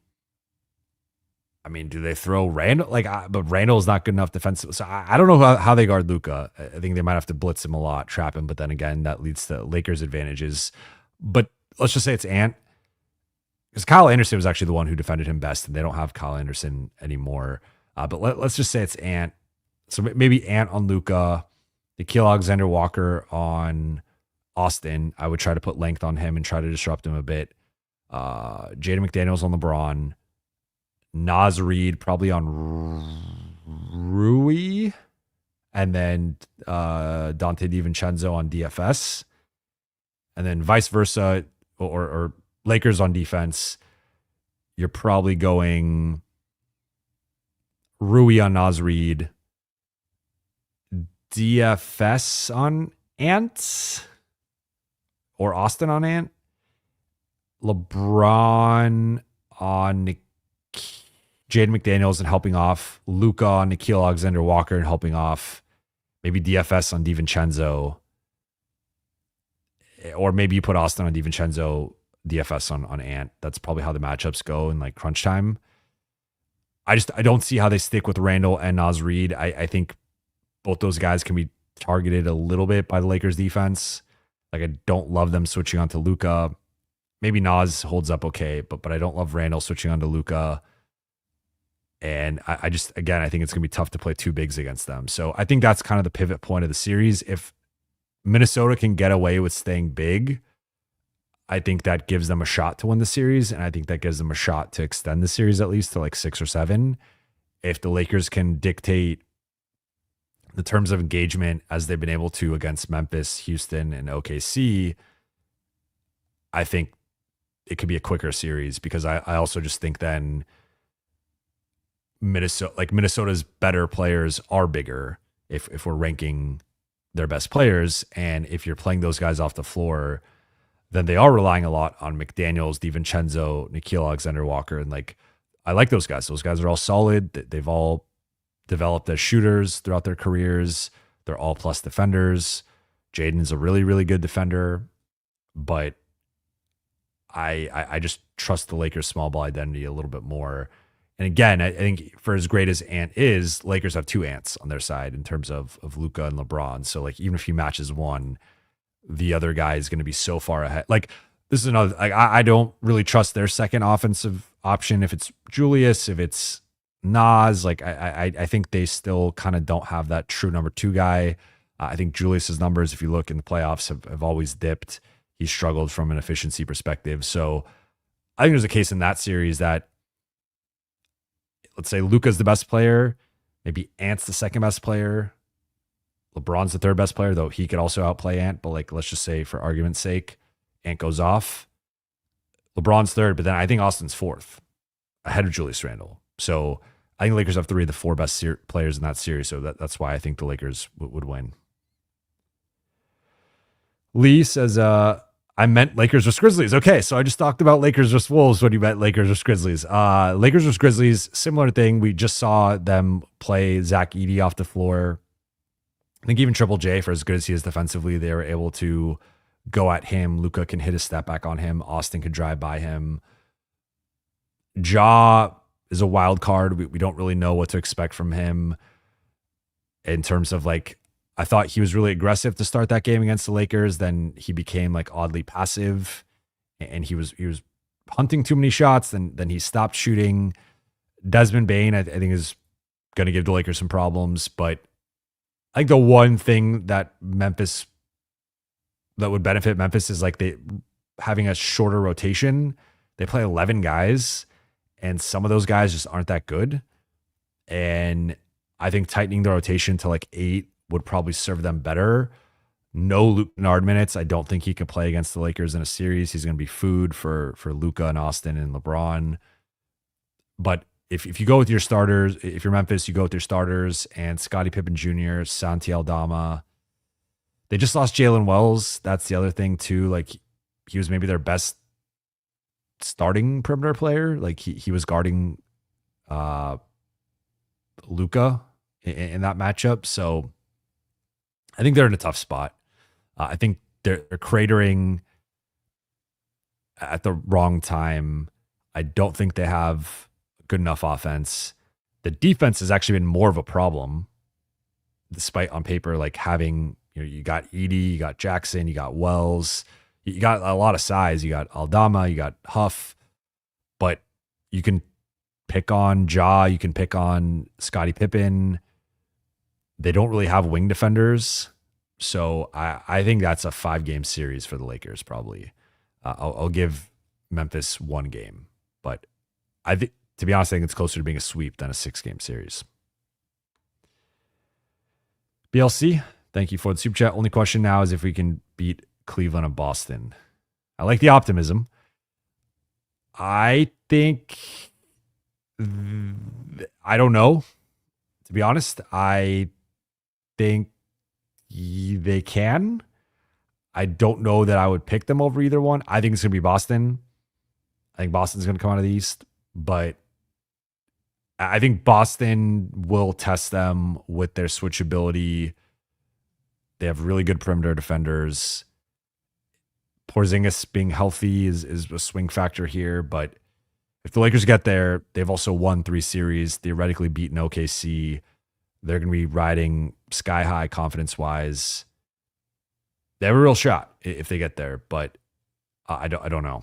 Speaker 2: I mean, do they throw Randall? But Randall is not good enough defensive. So I don't know how they guard Luka. I think they might have to blitz him a lot, trap him. But then again, that leads to Lakers' advantages. But let's just say it's Ant. Because Kyle Anderson was actually the one who defended him best, and they don't have Kyle Anderson anymore. But let's just say it's Ant. So maybe Ant on Luka, Nickeil Alexander-Walker on Austin. I would try to put length on him and try to disrupt him a bit. Jaden McDaniels on LeBron. Naz Reid probably on Rui, and then Dante DiVincenzo on DFS, and then vice versa, or Lakers on defense. You're probably going Rui on Naz Reid, DFS on Ant, or Austin on Ant, LeBron on Jaden McDaniels and helping off, Luka on Nickeil Alexander-Walker and helping off, maybe DFS on DiVincenzo, or maybe you put Austin on DiVincenzo, DFS on Ant. That's probably how the matchups go in like crunch time. I don't see how they stick with Randall and Naz Reid. I think both those guys can be targeted a little bit by the Lakers defense. Like I don't love them switching on to Luka. Maybe Naz holds up okay, but I don't love Randall switching on to Luka. And I just, again, I think it's going to be tough to play two bigs against them. So I think that's kind of the pivot point of the series. If Minnesota can get away with staying big, I think that gives them a shot to win the series. And I think that gives them a shot to extend the series at least to like 6 or 7. If the Lakers can dictate the terms of engagement as they've been able to against Memphis, Houston, and OKC, I think it could be a quicker series because I also just think then Minnesota's better players are bigger if we're ranking their best players. And if you're playing those guys off the floor, then they are relying a lot on McDaniels, DiVincenzo, Nickeil Alexander-Walker. And like, I like those guys. Those guys are all solid. They've all developed as shooters throughout their careers. They're all plus defenders. Jaden's a really, really good defender, but I just trust the Lakers small ball identity a little bit more. And again, I think for as great as Ant is, Lakers have two Ants on their side in terms of Luka and LeBron. So like even if he matches one, the other guy is going to be so far ahead. Like this is another, like I don't really trust their second offensive option. If it's Julius, if it's Naz, like I think they still kind of don't have that true number 2 guy. I think Julius's numbers, if you look in the playoffs, have always dipped. He's struggled from an efficiency perspective. So I think there's a case in that series that, let's say Luka's the best player, maybe Ant's the second best player, LeBron's the third best player, though he could also outplay Ant. But like, let's just say for argument's sake, Ant goes off. LeBron's third, but then I think Austin's fourth, ahead of Julius Randle. So I think the Lakers have 3 of the 4 best players in that series. So that's why I think the Lakers would win. Lee says, I meant Lakers vs. Grizzlies. Okay, so I just talked about Lakers vs. Wolves when you meant Lakers vs. Grizzlies. Lakers vs. Grizzlies, similar thing. We just saw them play Zach Edey off the floor. I think even Triple J, for as good as he is defensively, they were able to go at him. Luka can hit a step back on him. Austin could drive by him. Ja is a wild card. We don't really know what to expect from him in terms of like, I thought he was really aggressive to start that game against the Lakers. Then he became like oddly passive, and he was hunting too many shots. Then he stopped shooting. Desmond Bane, I think, is going to give the Lakers some problems. But I think the one thing that would benefit Memphis is like they having a shorter rotation. They play 11 guys, and some of those guys just aren't that good. And I think tightening the rotation to like 8 would probably serve them better. No Luke Kennard minutes. I don't think he can play against the Lakers in a series. He's going to be food for Luka and Austin and LeBron. But if you go with your starters, if you're Memphis, you go with your starters and Scottie Pippen Jr., Santi Aldama. They just lost Jalen Wells. That's the other thing too. Like he was maybe their best starting perimeter player. Like he was guarding Luka in that matchup. So I think they're in a tough spot. I think they're cratering at the wrong time. I don't think they have good enough offense. The defense has actually been more of a problem, despite on paper like having, you got Edey, you got Jackson, you got Wells, you got a lot of size. You got Aldama, you got Huff, but you can pick on Ja, you can pick on Scottie Pippen. They don't really have wing defenders. So I think that's a 5-game series for the Lakers, probably. I'll give Memphis 1 game, but I think, to be honest, I think it's closer to being a sweep than a 6-game series. BLC, thank you for the super chat. Only question now is if we can beat Cleveland and Boston. I like the optimism. I think, I don't know, to be honest. I think they can. I don't know that I would pick them over either one. I think it's going to be Boston. I think Boston's going to come out of the East, but I think Boston will test them with their switchability. They have really good perimeter defenders. Porzingis being healthy is a swing factor here, but if the Lakers get there, they've also won 3 series, theoretically beaten OKC. They're going to be riding sky high confidence-wise. They have a real shot if they get there, but I don't know.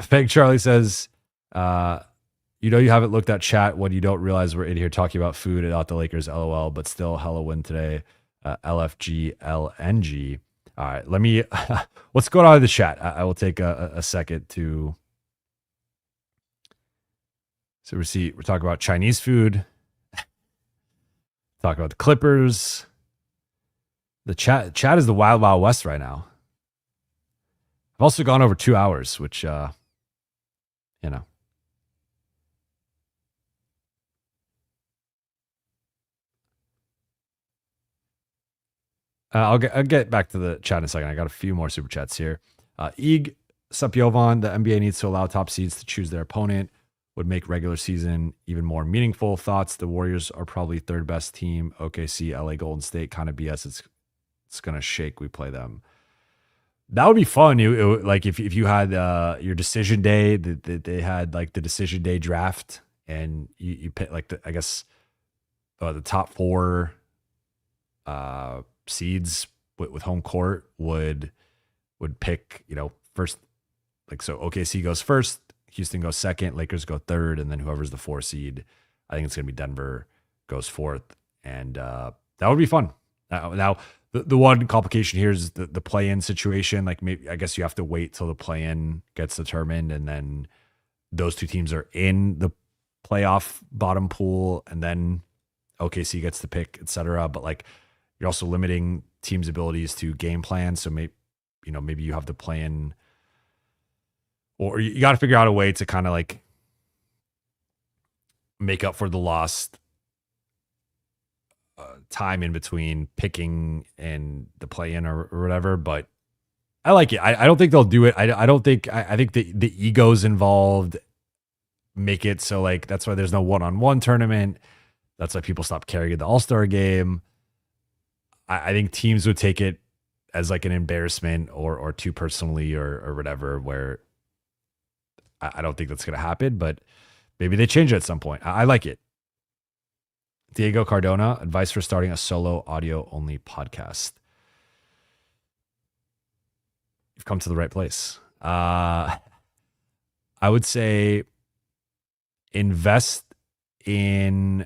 Speaker 2: Fake Charlie says, you haven't looked at chat when you don't realize we're in here talking about food and not the Lakers, LOL, but still hella win today. LFG, LNG. All right, let me, what's going on in the chat? I will take a second to, so we're talking about Chinese food, talk about the Clippers. The chat is the wild, wild west right now. I've also gone over 2 hours, which, I'll get back to the chat in a second. I got a few more super chats here. Eeg, sup Jovan, the NBA needs to allow top seeds to choose their opponent. Would make regular season even more meaningful. Thoughts? The Warriors are probably 3rd best team. OKC, LA, Golden State, kind of BS. It's gonna shake. We play them. That would be fun. Like if you had your decision day, they had like the decision day draft, and you pick like the top 4 seeds with home court would pick, first, like, so OKC goes first, Houston goes second, Lakers go 3rd, and then whoever's the 4 seed, I think it's going to be Denver, goes 4th. And that would be fun. Now the one complication here is the play-in situation. Like, maybe, I guess you have to wait till the play-in gets determined, and then those 2 teams are in the playoff bottom pool, and then OKC gets to pick, etc. But like, you're also limiting teams' abilities to game plan. So maybe you have to play in, or you got to figure out a way to kind of like make up for the lost time in between picking and the play in or whatever. But I like it. I don't think they'll do it. I don't think, I think the egos involved make it so like, that's why there's no one-on-one tournament. That's why people stop carrying the All-Star game. I think teams would take it as like an embarrassment or too personally or whatever, where I don't think that's going to happen. But maybe they change it at some point. I like it. Diego Cardona, advice for starting a solo audio only podcast. You've come to the right place. I would say invest in,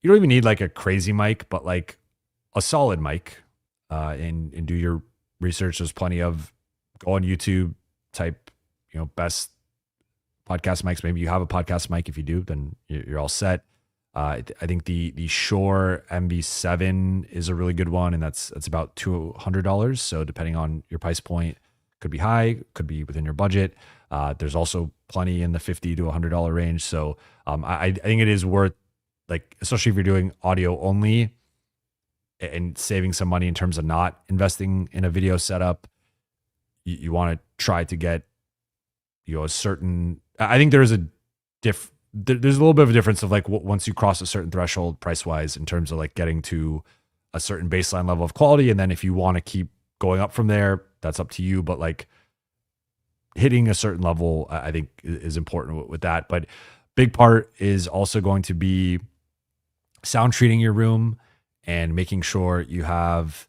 Speaker 2: you don't even need like a crazy mic, but like a solid mic, and do your research. There's plenty of, go on YouTube, type, best podcast mics. Maybe you have a podcast mic. If you do, then you're all set. I think the Shure MV7 is a really good one, and that's about $200. So depending on your price point, could be high, could be within your budget. There's also plenty in the $50 to $100 range. So I think it is worth, like, especially if you're doing audio only and saving some money in terms of not investing in a video setup. You want to try to get a certain. I think there's a little bit of a difference of like once you cross a certain threshold price wise in terms of like getting to a certain baseline level of quality, and then if you want to keep going up from there, that's up to you. But like hitting a certain level, I think is important with that. But big part is also going to be sound treating your room and making sure you have,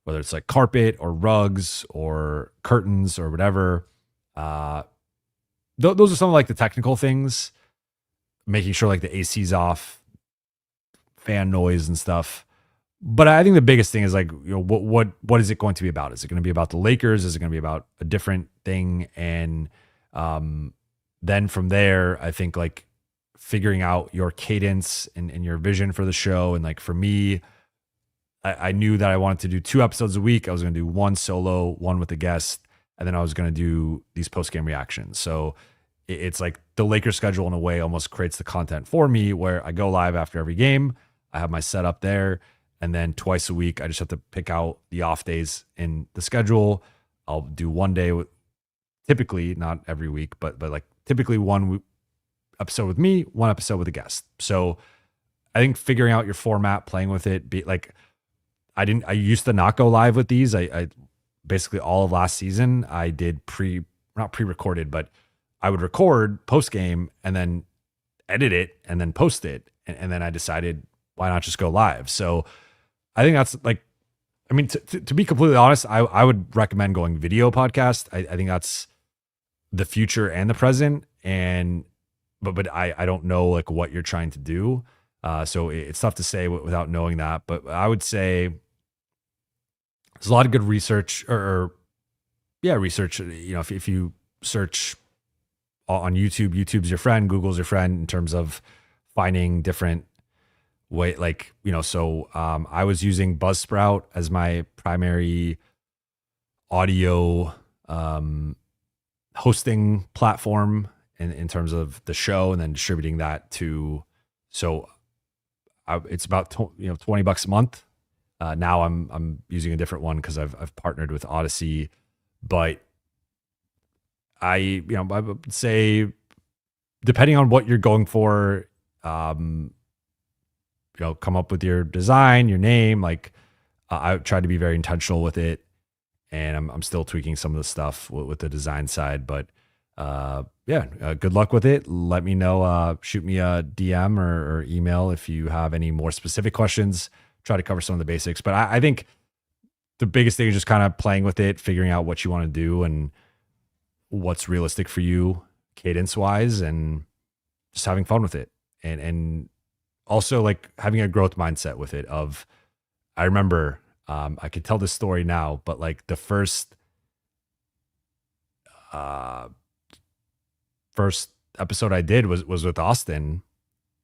Speaker 2: whether it's like carpet or rugs or curtains or whatever. Those are some of like the technical things. Making sure like the AC's off, fan noise and stuff. But I think the biggest thing is like, what is it going to be about? Is it going to be about the Lakers? Is it going to be about a different thing? And then from there, I think like figuring out your cadence and your vision for the show. And like for me, I knew that I wanted to do 2 episodes a week. I was going to do 1 solo, 1 with a guest, and then I was going to do these post-game reactions. So it's like the Lakers schedule in a way almost creates the content for me, where I go live after every game. I have my setup there. And then twice a week, I just have to pick out the off days in the schedule. I'll do 1 day with, typically not every week, but like typically 1 episode with me, 1 episode with a guest. So I think figuring out your format, playing with it, be like, I used to not go live with these. I basically all of last season, I did not pre-recorded, but I would record post game and then edit it and then post it. And then I decided, why not just go live? So I think that's like, I mean, to be completely honest, I would recommend going video podcast. I think that's the future and the present. But I don't know like what you're trying to do. So it's tough to say without knowing that. But I would say there's a lot of good research research. If you search on YouTube, YouTube's your friend, Google's your friend in terms of finding different way, like, so I was using Buzzsprout as my primary audio hosting platform in terms of the show, and then distributing that to, it's about $20 a month. Now I'm using a different one because I've partnered with Odyssey, but I would say, depending on what you're going for, come up with your design, your name. Like I try to be very intentional with it, and I'm still tweaking some of the stuff with the design side. But good luck with it. Let me know. Shoot me a DM or email if you have any more specific questions. Try to cover some of the basics. But I think the biggest thing is just kind of playing with it, figuring out what you want to do and what's realistic for you cadence wise, and just having fun with it. And also like having a growth mindset with it of, I remember, I could tell this story now, but like the first episode I did was with Austin,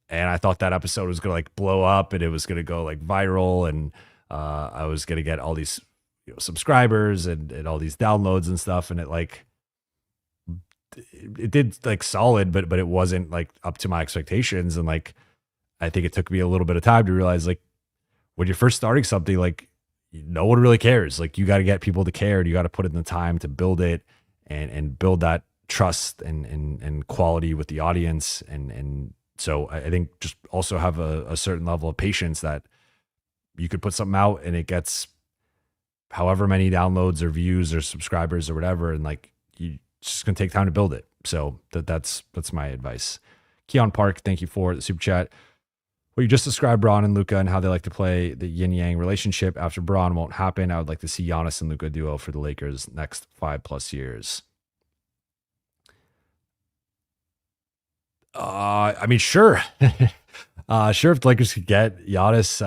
Speaker 2: and I thought that episode was going to like blow up and it was going to go like viral, and I was going to get all these subscribers and all these downloads and stuff. And it did like solid, but it wasn't like up to my expectations. And like, I think it took me a little bit of time to realize, like, when you're first starting something, like no one really cares. Like you got to get people to care, and you got to put in the time to build it and build that trust and quality with the audience. And so I think just also have a certain level of patience that you could put something out and it gets however many downloads or views or subscribers or whatever. And like, it's just going to take time to build it. So that's my advice. Keon Park, thank you for the super chat. Well, you just described Braun and Luka and how they like to play the yin yang relationship. After Braun won't happen, I would like to see Giannis and Luka duo for the Lakers next 5+ years. I mean, sure. Sure, if the Lakers could get Giannis,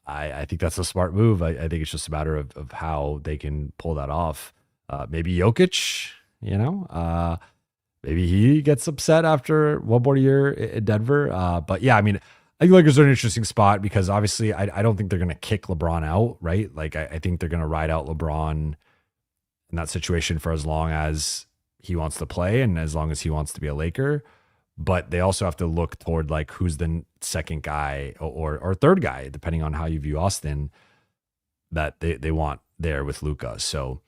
Speaker 2: I think that's a smart move. I think it's just a matter of how they can pull that off. Maybe Jokic, maybe he gets upset after one more year in Denver. But yeah, I mean, I think Lakers are an interesting spot because obviously I don't think they're going to kick LeBron out, right? Like I think they're going to ride out LeBron in that situation for as long as he wants to play and as long as he wants to be a Laker. But they also have to look toward like who's the second guy or third guy, depending on how you view Austin, that they want there with Luka. So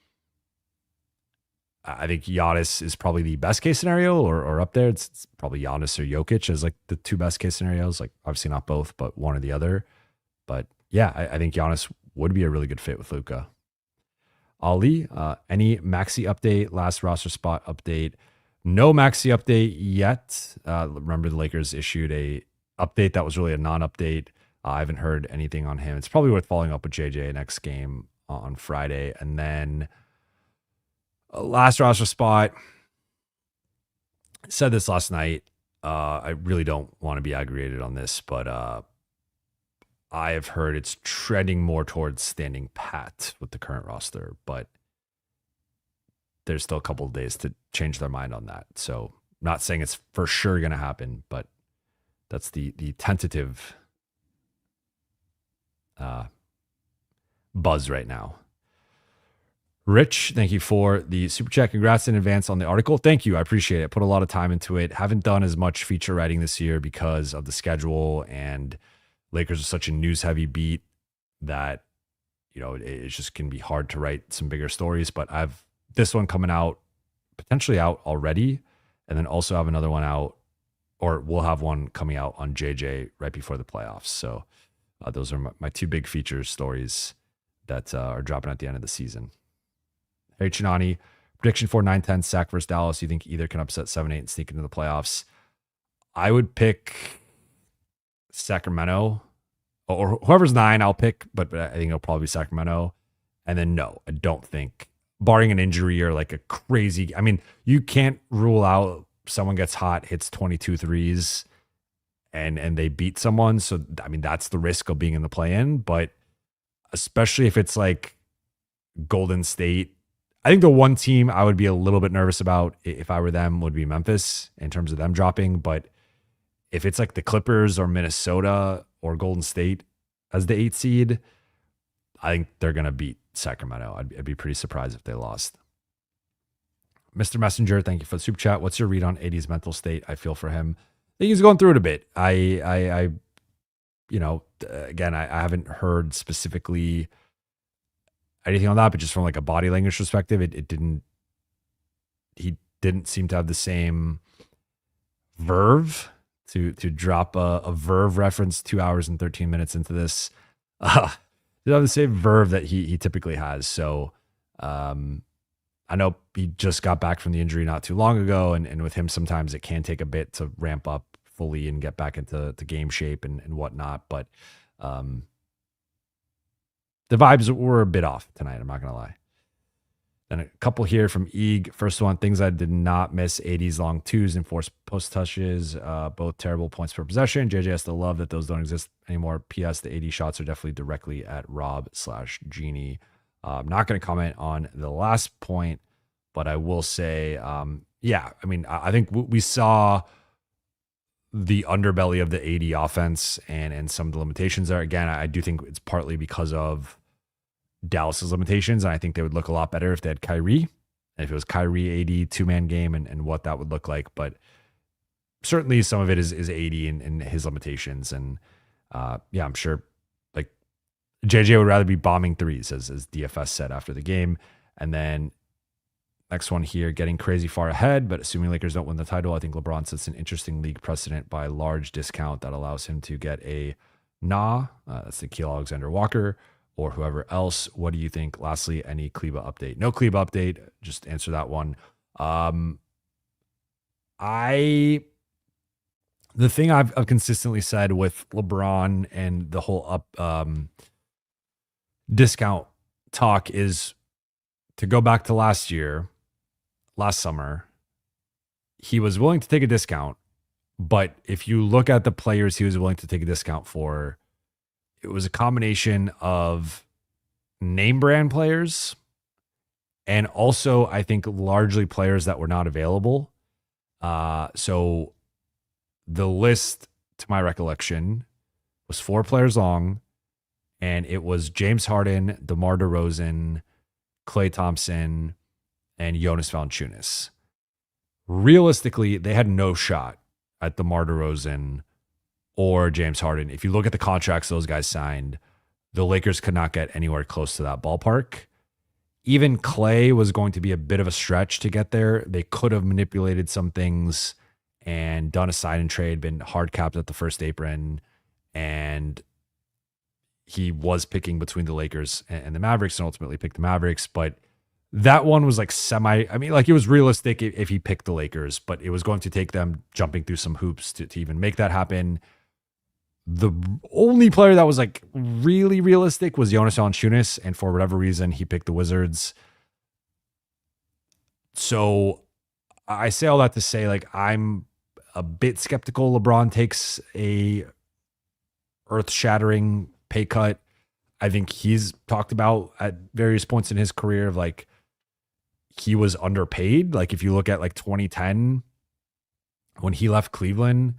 Speaker 2: I think Giannis is probably the best case scenario or up there. It's probably Giannis or Jokic as like the two best case scenarios. Like obviously not both, but one or the other. But yeah, I think Giannis would be a really good fit with Luka. Ali, any Maxi update, last roster spot update? No Maxi update yet. Remember the Lakers issued a update that was really a non-update. I haven't heard anything on him. It's probably worth following up with JJ next game on Friday. And then last roster spot. I said this last night. I really don't want to be aggravated on this, but I have heard it's trending more towards standing pat with the current roster, but there's still a couple of days to change their mind on that. So not saying it's for sure going to happen, but that's the tentative buzz right now. Rich, thank you for the super chat. Congrats in advance on the article. Thank you. I appreciate it. Put a lot of time into it. Haven't done as much feature writing this year because of the schedule, and Lakers are such a news heavy beat that, it just can be hard to write some bigger stories, but I've this one coming out, potentially out already, and then also have another one out, or we'll have one coming out on JJ right before the playoffs. So those are my two big feature stories that are dropping at the end of the season. Hey, Chinani, prediction for 9-10 Sac versus Dallas. You think either can upset 7-8 and sneak into the playoffs? I would pick Sacramento, or whoever's 9, I'll pick, but I think it'll probably be Sacramento. And then no, I don't think, barring an injury or like a crazy, I mean, you can't rule out someone gets hot, hits 22 threes, and they beat someone. So, I mean, that's the risk of being in the play-in. But especially if it's like Golden State, I think the one team I would be a little bit nervous about if I were them would be Memphis in terms of them dropping. But if it's like the Clippers or Minnesota or Golden State as the 8 seed, I think they're going to beat Sacramento. I'd be pretty surprised if they lost. Mr. Messenger, thank you for the super chat. What's your read on AD's mental state? I feel for him. I think he's going through it a bit. Again, I haven't heard specifically anything on that, but just from like a body language perspective, he didn't seem to have the same verve to drop a verve reference 2 hours and 13 minutes into this. Didn't have the same verve that he typically has. So I know he just got back from the injury not too long ago, and with him sometimes it can take a bit to ramp up fully and get back into game shape and whatnot. But the vibes were a bit off tonight, I'm not going to lie. Then a couple here from Eeg. First one, things I did not miss: 80s long twos and forced post touches, both terrible points per possession. JJ has to love that those don't exist anymore. PS, the 80 shots are definitely directly at Rob/Genie. I'm not going to comment on the last point, but I will say, I think we saw the underbelly of the 80 offense and some of the limitations there. Again, I do think it's partly because of Dallas's limitations, and I think they would look a lot better if they had Kyrie, and if it was Kyrie 80 2-man game and what that would look like. But certainly some of it is 80 and his limitations. And I'm sure like JJ would rather be bombing threes, as DFS said after the game. And then next one here, getting crazy far ahead, but assuming Lakers don't win the title, I think LeBron sets an interesting league precedent by a large discount that allows him to get a that's Nikhil Alexander-Walker, or whoever else. What do you think? Lastly, any Kleba update? No Kleba update. Just answer that one. Um, I the thing I've consistently said with LeBron and the whole up discount talk is to go back to last summer, he was willing to take a discount, but if you look at the players he was willing to take a discount for, it was a combination of name brand players and also I think largely players that were not available. So the list, to my recollection, was 4 players long, and it was James Harden, DeMar DeRozan, Klay Thompson, and Jonas Valanciunas. Realistically, they had no shot at DeMar DeRozan or James Harden. If you look at the contracts those guys signed, the Lakers could not get anywhere close to that ballpark. Even Klay was going to be a bit of a stretch to get there. They could have manipulated some things and done a sign and trade, been hard capped at the first apron, and he was picking between the Lakers and the Mavericks and ultimately picked the Mavericks. But that one was like I mean, like it was realistic if he picked the Lakers, but it was going to take them jumping through some hoops to even make that happen. The only player that was like really realistic was Jonas Valanciunas, and for whatever reason, he picked the Wizards. So I say all that to say, like, I'm a bit skeptical LeBron takes a earth-shattering pay cut. I think he's talked about at various points in his career of like he was underpaid. Like if you look at like 2010 when he left Cleveland,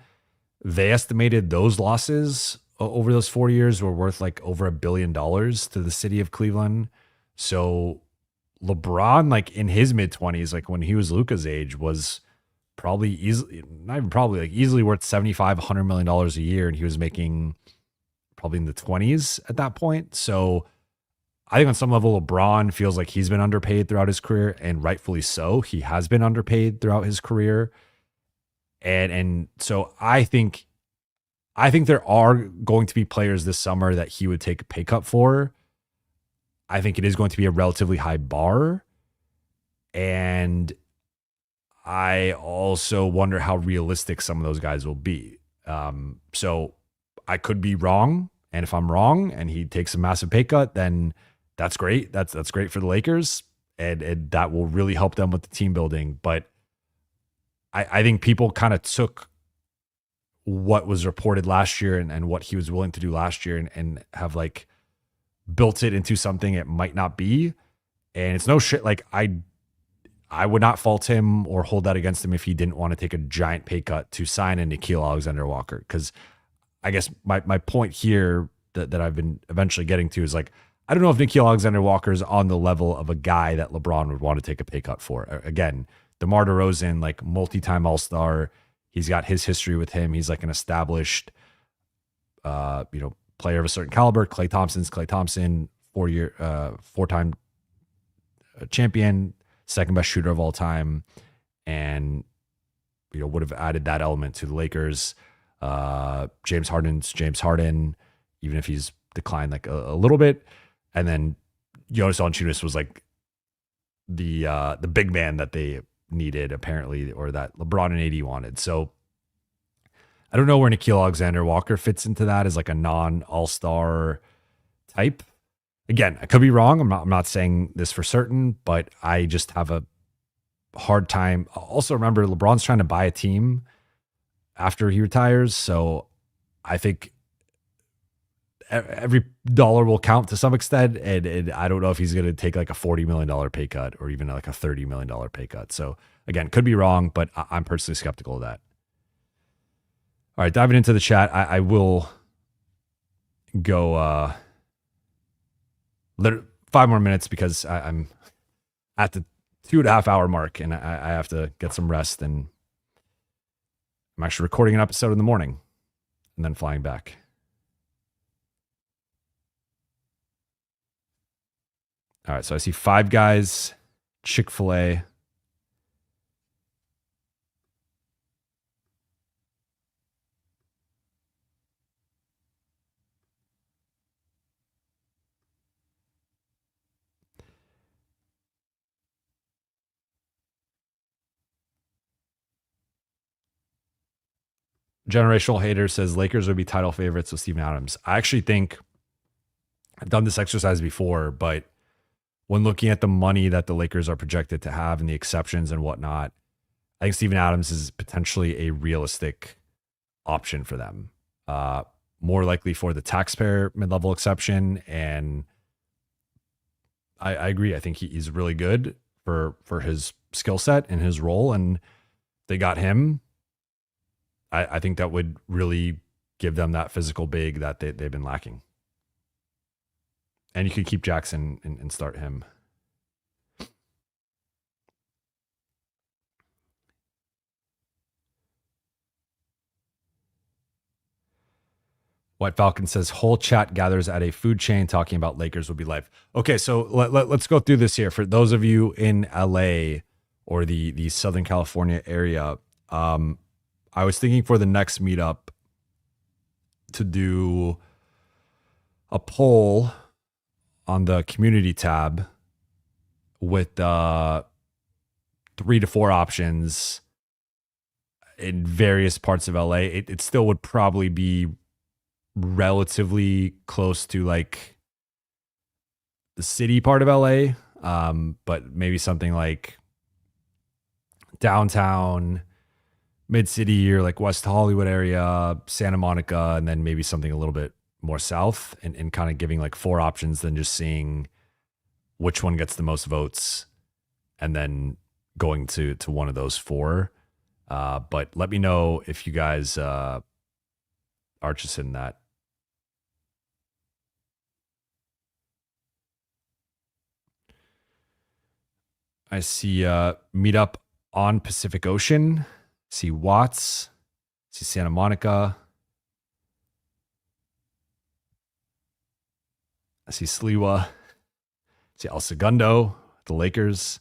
Speaker 2: they estimated those losses over those 4 years were worth like over $1 billion to the city of Cleveland. So LeBron, like in his mid 20s, like when he was Luka's age, was probably easily, not even probably, like easily worth $75-100 million a year. And he was making probably in the 20s at that point. So I think on some level, LeBron feels like he's been underpaid throughout his career, and rightfully so. He has been underpaid throughout his career. And so I think there are going to be players this summer that he would take a pay cut for. I think it is going to be a relatively high bar. And I also wonder how realistic some of those guys will be. So I could be wrong. And if I'm wrong and he takes a massive pay cut, then that's great. That's great for the Lakers. And that will really help them with the team building. But I think people kind of took what was reported last year and what he was willing to do last year and have like built it into something it might not be. And it's no shit. Like I would not fault him or hold that against him if he didn't want to take a giant pay cut to sign a Nickeil Alexander-Walker. Because I guess my point here that I've been eventually getting to is like, I don't know if Nickeil Alexander-Walker is on the level of a guy that LeBron would want to take a pay cut for. Again, DeMar DeRozan, like multi-time All-Star. He's got his history with him. He's like an established, player of a certain caliber. Klay Thompson, 4-time champion, second best shooter of all time, and would have added that element to the Lakers. James Harden, even if he's declined like a little bit, and then Jonas Valanciunas was like the big man that they needed apparently, or that LeBron and AD wanted. So I don't know where Nickeil Alexander-Walker fits into that as like a non-all-star type. Again, I could be wrong. I'm not saying this for certain, but I just have a hard time. Also, remember LeBron's trying to buy a team after he retires, so I think every dollar will count to some extent, and I don't know if he's going to take like a $40 million pay cut or even like a $30 million pay cut. So again, could be wrong, but I'm personally skeptical of that. All right, diving into the chat, I will go 5 more minutes because I'm at the 2.5 hour mark, and I have to get some rest, and I'm actually recording an episode in the morning and then flying back. All right, so I see Five Guys, Chick-fil-A, Generational Hater says Lakers would be title favorites with Steven Adams. I actually think I've done this exercise before, but when looking at the money that the Lakers are projected to have and the exceptions and whatnot, I think Steven Adams is potentially a realistic option for them. More likely for the taxpayer mid-level exception. And I agree. I think he's really good for his skill set and his role. And they got him. I think that would really give them that physical big that they've been lacking. And you could keep Jackson and start him. White Falcon says whole chat gathers at a food chain talking about Lakers would be live. Okay, so let's go through this here. For those of you in LA or the Southern California area, I was thinking for the next meetup to do a poll on the community tab with 3 to 4 options in various parts of LA. It still would probably be relatively close to like the city part of LA, but maybe something like downtown, mid-city, or like West Hollywood area, Santa Monica, and then maybe something a little bit more south, and kind of giving like 4 options, then just seeing which one gets the most votes and then going to one of those 4. But let me know if you guys are just in that. I see meetup on Pacific Ocean. See Watts. See Santa Monica. I see Sliwa. See El Segundo, the Lakers.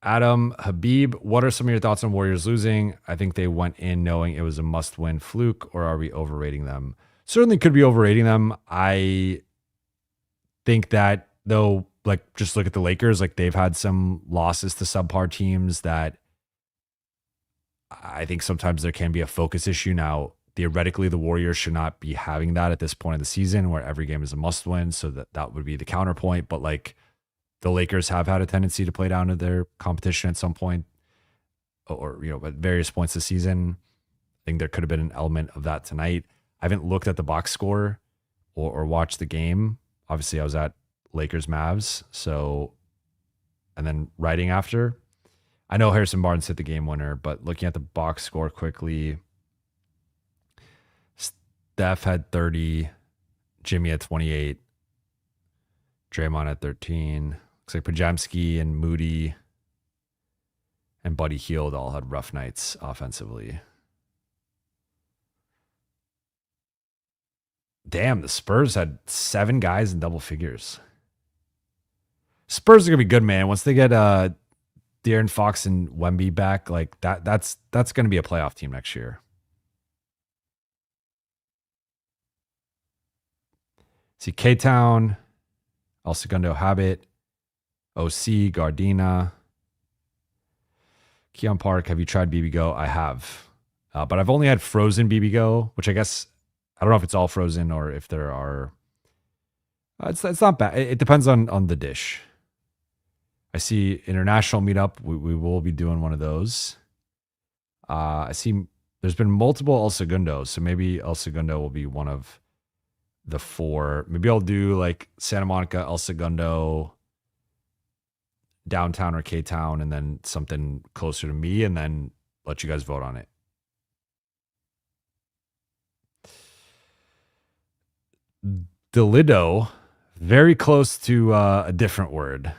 Speaker 2: Adam Habib, what are some of your thoughts on Warriors losing? I think they went in knowing it was a must-win fluke, or are we overrating them? Certainly could be overrating them. I think that, though, like, just look at the Lakers. Like, they've had some losses to subpar teams that I think sometimes there can be a focus issue. Now, theoretically, the Warriors should not be having that at this point of the season where every game is a must-win, so that would be the counterpoint. But, like, the Lakers have had a tendency to play down to their competition at some point, or, at various points this season. I think there could have been an element of that tonight. I haven't looked at the box score or watched the game. Obviously, I was at Lakers-Mavs, and then writing after. I know Harrison Barnes hit the game winner, but looking at the box score quickly, Steph had 30, Jimmy had 28, Draymond had 13. Looks like Pajamski and Moody and Buddy Hield all had rough nights offensively. Damn, the Spurs had 7 guys in double figures. Spurs are gonna be good, man. Once they get De'Aaron Fox and Wemby back, like that's gonna be a playoff team next year. See K-Town, El Segundo Habit, OC, Gardena, Keon Park. Have you tried BB Go? I have, but I've only had frozen BB Go, which I guess I don't know if it's all frozen or if there are. It's not bad. It depends on the dish. I see international meetup. We will be doing one of those. I see there's been multiple El Segundos, so maybe El Segundo will be one of the 4. Maybe I'll do like Santa Monica, El Segundo, downtown or K-Town, and then something closer to me, and then let you guys vote on it. Delido, very close to a different word.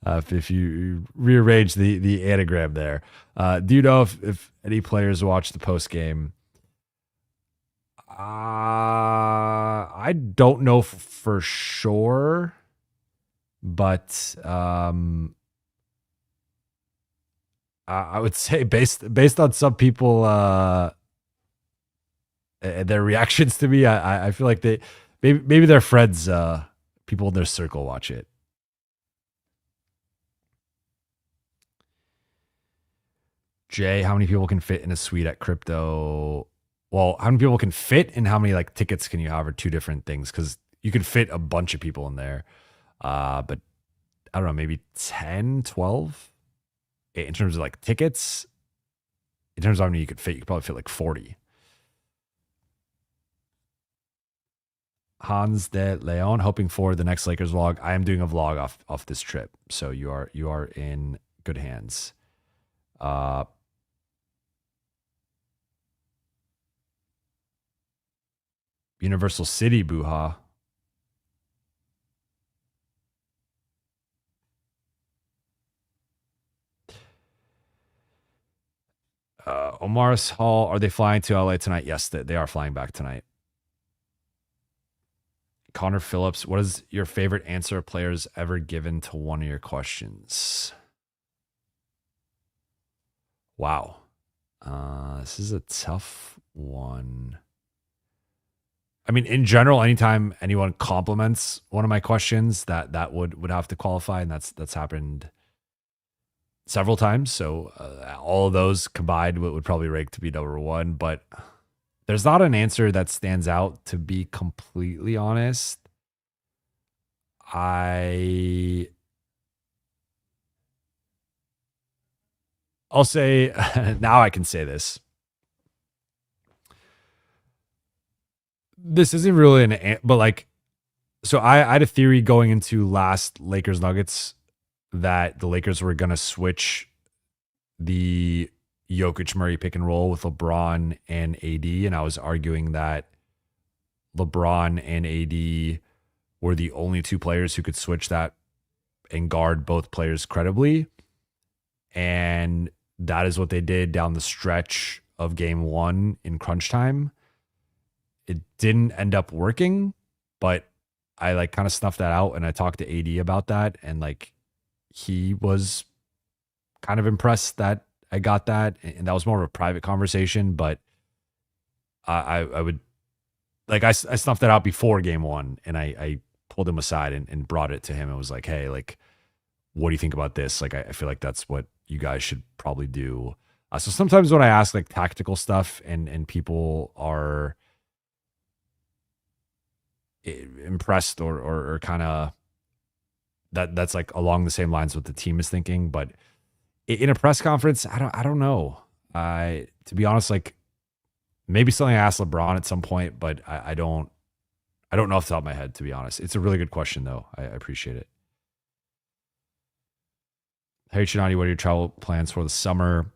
Speaker 2: If you rearrange the anagram there. Do you know if any players watch the post game? I don't know for sure, but I would say based on some people their reactions to me, I feel like maybe their friends, people in their circle watch it. Jay, how many people can fit in a suite at crypto? Well, how many people can fit and how many like tickets can you have are two different things because you can fit a bunch of people in there. But I don't know, maybe 10, 12 in terms of like tickets. In terms of how many you could fit, you could probably fit like 40. Hans de Leon, hoping for the next Lakers vlog. I am doing a vlog off this trip, so you are in good hands. Universal City, Buha. Omar's Hall, are they flying to LA tonight? Yes, they are flying back tonight. Connor Phillips, what is your favorite answer a player's ever given to one of your questions? Wow. This is a tough one. I mean, in general, anytime anyone compliments one of my questions, that would have to qualify, and that's happened several times. So all of those combined would probably rank to be number one. But there's not an answer that stands out, to be completely honest. I'll say now I can say this. This isn't really but like, so I had a theory going into last Lakers Nuggets that the Lakers were going to switch the Jokic Murray pick and roll with LeBron and AD. And I was arguing that LeBron and AD were the only two players who could switch that and guard both players credibly. And that is what they did down the stretch of game one in crunch time. It didn't end up working, but I like kind of snuffed that out and I talked to AD about that. And like, he was kind of impressed that I got that. And that was more of a private conversation, but I would like, I snuffed that out before game one and I pulled him aside and brought it to him. It was like, hey, like, what do you think about this? Like, I feel like that's what you guys should probably do. So sometimes when I ask like tactical stuff and people are impressed or kind of that's like along the same lines what the team is thinking, but in a press conference, I don't know. To be honest, like maybe something I asked LeBron at some point, but I don't know off the top of my head, to be honest. It's a really good question though. I appreciate it. Hey Chinati, what are your travel plans for the summer?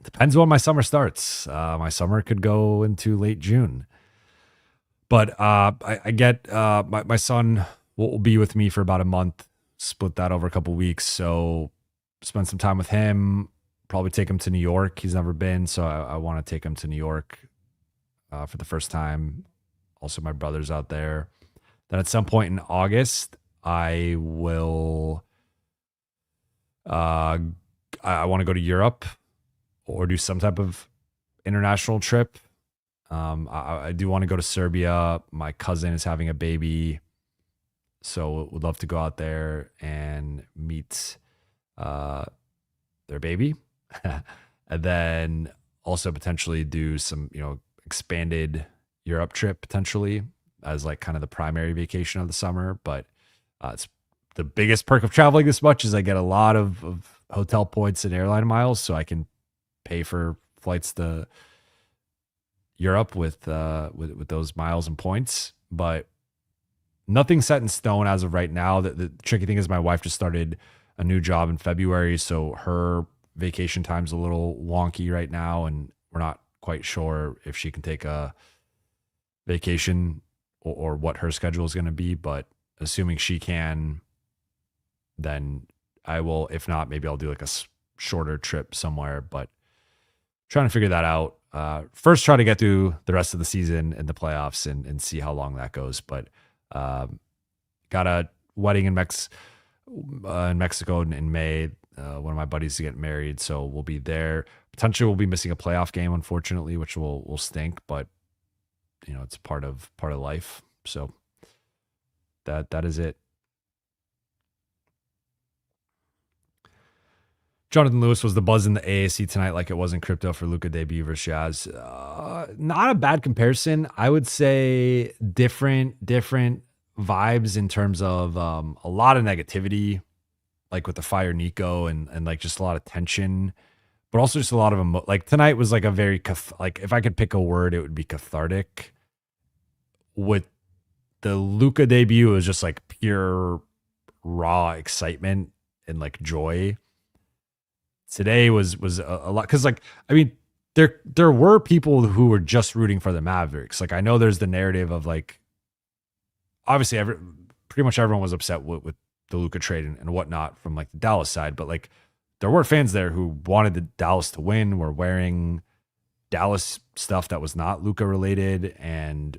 Speaker 2: Depends when my summer starts. My summer could go into late June. But I get my son will be with me for about a month, split that over a couple of weeks. So spend some time with him, probably take him to New York. He's never been. So I want to take him to New York for the first time. Also, my brother's out there. Then at some point in August, I will, I want to go to Europe or do some type of international trip. I do want to go to Serbia. My cousin is having a baby, so would love to go out there and meet their baby, and then also potentially do some, expanded Europe trip potentially as like kind of the primary vacation of the summer. But it's the biggest perk of traveling this much is I get a lot of hotel points and airline miles, so I can pay for flights to Europe with those miles and points. But nothing set in stone as of right now. The tricky thing is my wife just started a new job in February, so her vacation time's a little wonky right now, and we're not quite sure if she can take a vacation or what her schedule is going to be. But assuming she can, then I will. If not, maybe I'll do like a shorter trip somewhere. But trying to figure that out. First, try to get through the rest of the season and the playoffs and see how long that goes. But got a wedding in Mexico in May. One of my buddies to get married, so we'll be there. Potentially, we'll be missing a playoff game, unfortunately, which will stink. But it's part of life. So that is it. Jonathan Lewis was the buzz in the AAC tonight, like it was in crypto for Luka debut versus Jazz. Not a bad comparison. I would say different vibes in terms of a lot of negativity, like with the fire Nico and like just a lot of tension, but also just a lot of like tonight was like a very like if I could pick a word, it would be cathartic. With the Luka debut, it was just like pure raw excitement and like joy. Today was a lot because like I mean there were people who were just rooting for the Mavericks. Like I know there's the narrative of like obviously pretty much everyone was upset with the Luka trade and whatnot from like the Dallas side, but like there were fans there who wanted the Dallas to win, were wearing Dallas stuff that was not Luka related, and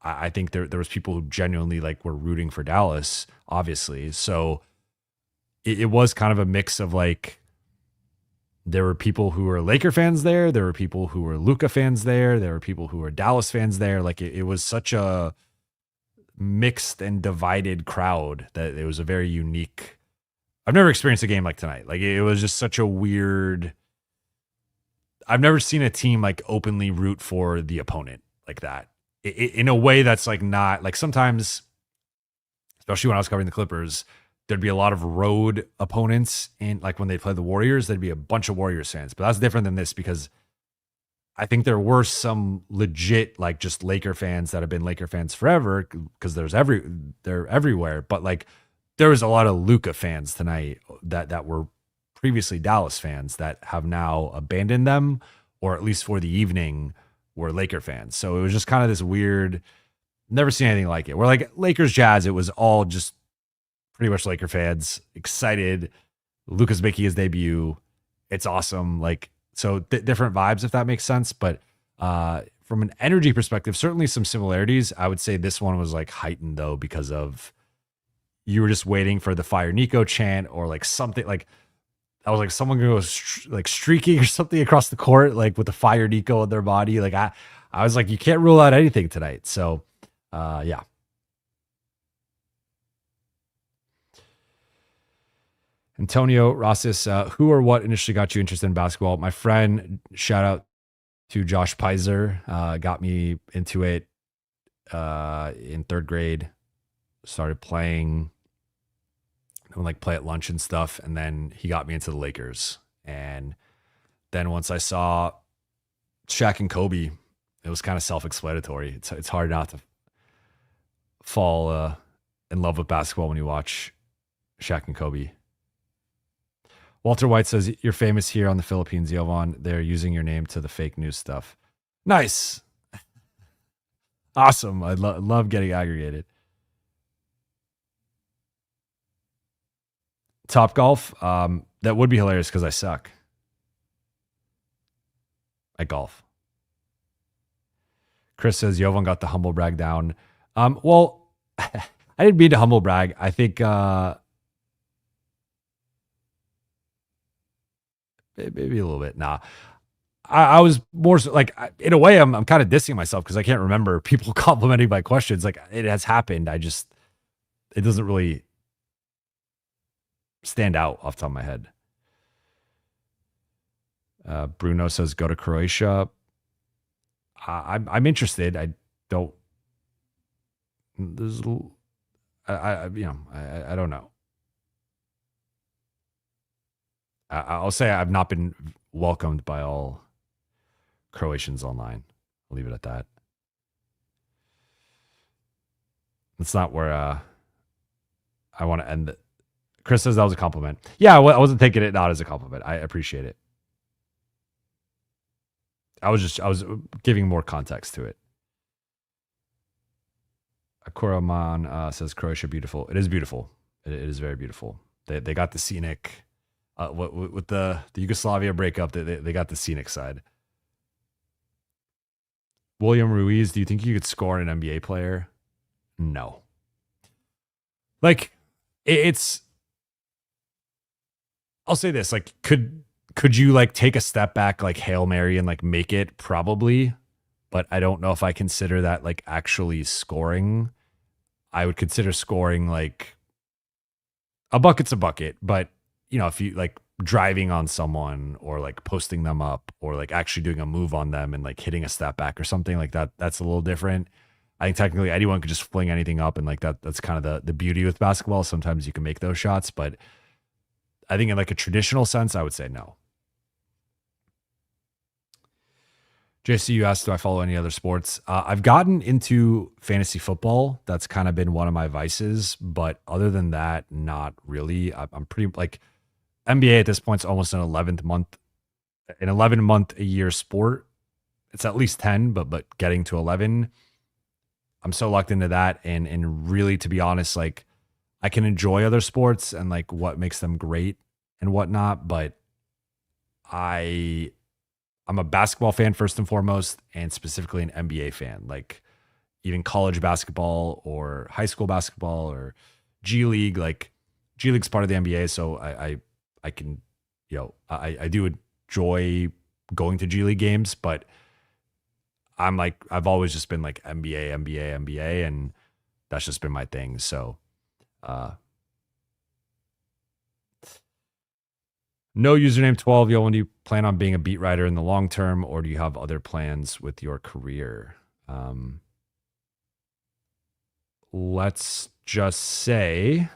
Speaker 2: I think there was people who genuinely like were rooting for Dallas, obviously. So it was kind of a mix of like there were people who were Laker fans there, there were people who were Luka fans there were people who were Dallas fans there. Like it was such a mixed and divided crowd that it was a very unique. I've never experienced a game like tonight. Like it was just such a weird. I've never seen a team like openly root for the opponent like that in a way that's like not like sometimes, especially when I was covering the Clippers, there'd be a lot of road opponents and like when they play the Warriors, there'd be a bunch of Warriors fans, but that's different than this because I think there were some legit like just Laker fans that have been Laker fans forever because they're everywhere. But like there was a lot of Luka fans tonight that were previously Dallas fans that have now abandoned them, or at least for the evening were Laker fans. So it was just kind of this weird, never seen anything like it. Where like Lakers Jazz, it was all just pretty much Laker fans excited. Luka's making his debut. It's awesome. Like, so different vibes, if that makes sense. But from an energy perspective, certainly some similarities. I would say this one was like heightened though, because of you were just waiting for the Fire Nico chant or like something like I was like someone goes like streaking or something across the court, like with the Fire Nico on their body. Like I was like, you can't rule out anything tonight. So yeah. Antonio Rossis, who or what initially got you interested in basketball? My friend, shout out to Josh Pizer, got me into it in third grade. Started playing, like play at lunch and stuff, and then he got me into the Lakers. And then once I saw Shaq and Kobe, it was kind of self-explanatory. It's hard not to fall in love with basketball when you watch Shaq and Kobe. Walter White says, you're famous here on the Philippines, Jovan. They're using your name to the fake news stuff. Nice. Awesome. I love getting aggregated. Top Golf. That would be hilarious because I suck at golf. Chris says, Jovan got the humble brag down. Well, I didn't mean to humble brag. I think maybe a little bit. Nah, I was more like, in a way, I'm kind of dissing myself because I can't remember people complimenting my questions. Like it has happened. It doesn't really stand out off the top of my head. Bruno says, go to Croatia. I'm interested. I don't. There's, I don't know. I'll say I've not been welcomed by all Croatians online. I'll leave it at that. That's not where I want to end it. Chris says that was a compliment. Yeah, I wasn't taking it not as a compliment. I appreciate it. I was giving more context to it. Akuraman says Croatia beautiful. It is beautiful. It is very beautiful. They got the scenic. With the Yugoslavia breakup, they got the scenic side. William Ruiz, do you think you could score an NBA player? No. Like it's. I'll say this: like, could you like take a step back, like Hail Mary, and like make it? Probably, but I don't know if I consider that like actually scoring. I would consider scoring like a bucket's a bucket, but you know, if you like driving on someone or like posting them up or like actually doing a move on them and like hitting a step back or something like that. That's a little different. I think technically anyone could just fling anything up, and like that's kind of the beauty with basketball. Sometimes you can make those shots, but I think in like a traditional sense, I would say no. JC, you asked, do I follow any other sports? I've gotten into fantasy football. That's kind of been one of my vices, but other than that, not really. I'm pretty like NBA at this point is almost an 11 month a year sport. It's at least 10, but getting to 11, I'm so locked into that. And really, to be honest, like I can enjoy other sports and like what makes them great and whatnot, but I'm a basketball fan first and foremost, and specifically an NBA fan. Like even college basketball or high school basketball or G League. Like G League's part of the NBA, so I can, I do enjoy going to G League games, but I've always just been like NBA, and that's just been my thing. So, no username 12. Yo, when do you plan on being a beat writer in the long term, or do you have other plans with your career? Let's just say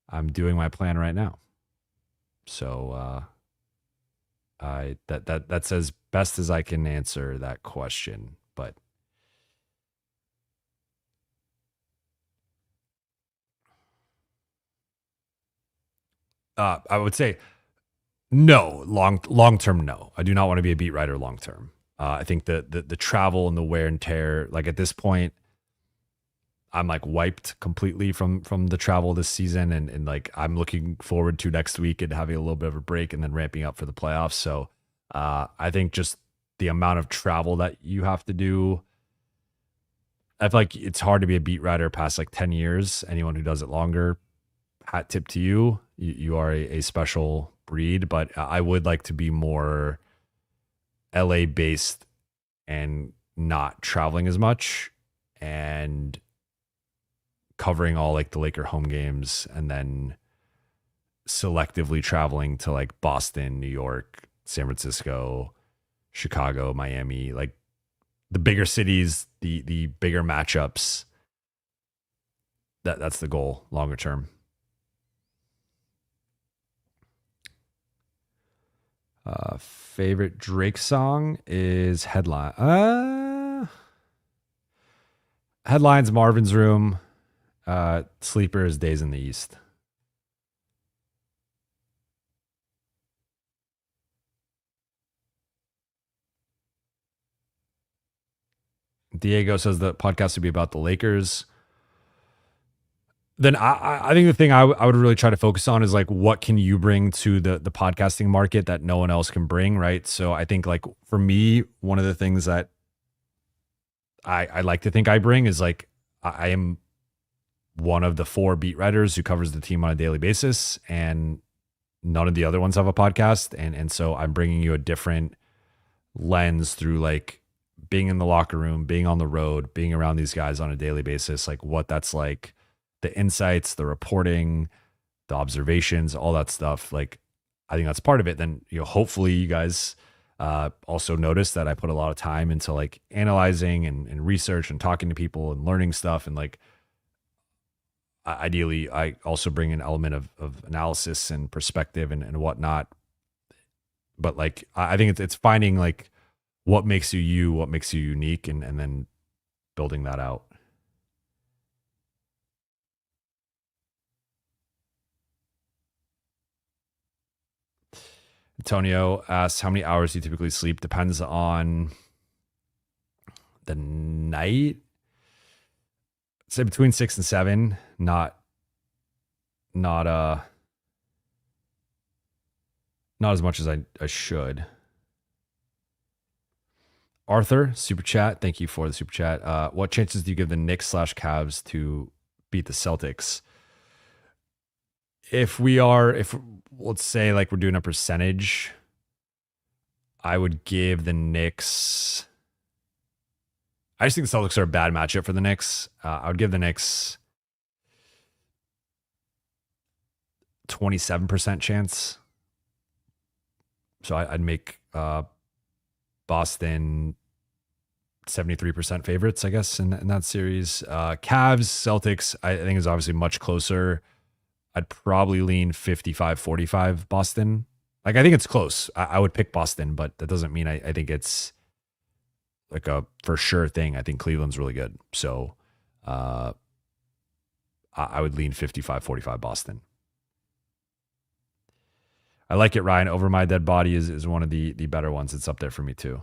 Speaker 2: I'm doing my plan right now. So that's as best as I can answer that question. But I would say no, long term, no. I do not want to be a beat writer long term. I think the travel and the wear and tear, like at this point, I'm like wiped completely from the travel this season, and like I'm looking forward to next week and having a little bit of a break and then ramping up for the playoffs. So I think just the amount of travel that you have to do, I feel like it's hard to be a beat writer past like 10 years. Anyone who does it longer, hat tip to you. You are a special breed, but I would like to be more LA based and not traveling as much and covering all like the Laker home games, and then selectively traveling to like Boston, New York, San Francisco, Chicago, Miami, like the bigger cities, the bigger matchups. That's the goal longer term. Favorite Drake song is Headline. Headlines, Marvin's Room. Sleeper is Days in the East. Diego says the podcast would be about the Lakers. Then I think the thing I would really try to focus on is like, what can you bring to the podcasting market that no one else can bring, right? So I think like for me, one of the things that I like to think I bring is like I am one of the 4 beat writers who covers the team on a daily basis, and none of the other ones have a podcast, and so I'm bringing you a different lens through like being in the locker room, being on the road, being around these guys on a daily basis, like what that's like, the insights, the reporting, the observations, all that stuff. Like, I think that's part of it. Then, hopefully you guys also notice that I put a lot of time into like analyzing and research and talking to people and learning stuff. And like, ideally, I also bring an element of analysis and perspective and whatnot. But like, I think it's finding like what makes you, what makes you unique, and then building that out. Antonio asks, how many hours do you typically sleep? Depends on the night. Say between 6 and 7, not as much as I should. Arthur, super chat. Thank you for the super chat. What chances do you give the Knicks/Cavs to beat the Celtics? If let's say like we're doing a percentage, I would give the Knicks. I just think the Celtics are a bad matchup for the Knicks. I would give the Knicks 27% chance. So I'd make Boston 73% favorites, I guess, in that series. Cavs, Celtics, I think is obviously much closer. I'd probably lean 55-45 Boston. Like, I think it's close. I would pick Boston, but that doesn't mean I think it's like a for sure thing. I think Cleveland's really good. So I would lean 55-45 Boston. I like it, Ryan. Over My Dead Body is one of the better ones. It's up there for me too.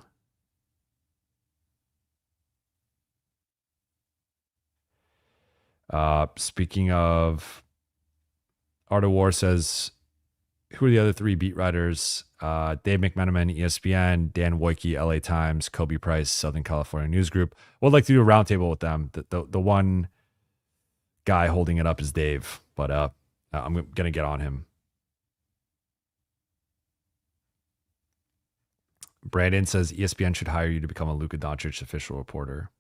Speaker 2: Speaking of, Art of War says, who are the other three beat writers? Dave McMenamin, ESPN, Dan Wojcicki, LA Times, Kobe Price, Southern California News Group. Would like to do a roundtable with them. The one guy holding it up is Dave, but I'm going to get on him. Brandon says ESPN should hire you to become a Luka Doncic official reporter.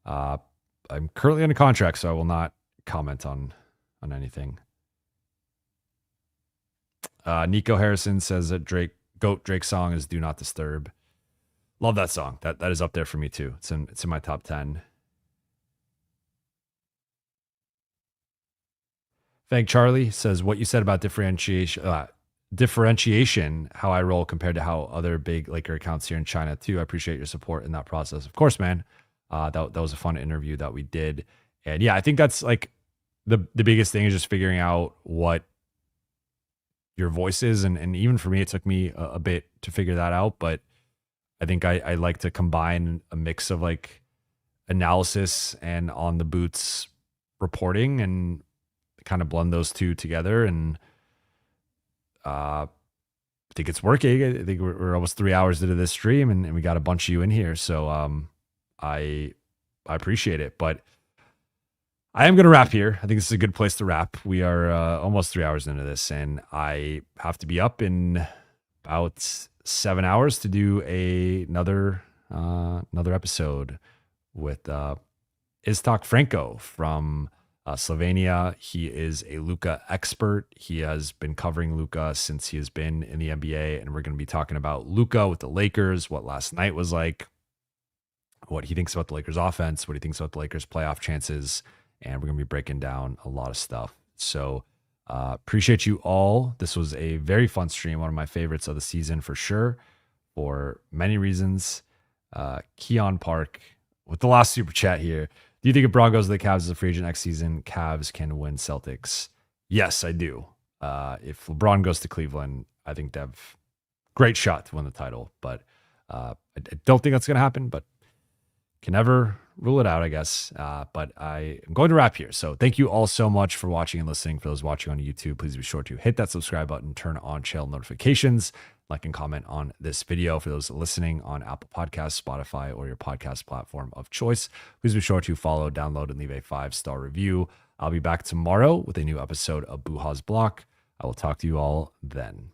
Speaker 2: I'm currently under contract, so I will not comment on anything. Nico Harrison says that Drake's song is "Do Not Disturb." Love that song. That is up there for me too. It's in my top 10. Thank Charlie says what you said about differentiation, how I roll compared to how other big Laker accounts here in China too. I appreciate your support in that process. Of course, man. That was a fun interview that we did. And yeah, I think that's like the biggest thing is just figuring out what your voice is. And even for me, it took me a bit to figure that out. But I think I like to combine a mix of like analysis and on the boots reporting and kind of blend those two together. And I think it's working. I think we're almost 3 hours into this stream and we got a bunch of you in here. So I appreciate it, but I am going to wrap here. I think this is a good place to wrap. We are almost 3 hours into this, and I have to be up in about 7 hours to do another episode with Istok Franco from Slovenia. He is a Luka expert. He has been covering Luka since he has been in the NBA, and we're going to be talking about Luka with the Lakers, what last night was like, what he thinks about the Lakers offense, what he thinks about the Lakers playoff chances, and we're going to be breaking down a lot of stuff. So appreciate you all. This was a very fun stream, one of my favorites of the season for sure, for many reasons. Keon Park with the last super chat here. Do you think if Braun goes to the Cavs as a free agent next season, Cavs can win Celtics? Yes, I do. If LeBron goes to Cleveland, I think they have great shot to win the title, but I don't think that's going to happen, but can never rule it out, I guess. But I am going to wrap here. So thank you all so much for watching and listening. For those watching on YouTube, please be sure to hit that subscribe button, turn on channel notifications, like and comment on this video. For those listening on Apple Podcasts, Spotify, or your podcast platform of choice, please be sure to follow, download, and leave a 5-star review. I'll be back tomorrow with a new episode of Buha's Block. I will talk to you all then.